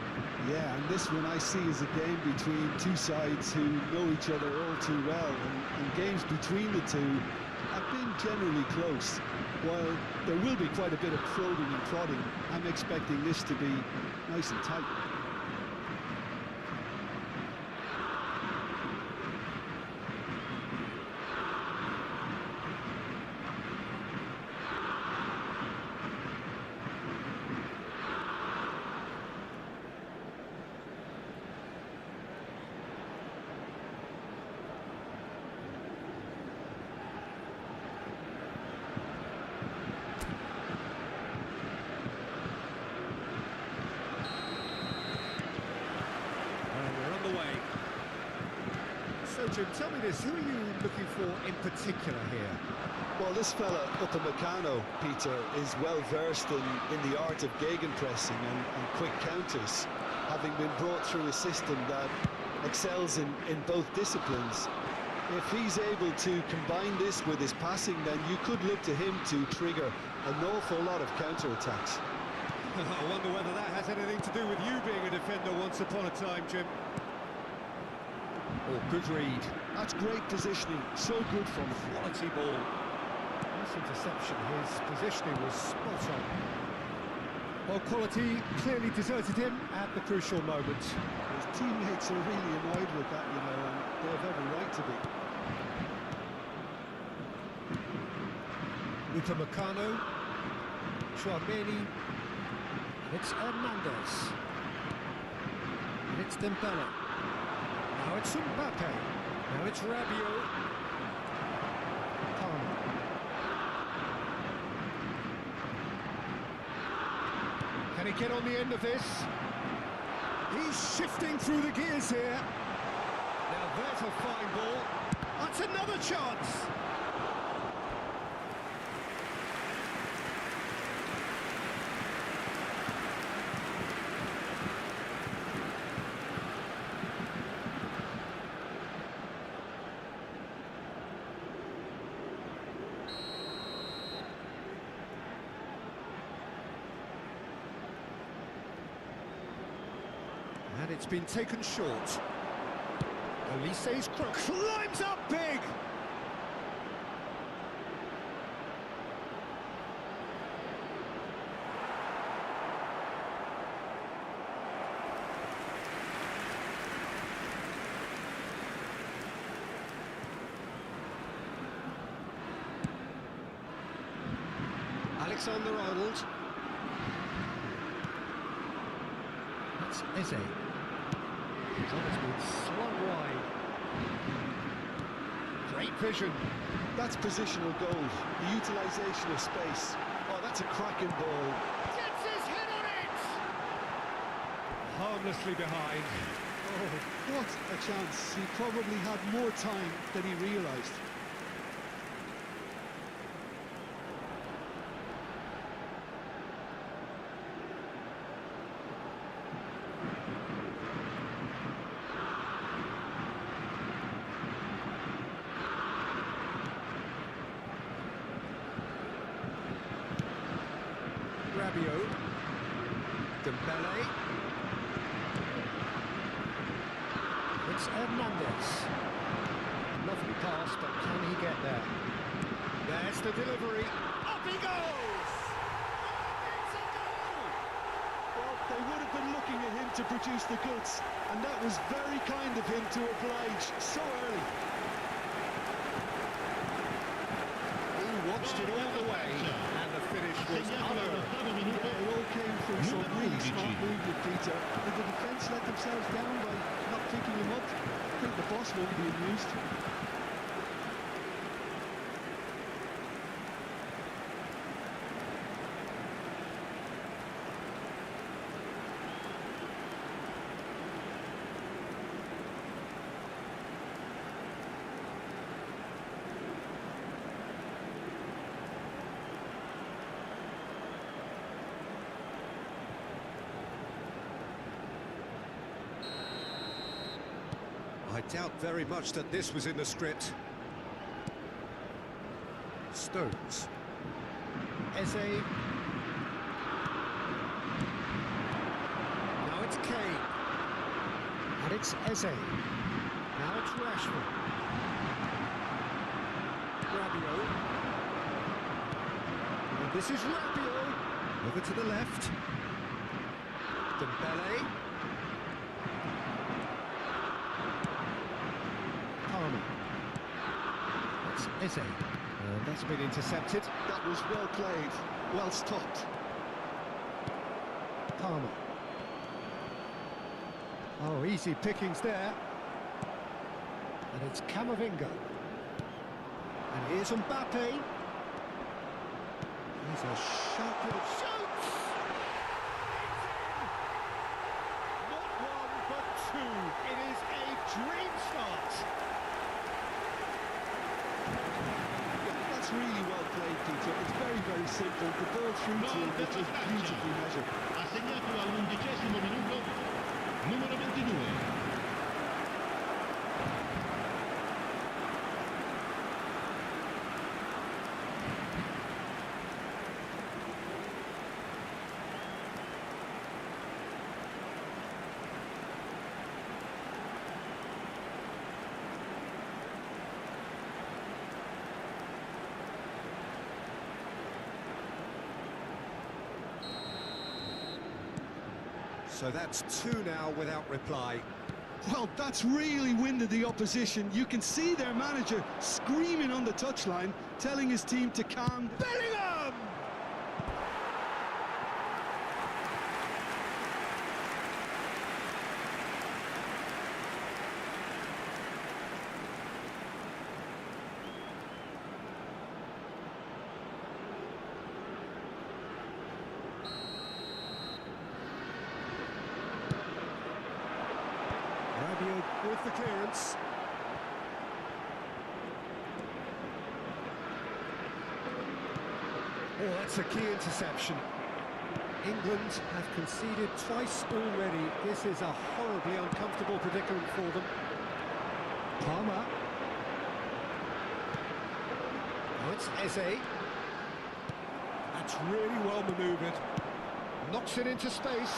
Yeah, and this one I see as a game between two sides who know each other all too well, and games between the two have been generally close. While there will be quite a bit of probing and prodding, I'm expecting this to be nice and tight. So, Jim, tell me this, who are you looking for in particular here? Well, this fella, Upamecano, Peter, is well versed in the art of gegenpressing and quick counters, having been brought through a system that excels in both disciplines. If he's able to combine this with his passing, then you could look to him to trigger an awful lot of counter-attacks. I wonder whether that has anything to do with you being a defender once upon a time, Jim. Oh, good read. That's great positioning, so good from him. Quality ball. Nice interception, his positioning was spot on. Well, quality clearly deserted him at the crucial moment. His teammates are really annoyed with that, you know, and they have every right to be. Upamecano, Chouameni, it's Hernandez, and it's Dembele. Now it's Mbappe. Now it's Rabiot. Palmer. Can he get on the end of this? He's shifting through the gears here. Now there's a fine ball. That's another chance. And it's been taken short. Olise's crook climbs up big! Alexander-Arnold. That's Eze. It's almost been slung wide. Great vision. That's positional goal, the utilisation of space. Oh, that's a cracking ball. Gets his head on it! Harmlessly behind. Oh, what a chance. He probably had more time than he realised. Rabiot, Dembele, it's Hernandez. Lovely pass, but can he get there? There's the delivery. Up he goes! It's a goal! Well, they would have been looking at him to produce the goods, and that was very kind of him to oblige so early. He watched it all the way, and the finish was unearned. It all came from some really smart movement, Peter. Did the defence let themselves down by not picking him up? I think the boss won't be amused. I doubt very much that this was in the script. Stones. Eze. Now it's Kane. And it's Eze. Now it's Rashford. Rabiot. And this is Rabiot. Over to the left. Dembele. Palmer. That's Eze. And that's been intercepted. That was well played, well stopped. Palmer. Oh, easy pickings there. And it's Camavinga. And here's Mbappe. He's a sharp little shoots! Not one, but two. It is a dream start. That's really well played, Peter. It's very, very simple. The ball through to him is just beautifully measured. Ha segnato all'11° minuto, numero 22. So that's two now without reply. Well, that's really winded the opposition. You can see their manager screaming on the touchline, telling his team to calm down. Bellingham! Rabiot with the clearance. Oh, that's a key interception. England have conceded twice already. This is a horribly uncomfortable predicament for them. Palmer. Oh, it's Eze. That's really well manoeuvred. Knocks it into space.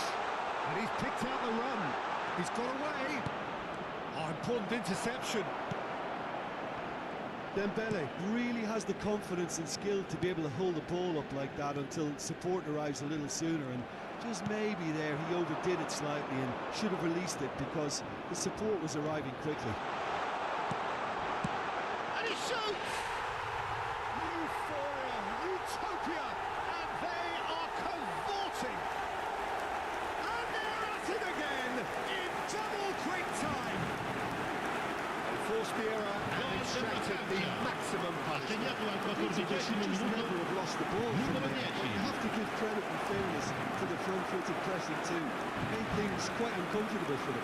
And he's picked out the run. He's got away. Oh, important interception. Dembele really has the confidence and skill to be able to hold the ball up like that until support arrives a little sooner, and just maybe there he overdid it slightly and should have released it because the support was arriving quickly. And he shoots! Euphoria, utopia, and they are cavorting. And they're at it again in double quick time. They forced the error and extracted the maximum Ha punishment. segnato al He 14° just minuto, never have lost the ball from numero there. 10. You have to give credit and fairness to the front-footed pressing too. Made things quite uncomfortable for them.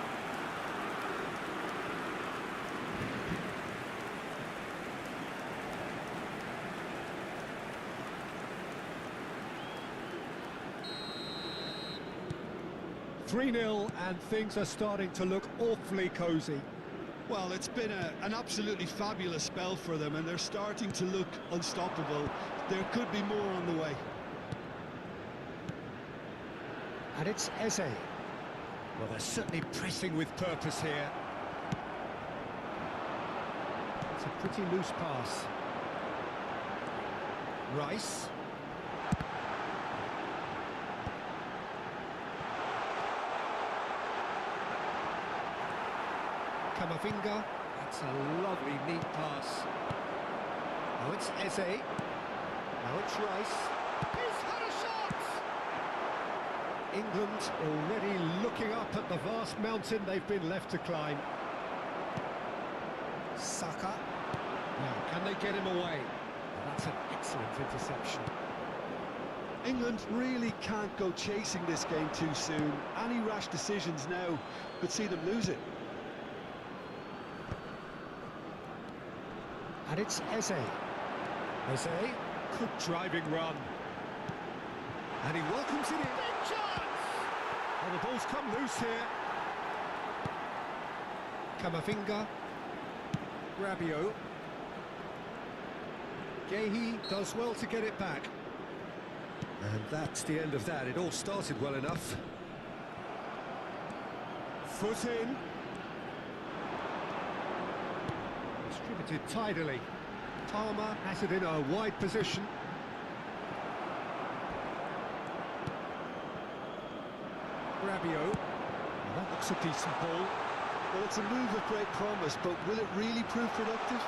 "3-0 and things are starting to look awfully cosy. Well, it's been an absolutely fabulous spell for them, and they're starting to look unstoppable. There could be more on the way. And it's Eze. Well, they're certainly pressing with purpose here. It's a pretty loose pass. Rice. Camavinga. That's a lovely, neat pass. Now it's Eze. Now it's Rice. He's had a shot! England already looking up at the vast mountain they've been left to climb. Saka. Now, can they get him away? That's an excellent interception. England really can't go chasing this game too soon. Any rash decisions now could see them lose it. And it's Eze. Eze, good driving run. And he welcomes it in. Big chance! Oh, the ball's come loose here. Camavinga. Rabiot. Gehi does well to get it back. And that's the end of that. It all started well enough. Foot in. Distributed tidily. Palmer has it in a wide position. Rabiot. That looks a decent ball. Well, it's a move of great promise, but will it really prove productive?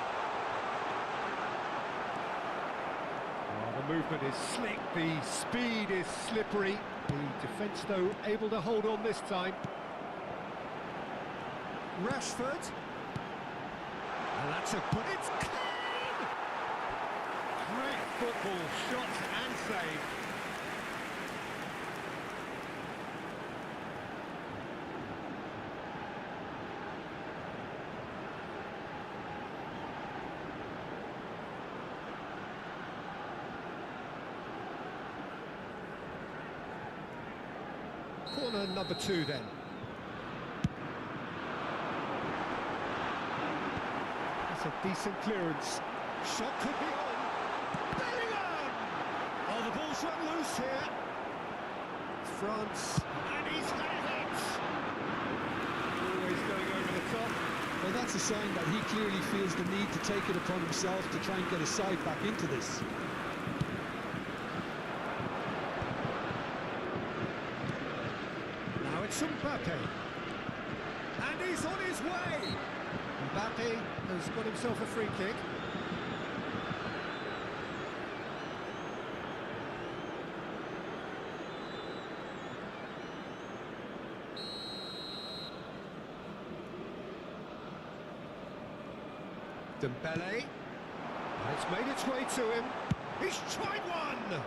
The movement is slick, the speed is slippery. The defence, though, able to hold on this time. Rashford. And that's a... It's clean! Great football, shots and save. Corner number 2 then. That's a decent clearance. Shot could be on. Bellingham! Oh, the ball's run loose here. France. And he's had it! Always going over the top. Well, that's a sign that he clearly feels the need to take it upon himself to try and get his side back into this. Mbappe, and he's on his way. Mbappe has got himself a free kick. Dembele, and it's made its way to him. He's tried one.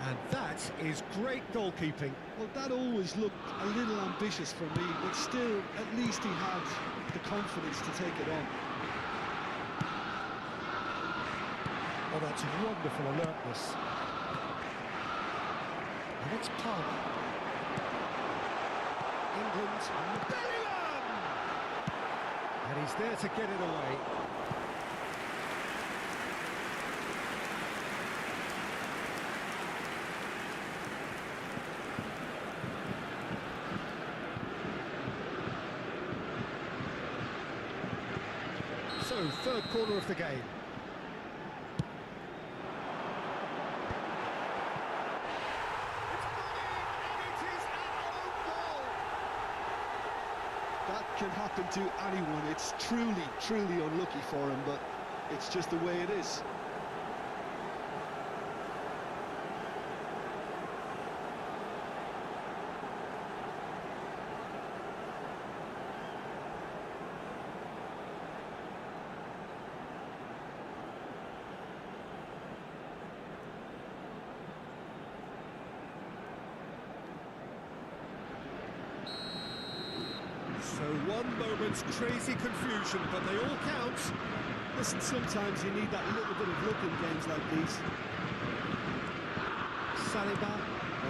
And that is great goalkeeping. Well, that always looked a little ambitious for me, but still, at least he had the confidence to take it on. Oh, that's wonderful alertness. And it's Palmer. England, Bellingham! And he's there to get it away. So, third corner of the game. That can happen to anyone. It's truly, truly unlucky for him, but it's just the way it is. So one moment's crazy confusion, but they all count. Listen, sometimes you need that little bit of luck in games like these. Saliba,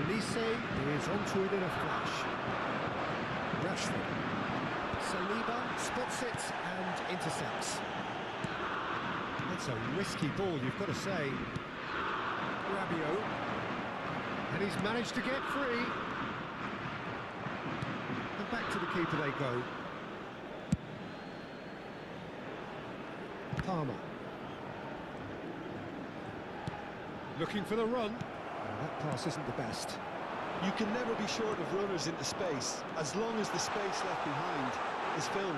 Elise is onto it in a flash. Rashford. Saliba spots it and intercepts. That's a risky ball, you've got to say. Rabiot. And he's managed to get free. And back to the keeper they go. Palmer. Looking for the run. Oh, that pass isn't the best. You can never be short of runners into space, as long as the space left behind is filled.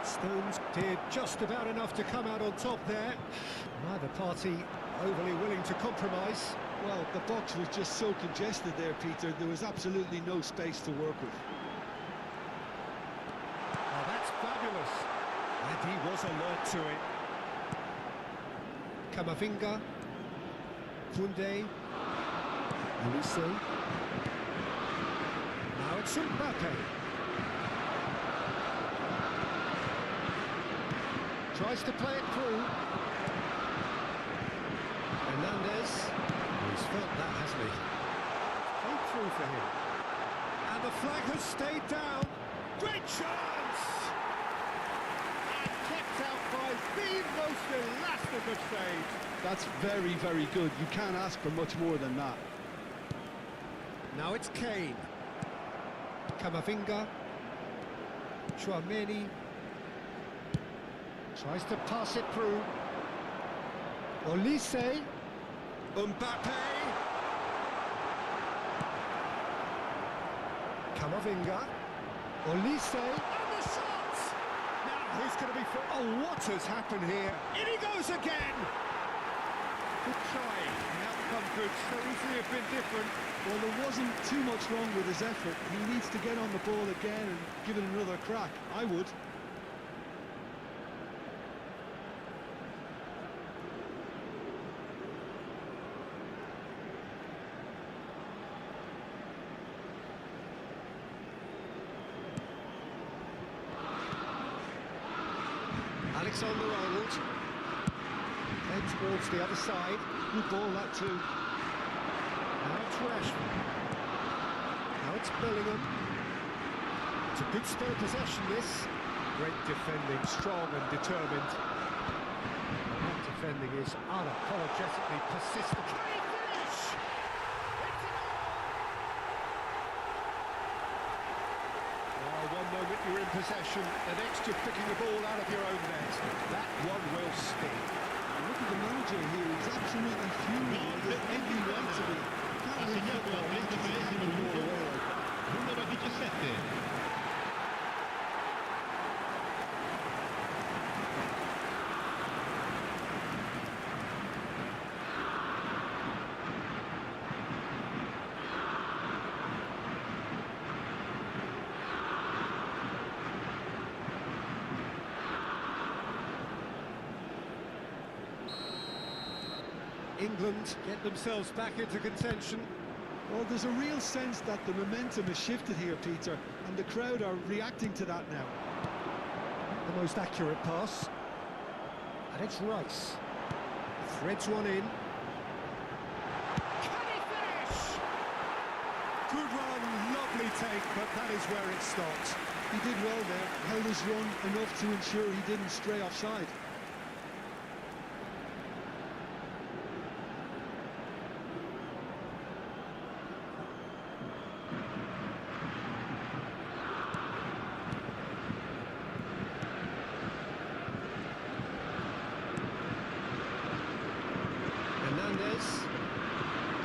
Stones did just about enough to come out on top there. Neither party overly willing to compromise. Well, the box was just so congested there, Peter. There was absolutely no space to work with. Oh, that's fabulous. And he was alert to it. Camavinga. Koundé. Elise. Now it's Mbappe. Tries to play it through. Hernandez. He's felt that, hasn't he? Played through for him. And the flag has stayed down. Great chance! And kept out by the most elastic couldn't have saved. That's very, very good. You can't ask for much more than that. Now it's Kane. Camavinga. Tchouaméni. Tries to pass it through. Olise. Mbappe. Camavinga. Olise. And the shot! Now, who's going to be for... Oh, what has happened here? In he goes again! Good try. The outcome could so easily have been different. Well, there wasn't too much wrong with his effort. He needs to get on the ball again and give it another crack. I would. Alexander-Arnold. Head towards the other side. Good ball, that too. Now it's Rashford. Now it's Bellingham. It's a good spare possession, this. Great defending, strong and determined. That defending is unapologetically persistent. Can he finish? It's an goal! Oh, one moment you're in possession, the next you're picking the ball out of your own net. That one will sting. Look at the manager here, he's absolutely furious. There's every right to be. Ha segnato al 29esimo minuto numero 17. England get themselves back into contention. Well, there's a real sense that the momentum has shifted here, Peter, and the crowd are reacting to that now. The most accurate pass. And it's Rice. Threads one in. Can he finish? Good run, lovely take, but that is where it stopped. He did well there, held his run enough to ensure he didn't stray offside.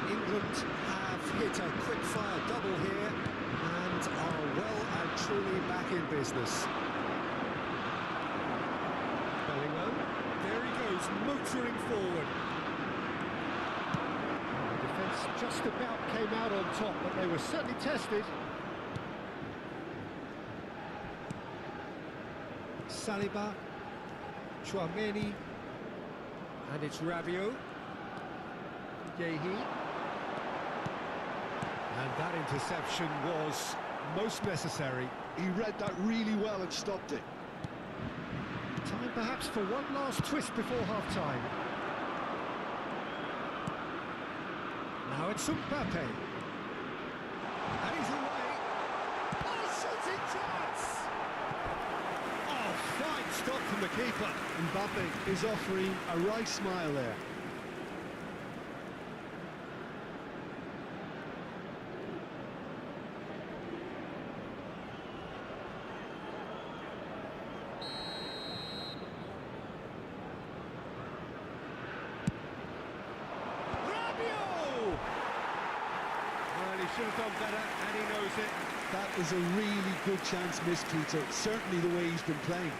England have hit a quick-fire double here and are well and truly back in business. Bellingham, there he goes, motoring forward. The defence just about came out on top, but they were certainly tested. Saliba, Tchouaméni, and it's Rabiot. Yehi. And that interception was most necessary. He read that really well and stopped it. Time perhaps for one last twist before half-time. Now it's Mbappe. And he's away. Oh, shooting chance! Oh, fine stop from the keeper. Mbappe is offering a right smile there. Should have done better, and he knows it. That is a really good chance missed, Peter. Certainly the way he's been playing.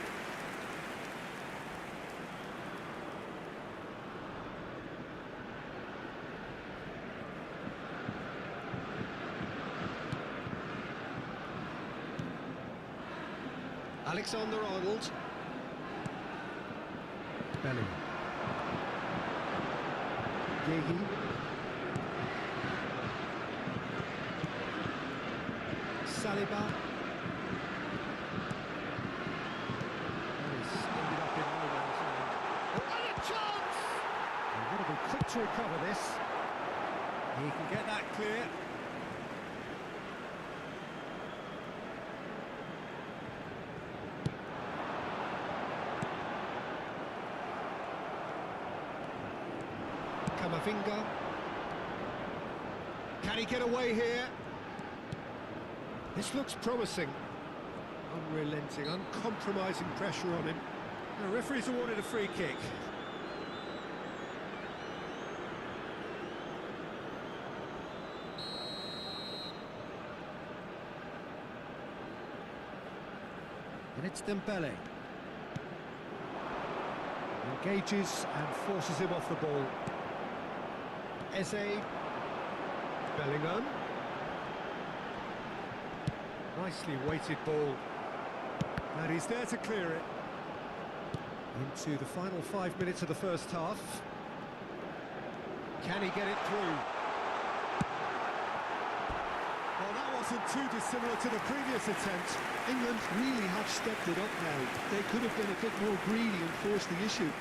Alexander-Arnold. Bellingham. Yehi. Saliba. He's ended up in nowhere. What a chance! He's got to be quick to recover this. He can get that clear. Camavinga. Can he get away here? This looks promising. Unrelenting, uncompromising pressure on him. The referee's awarded a free kick. And it's Dembele. Engages and forces him off the ball. Eze. Bellingham. Nicely weighted ball. And he's there to clear it. Into the final 5 minutes of the first half. Can he get it through? Well, that wasn't too dissimilar to the previous attempt. England really have stepped it up now. They could have been a bit more greedy and forced the issue.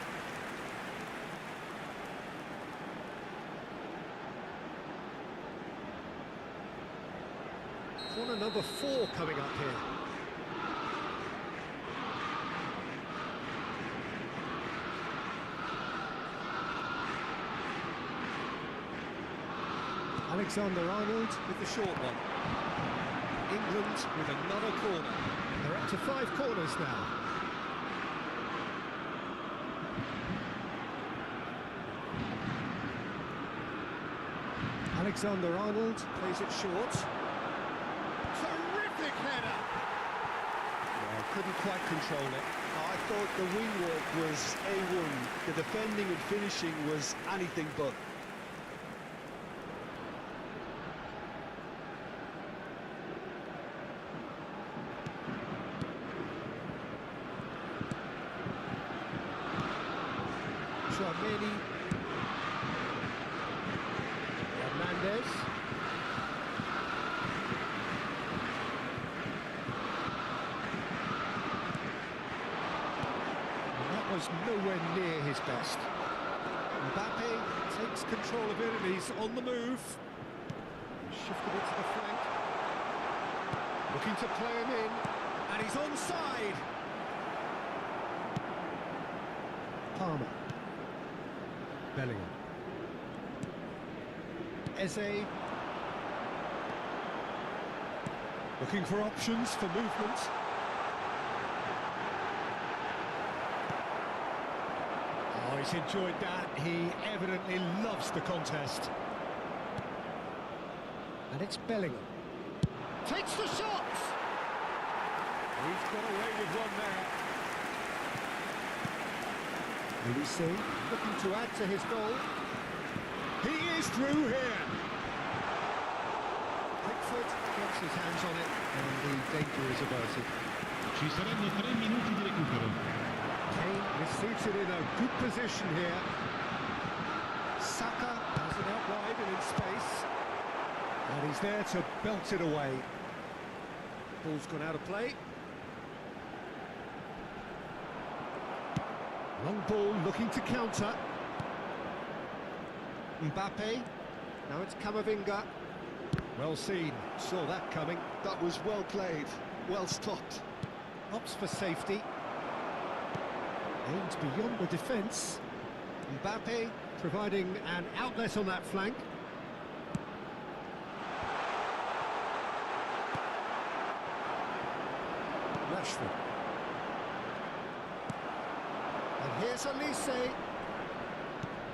Corner number 4 coming up here. Alexander-Arnold with the short one. England with another corner. They're up to 5 corners now. Alexander-Arnold plays it short. Terrific header! Well, couldn't quite control it. I thought the wing work was A1. The defending and finishing was anything but. Tchouameni. Hernandez. And that was nowhere near his best. Mbappe takes control of it and he's on the move. Shifted it to the flank. Looking to play him in. And he's onside. Palmer. Bellingham. Eze. Looking for options for movement. Oh, he's enjoyed that. He evidently loves the contest. And it's Bellingham. Takes the shot! He's got away with one there. Lucy looking to add to his goal. He is through here. Pickford gets his hands on it and the danger is averted. Ci saranno 3 minuti di recupero. Kane receives it in a good position here. Saka has it out wide and in space. And he's there to belt it away. Ball's gone out of play. Long ball looking to counter. Mbappe. Now it's Camavinga. Well seen. Saw that coming. That was well played, well stopped. Opts for safety. Aims beyond the defence. Mbappe providing an outlet on that flank. Rashford. And here's Elise.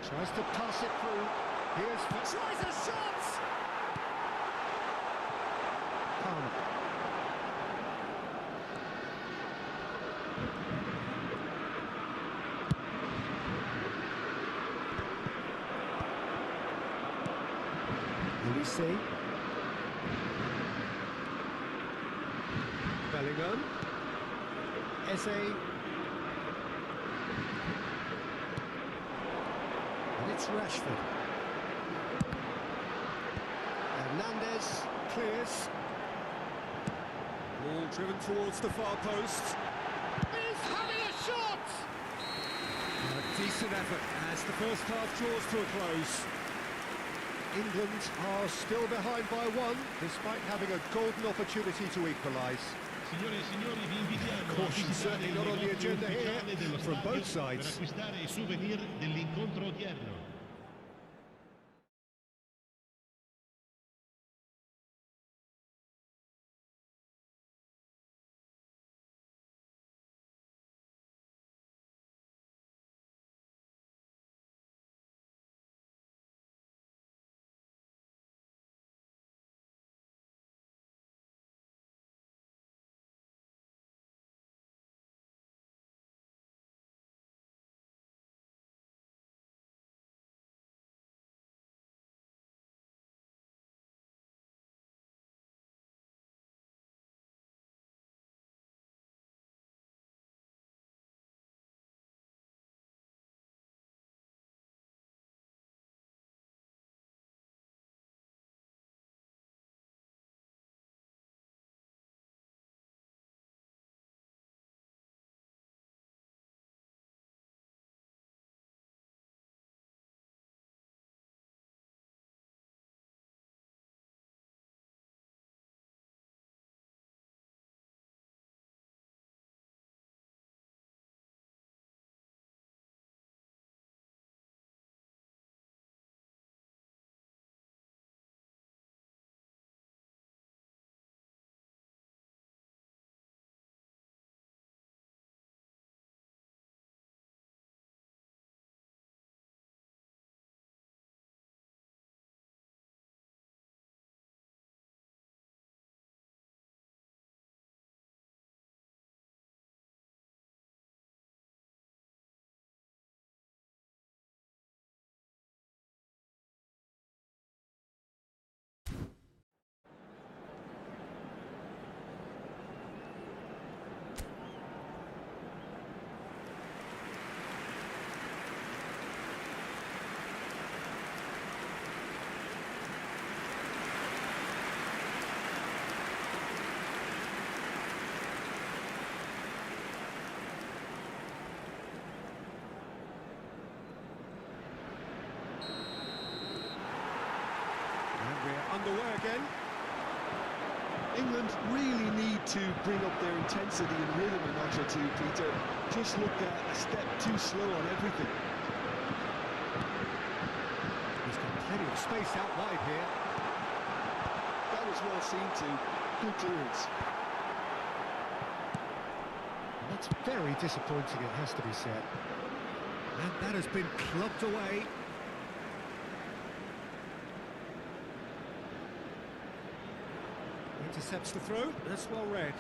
Tries to pass it through. Here's... Tries a shot! Palmer. Elise. Bellingham. Eze. And it's Rashford. Hernandez clears. Ball driven towards the far post. He's having a shot! A decent effort as the first half draws to a close. England are still behind by 1, despite having a golden opportunity to equalise. Signore e signori, vi invitiamo a Caution visitare certainly il not on the negozio agenda here ufficiale dello from stadio both sides. per acquistare i souvenir dell'incontro odierno. England really need to bring up their intensity and rhythm a notch or two, Peter. Just look a step too slow on everything. He's got plenty of space out wide here. That was well seen too. Good clearance. And that's very disappointing, it has to be said. And that has been clubbed away. Intercepts the throw, that's well read.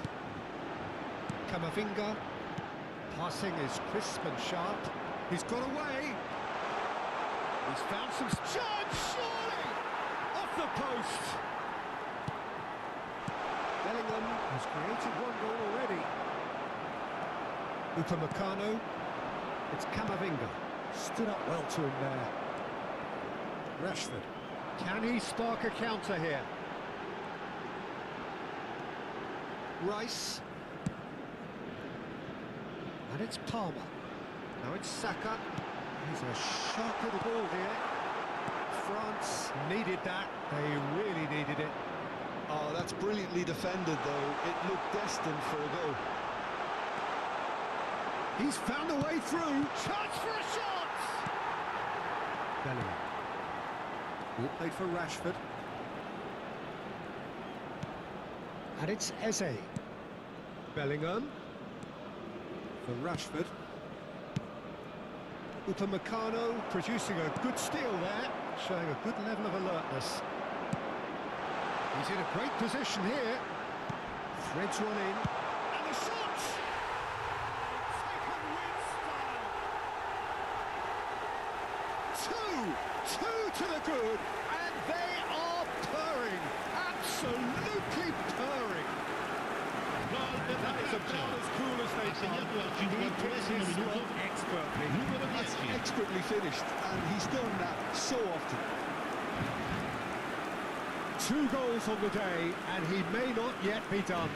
Camavinga, passing is crisp and sharp. He's got away. He's found some charge, surely! Off the post! Bellingham has created one goal already. Upamecano, it's Camavinga. Stood up well to him there. Rashford, can he spark a counter here? Rice. And it's Palmer. Now it's Saka. He's a sharp little ball here. France needed that. They really needed it. Oh, that's brilliantly defended, though. It looked destined for a goal. He's found a way through. Chance for a shot! Bellingham. Ball played for Rashford. And it's Eze. Bellingham. For Rashford. Upamecano producing a good steal there, showing a good level of alertness. He's in a great position here. Threads one in. And the shot! Taken with style. Two to the good, and they are purring. Absolutely purring. That is about as cool as they come. He picks his spot expertly. That's expertly finished, and he's done that so often. 2 goals on the day, and he may not yet be done.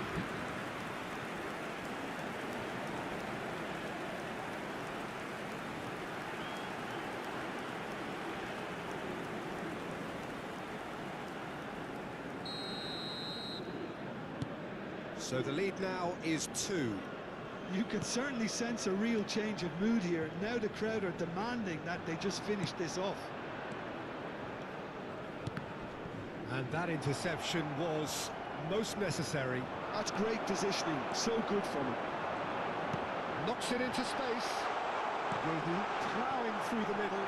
So the lead now is 2. You can certainly sense a real change of mood here. Now the crowd are demanding that they just finish this off. And that interception was most necessary. That's great positioning, so good from him. Knocks it into space. Ploughing through the middle.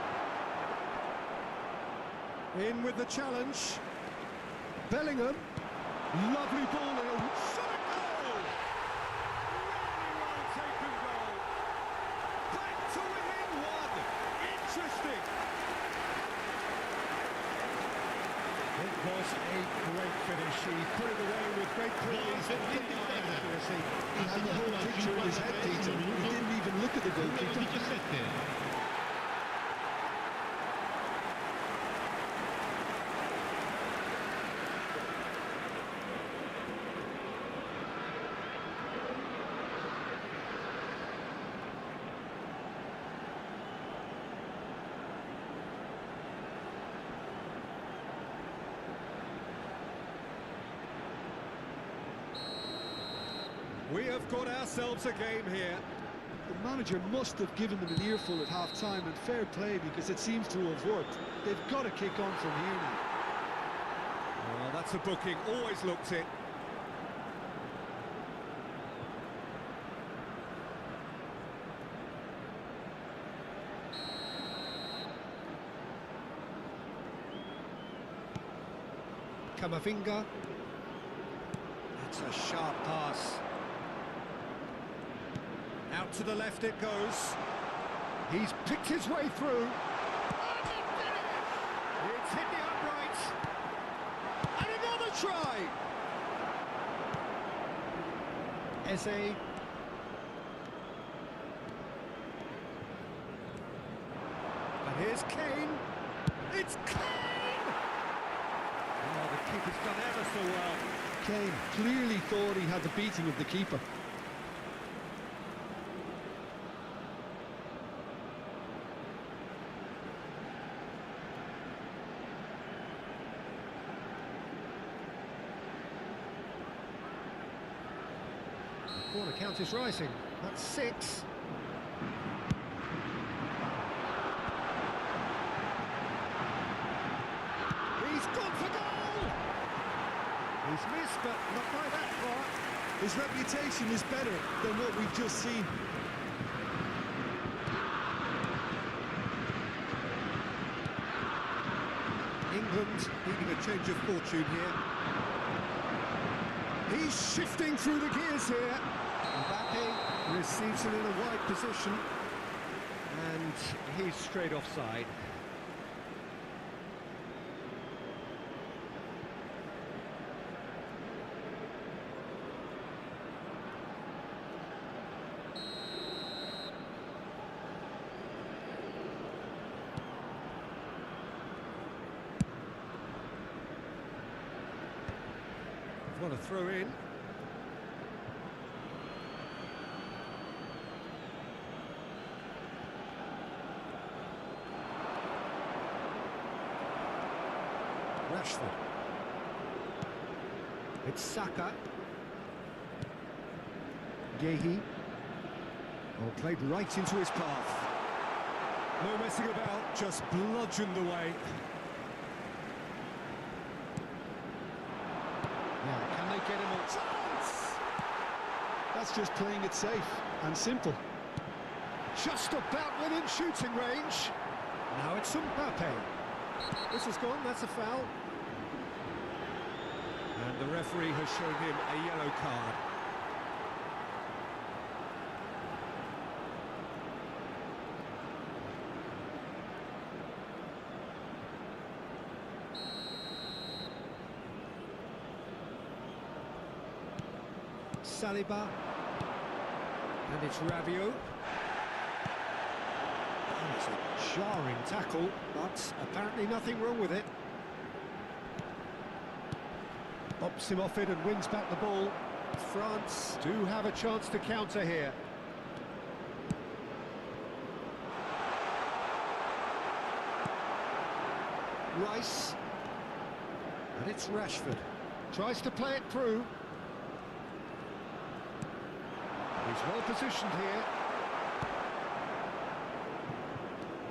In with the challenge. Bellingham. Lovely ball in. Shot a goal! Really well taken goal. Back to within 1. Interesting. It was a great finish. He put it away with great poise and accuracy. He had the whole picture in his head, Peter. He didn't even look at the goalkeeper. We have got ourselves a game here. The manager must have given them an earful at half-time, and fair play, because it seems to have worked. They've got to kick on from here now. Well, that's a booking. Always looked it. Camavinga. That's a sharp pass. Out to the left it goes. He's picked his way through. And he did it! It's hit the upright. And another try! Eze. And here's Kane. It's Kane! Oh, the keeper's done ever so well. Kane clearly thought he had the beating of the keeper. Corner count is rising. That's 6. He's gone for goal! He's missed, but not by that far. His reputation is better than what we've just seen. England needing a change of fortune here. He's shifting through the gears here. Mbappe receives it in a wide position. And he's straight offside. Want to throw in. Rashford. It's Saka. Gehi. Oh, played right into his path. No messing about, just bludgeoned away. Yeah, can they get him a chance? That's just playing it safe and simple. Just about within shooting range. Now it's Mbappe. This is gone, that's a foul. And the referee has shown him a yellow card. Saliba, and it's Rabiot. Oh, it's a jarring tackle, but apparently nothing wrong with it. Bops him off it and wins back the ball. France do have a chance to counter here. Rice, and it's Rashford. Tries to play it through. He's well positioned here.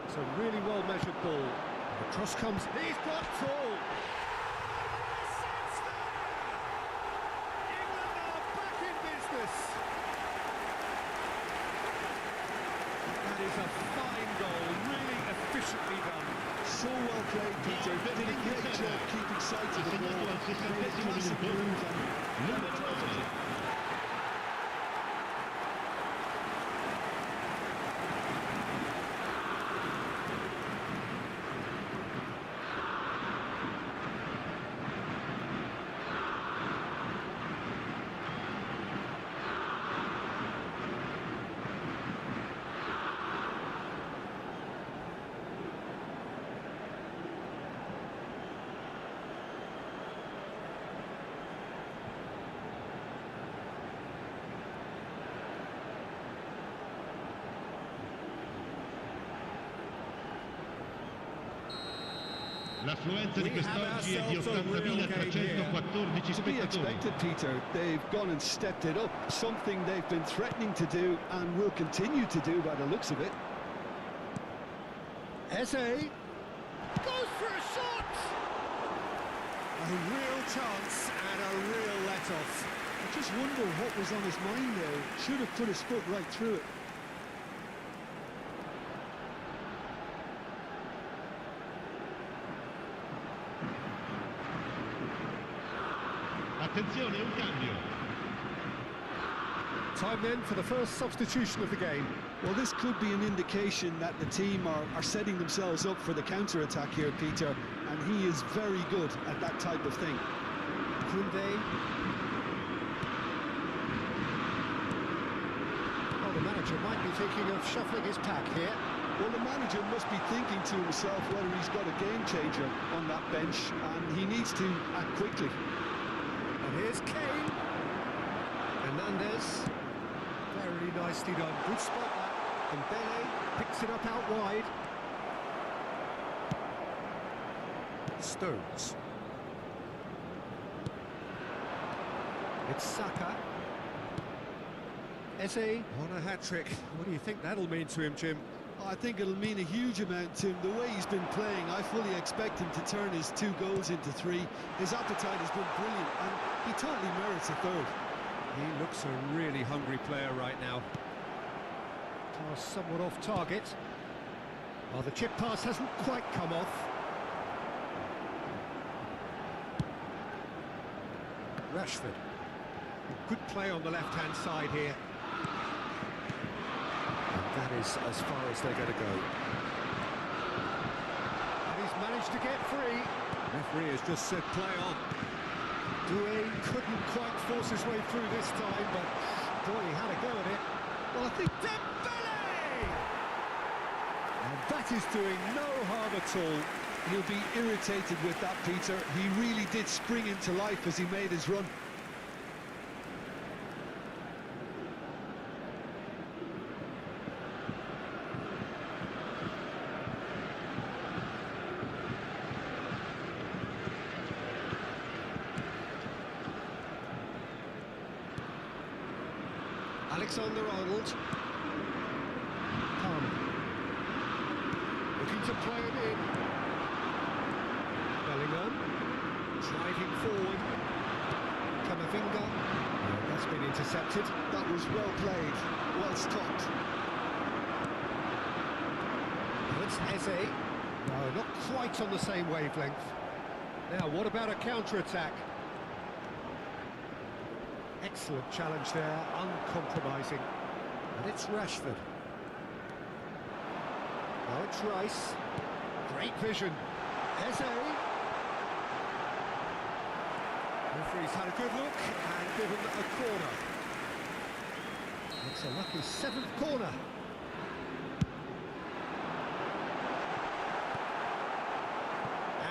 It's a really well measured ball. The cross comes. He's got full. England are back in business. That is a fine goal, really efficiently done. So well played, Peter. Did a great job keeping sight of the ball. Made a classic move and won it perfectly. L'affluenza di quest'oggi è di 80.314 To be spettatori. expected, Peter. They've gone and stepped it up, something they've been threatening to do and will continue to do by the looks of it. Eze goes for a shot! A real chance and a real let-off. I just wonder what was on his mind there. Should have put his foot right through it. Attenzione, un cambio. Time then for the first substitution of the game. Well, this could be an indication that the team are setting themselves up for the counter-attack here, Peter, and he is very good at that type of thing. Koundé. Oh, the manager might be thinking of shuffling his pack here. Well, the manager must be thinking to himself whether he's got a game changer on that bench, and he needs to act quickly. And here's Kane. Hernandez. Very nicely done. Good spot that. And Bele picks it up out wide. Stones. It's Saka. Eze on a hat-trick. What do you think that'll mean to him, Jim? I think it'll mean a huge amount to him. The way he's been playing, I fully expect him to turn his 2 goals into 3. His appetite has been brilliant, and he totally merits a 3rd. He looks a really hungry player right now. Pass somewhat off target. Well, the chip pass hasn't quite come off. Rashford. Good play on the left-hand side here. And that is as far as they're going to go. And he's managed to get free. Referee has just said play on. Doué couldn't quite force his way through this time, but boy, he had a go at it. Well, I think Dembele! And that is doing no harm at all. He'll be irritated with that, Peter. He really did spring into life as he made his run. Alexander-Arnold. Palmer. Looking to play it in. Bellingham. Driving forward. Camavinga. That's been intercepted. That was well played, well stopped. Now it's Eze. No, not quite on the same wavelength. Now, what about a counter-attack? Excellent challenge there, uncompromising. And it's Rashford. Now it's Rice. Great vision. Eze. Referee's had a good look and given a corner. It's a lucky 7th corner.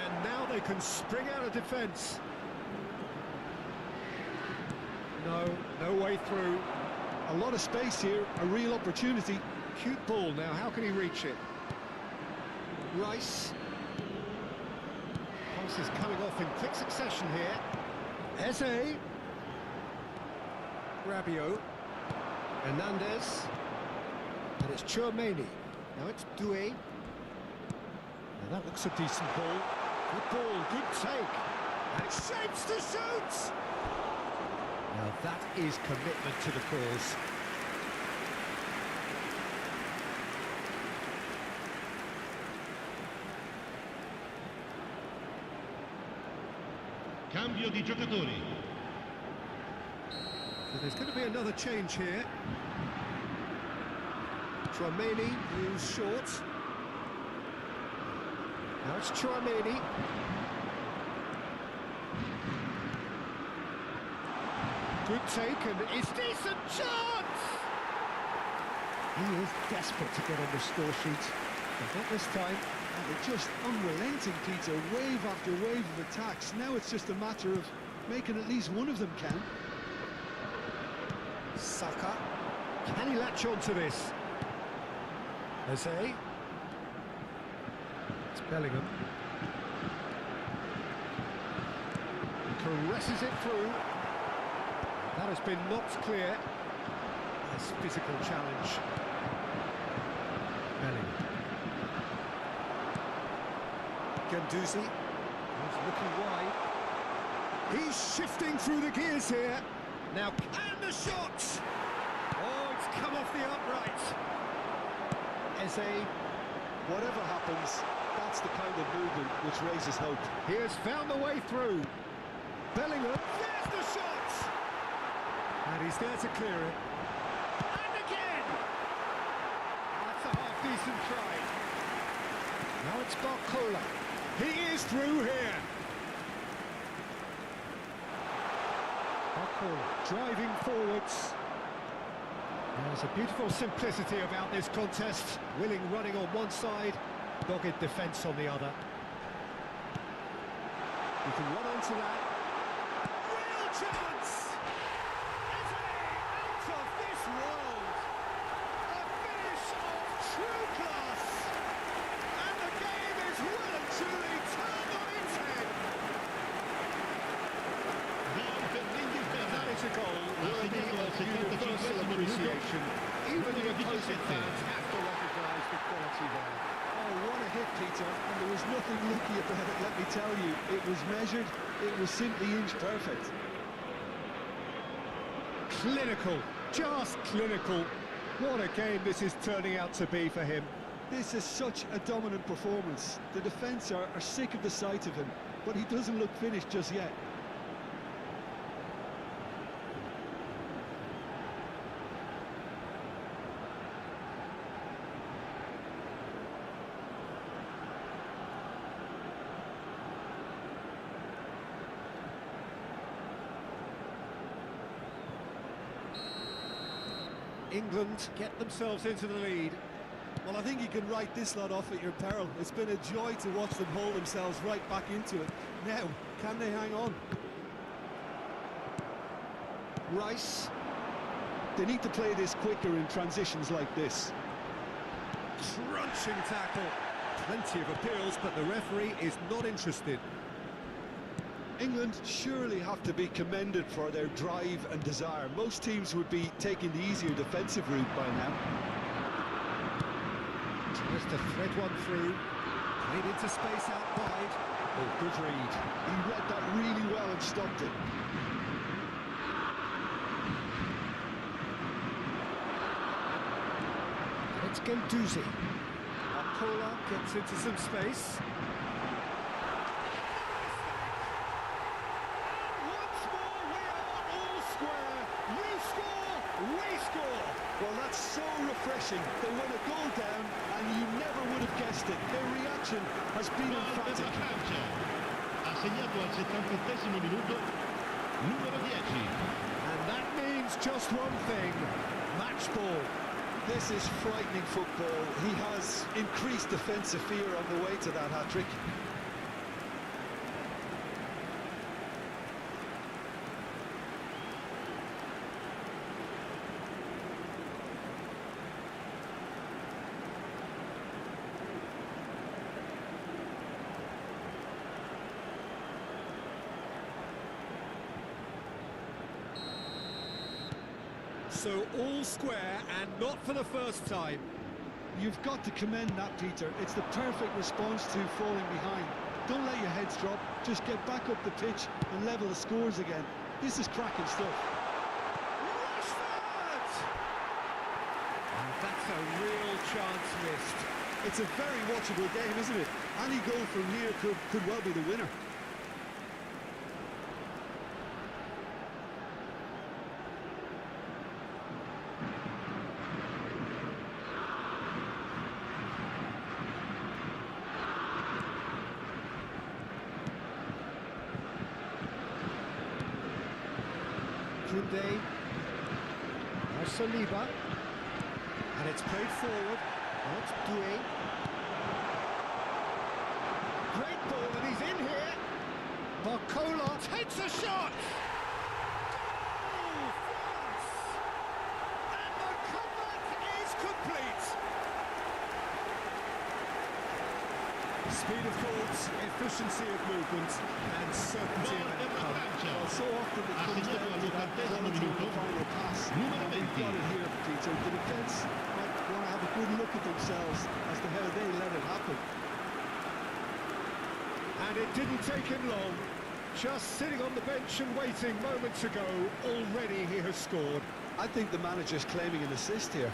And now they can spring out of defence. No way through. A lot of space here, a real opportunity. Cute ball now, how can he reach it? Rice. Pass is coming off in quick succession here. Eze. Rabiot. Hernandez. And it's Tchouaméni. Now it's Doué. Now that looks a decent ball. Good ball, good take. And it shapes to shoot! Now that is commitment to the cause. Cambio di giocatori. So there's going to be another change here. Tchouaméni moves short. Now it's Tchouaméni. Good take, and it's decent chance! He is desperate to get on the score sheet, but not this time. And they're just unrelenting, Peter. Wave after wave of attacks. Now it's just a matter of making at least one of them count. Saka. Can he latch on to this? Eze. It's Bellingham. Caresses it through. That has been knocked clear. Nice physical challenge. Bellingham. Guendouzi. He's looking wide. He's shifting through the gears here. Now, and the shot! Oh, it's come off the upright. Eze. Whatever happens, that's the kind of movement which raises hope. He has found the way through. Bellingham, there's the shot! And he's there to clear it. And again! That's a half-decent try. Now it's Barcola. He is through here. Barcola driving forwards. There's a beautiful simplicity about this contest. Willing running on one side, dogged defence on the other. You can run onto that. Real chance! Eze out of this world! A finish of true class! And the game is well and truly turned on its head! That is a goal worthy of universal appreciation. nothing lucky about it, let me tell you. It was measured, it was simply inch perfect. Clinical, just clinical. What a game this is turning out to be for him. This is such a dominant performance. The defence are sick of the sight of him, but he doesn't look finished just yet. England get themselves into the lead. Well, I think you can write this lot off at your peril. It's been a joy to watch them hold themselves right back into it. Now, can they hang on? Rice. They need to play this quicker in transitions like this. Crunching tackle. Plenty of appeals, but the referee is not interested. England surely have to be commended for their drive and desire. Most teams would be taking the easier defensive route by now. Tries to thread one through. Played into space out wide. Oh, good read. He read that really well and stopped it. And it's Guendouzi. Akola gets into some space. Well, that's so refreshing. They win a goal down, and you never would have guessed it. Their reaction has been emphatic. Ha segnato al 78esimo minuto numero 10. And that means just one thing. Match ball. This is frightening football. He has increased defensive fear on the way to that hat-trick. So all square, and not for the first time. You've got to commend that, Peter. It's the perfect response to falling behind. Don't let your heads drop. Just get back up the pitch and level the scores again. This is cracking stuff. Rashford! And that's a real chance missed. It's a very watchable game, isn't it? Any goal from here could well be the winner. Koundé, now Saliba, and it's played forward. Now it's Doué. Great ball, and he's in here. Barcola takes a shot. Oh, France! And the comeback is complete. Speed of thought, efficiency of movement, and certainty of outcome. Well, so often it comes down to that quality of the final pass. And they've got it here, Peter. The defence might want to have a good look at themselves as to how they let it happen. And it didn't take him long. Just sitting on the bench and waiting moments ago, already he has scored. I think the manager's claiming an assist here.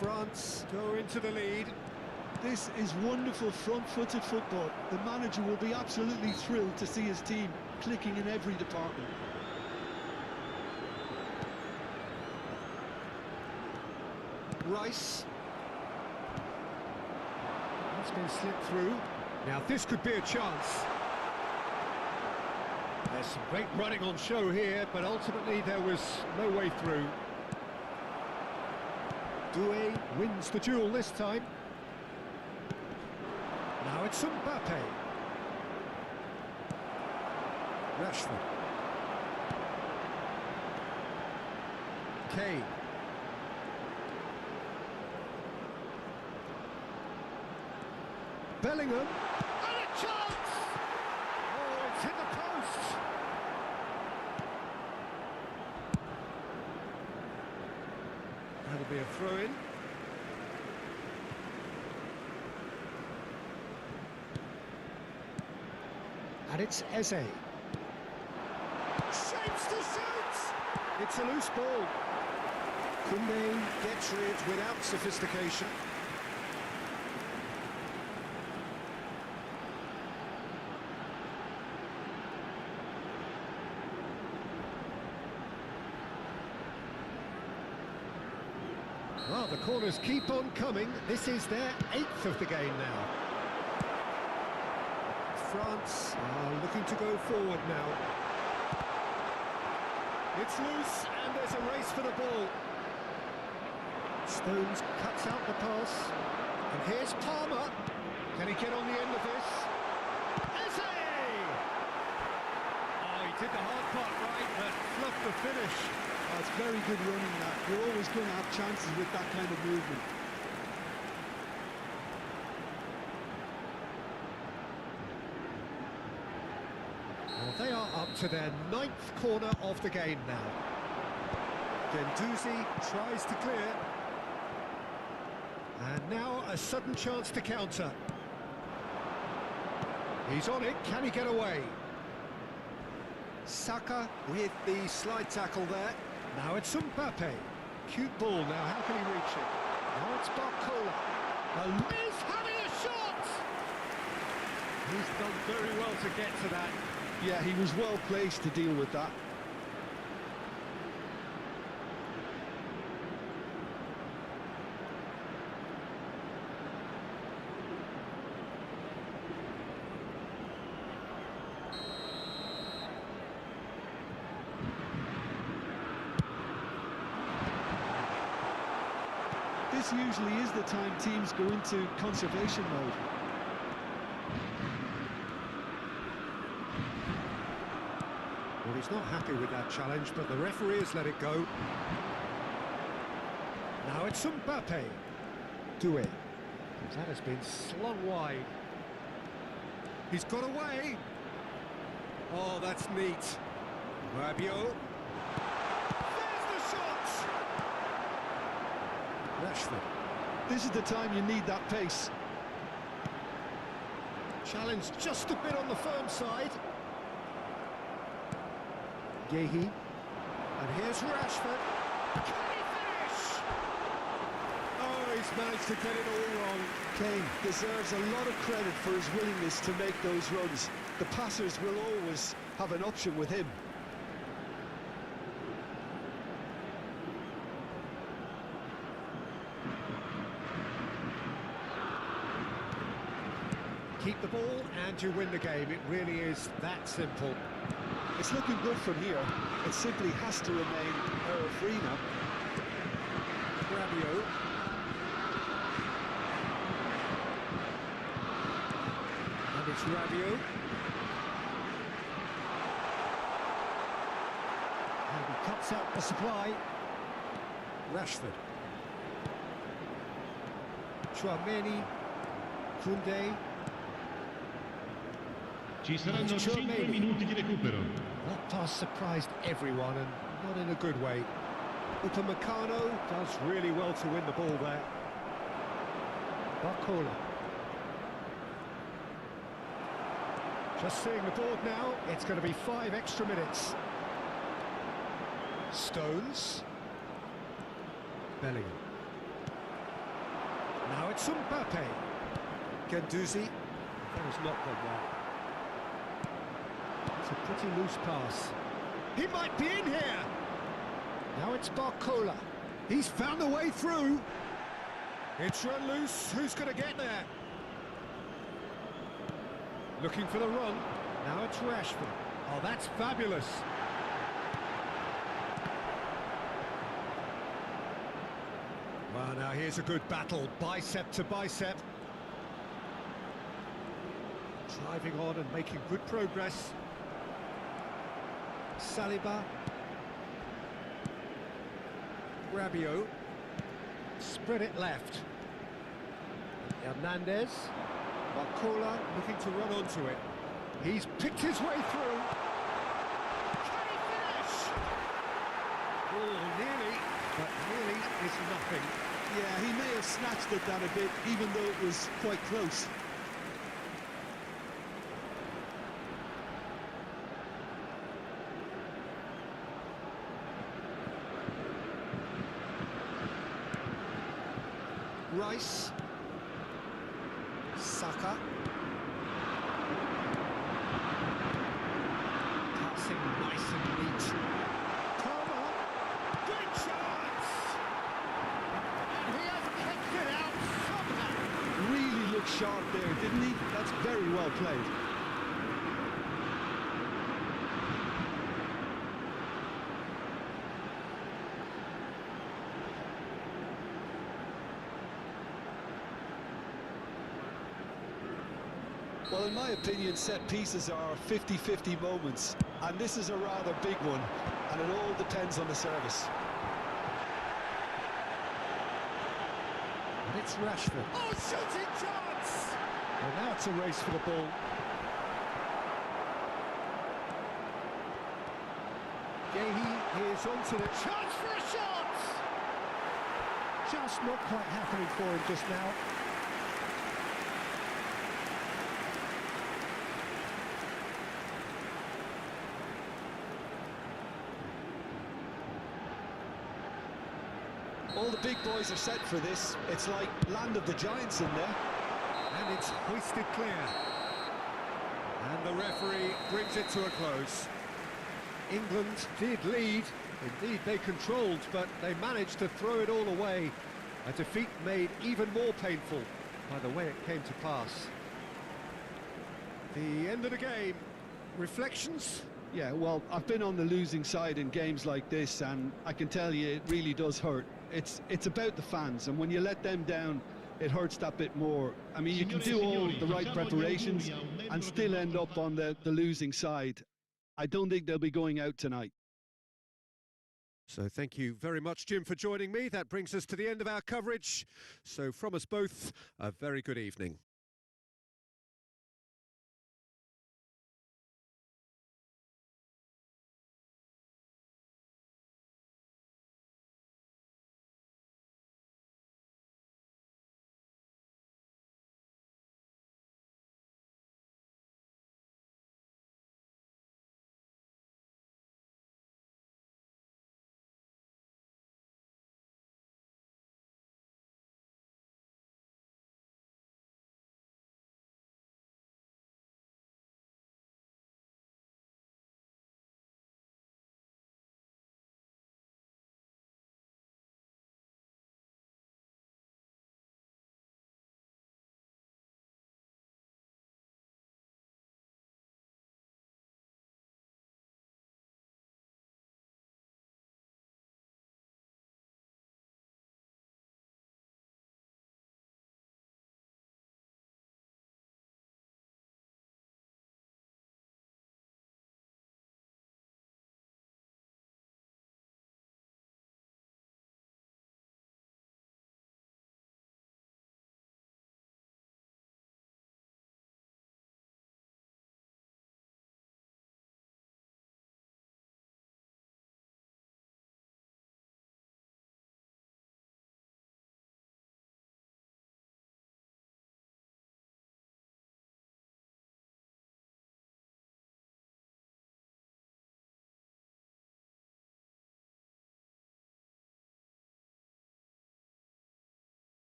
France go into the lead. This is wonderful front-footed football. The manager will be absolutely thrilled to see his team clicking in every department. Rice. That's been slipped through. Now this could be a chance. There's some great running on show here, but ultimately there was no way through. Doué wins the duel this time. Now it's Mbappe. Rashford. Kane. Bellingham. And a chance! Oh, it's hit the post! against. That'll be a throw-in. And it's Eze. Shapes to shoot! It's a loose ball. Koundé gets rid without sophistication. Well, the corners keep on coming. This is their 8th of the game now. France are looking to go forward now. It's loose, and there's a race for the ball. Stones cuts out the pass. And here's Palmer. Can he get on the end of this? Eze! Oh, he did the hard part right, but fluffed the finish. Oh, it's very good running that. You're always going to have chances with that kind of movement. Well, they are up to their 9th corner of the game now. Guendouzi tries to clear. And now a sudden chance to counter. He's on it, can he get away? Saka with the slide tackle there. Now it's Mbappe. Cute ball, now how can he reach it? Now it's Barcola. He's having a shot! He's done very well to get to that. Yeah, he was well placed to deal with that. This usually is the time teams go into conservation mode. Well, he's not happy with that challenge, but the referee has let it go. Now it's Mbappe. Doué. That has been slung wide. He's got away. Oh, that's neat. Rabiot. There's the shot! Rashford. This is the time you need that pace. Challenge just a bit on the firm side. Gehi. And here's Rashford. Can he finish? Oh, he's managed to get it all wrong. Kane deserves a lot of credit for his willingness to make those runs. The passers will always have an option with him. Keep the ball and you win the game. It really is that simple. It's looking good from here. It simply has to remain error-free now. Rabiot. And it's Rabiot. And he cuts out the supply. Rashford. Chouameni. Koundé. Ci saranno 5 minuti di recupero. That pass surprised everyone, and not in a good way. Upamecano does really well to win the ball there. Barcola. Just seeing the board now, it's going to be 5 extra minutes. Stones. Bellingham. Now it's Mbappe. Guendouzi. That has not gone well. It's a pretty loose pass. He might be in here! Now it's Barcola. He's found a way through. It's run loose. Who's going to get there? Looking for the run. Now it's Rashford. Oh, that's fabulous. Well, now here's a good battle. Bicep to bicep. Driving on and making good progress. Saliba. Rabiot. Spread it left. Hernandez. Barcola looking to run onto it. He's picked his way through. Oh, nearly, but nearly is nothing. Yeah, he may have snatched at that a bit, even though it was quite close. Rice. Saka. Passing nice and neat. Palmer. Good chance! He has kicked it out somehow. Really looked sharp there, didn't he? That's very well played. Well, in my opinion, set pieces are 50-50 moments, and this is a rather big one, and it all depends on the service. And it's Rashford. Oh, shooting chance! Well, now it's a race for the ball. Gahey is onto the chance for a shot! Just not quite happening for him just now. All the big boys are set for this. It's like land of the giants in there. And it's hoisted clear. And the referee brings it to a close. England did lead. Indeed, they controlled, but they managed to throw it all away. A defeat made even more painful by the way it came to pass. The end of the game. Reflections? Yeah, well, I've been on the losing side in games like this, and I can tell you it really does hurt. It's about the fans, and when you let them down, it hurts that bit more. I mean, you can do all the right preparations and still end up on the losing side. I don't think they'll be going out tonight. So thank you very much, Jim, for joining me. That brings us to the end of our coverage. So from us both, a very good evening.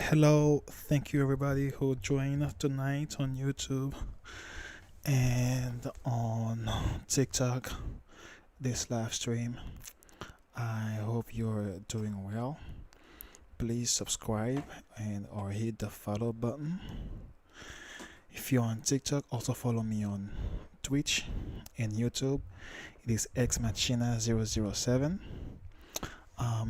Hello, thank you everybody who joined tonight on YouTube and on TikTok this live stream. I hope you're doing well. Please subscribe and or hit the follow button. If you're on TikTok, also follow me on Twitch and YouTube. It is xmachina007.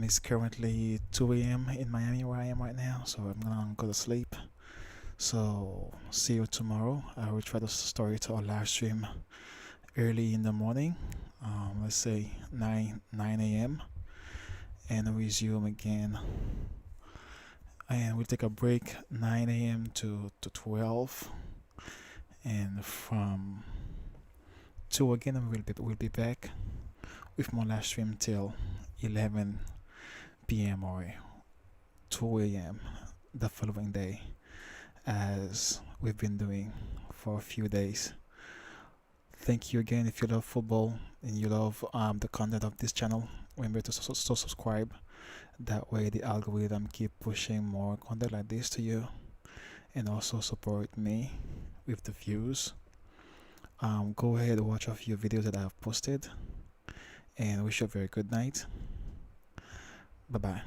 It's currently 2 a.m. in Miami where I am right now, so I'm gonna go to sleep. So see you tomorrow. I will try to start our live stream early in the morning, let's say 9 a.m. and resume again. And we'll take a break 9 a.m. to 12, and from 2 again we'll be back with more live stream till 11 p.m. or 2 a.m. the following day, as we've been doing for a few days. Thank you again. If you love football and you love the content of this channel, remember to subscribe. That way the algorithm keep pushing more content like this to you, and also support me with the views. Go ahead and watch a few videos that I've posted, and wish you a very good night. Bye bye.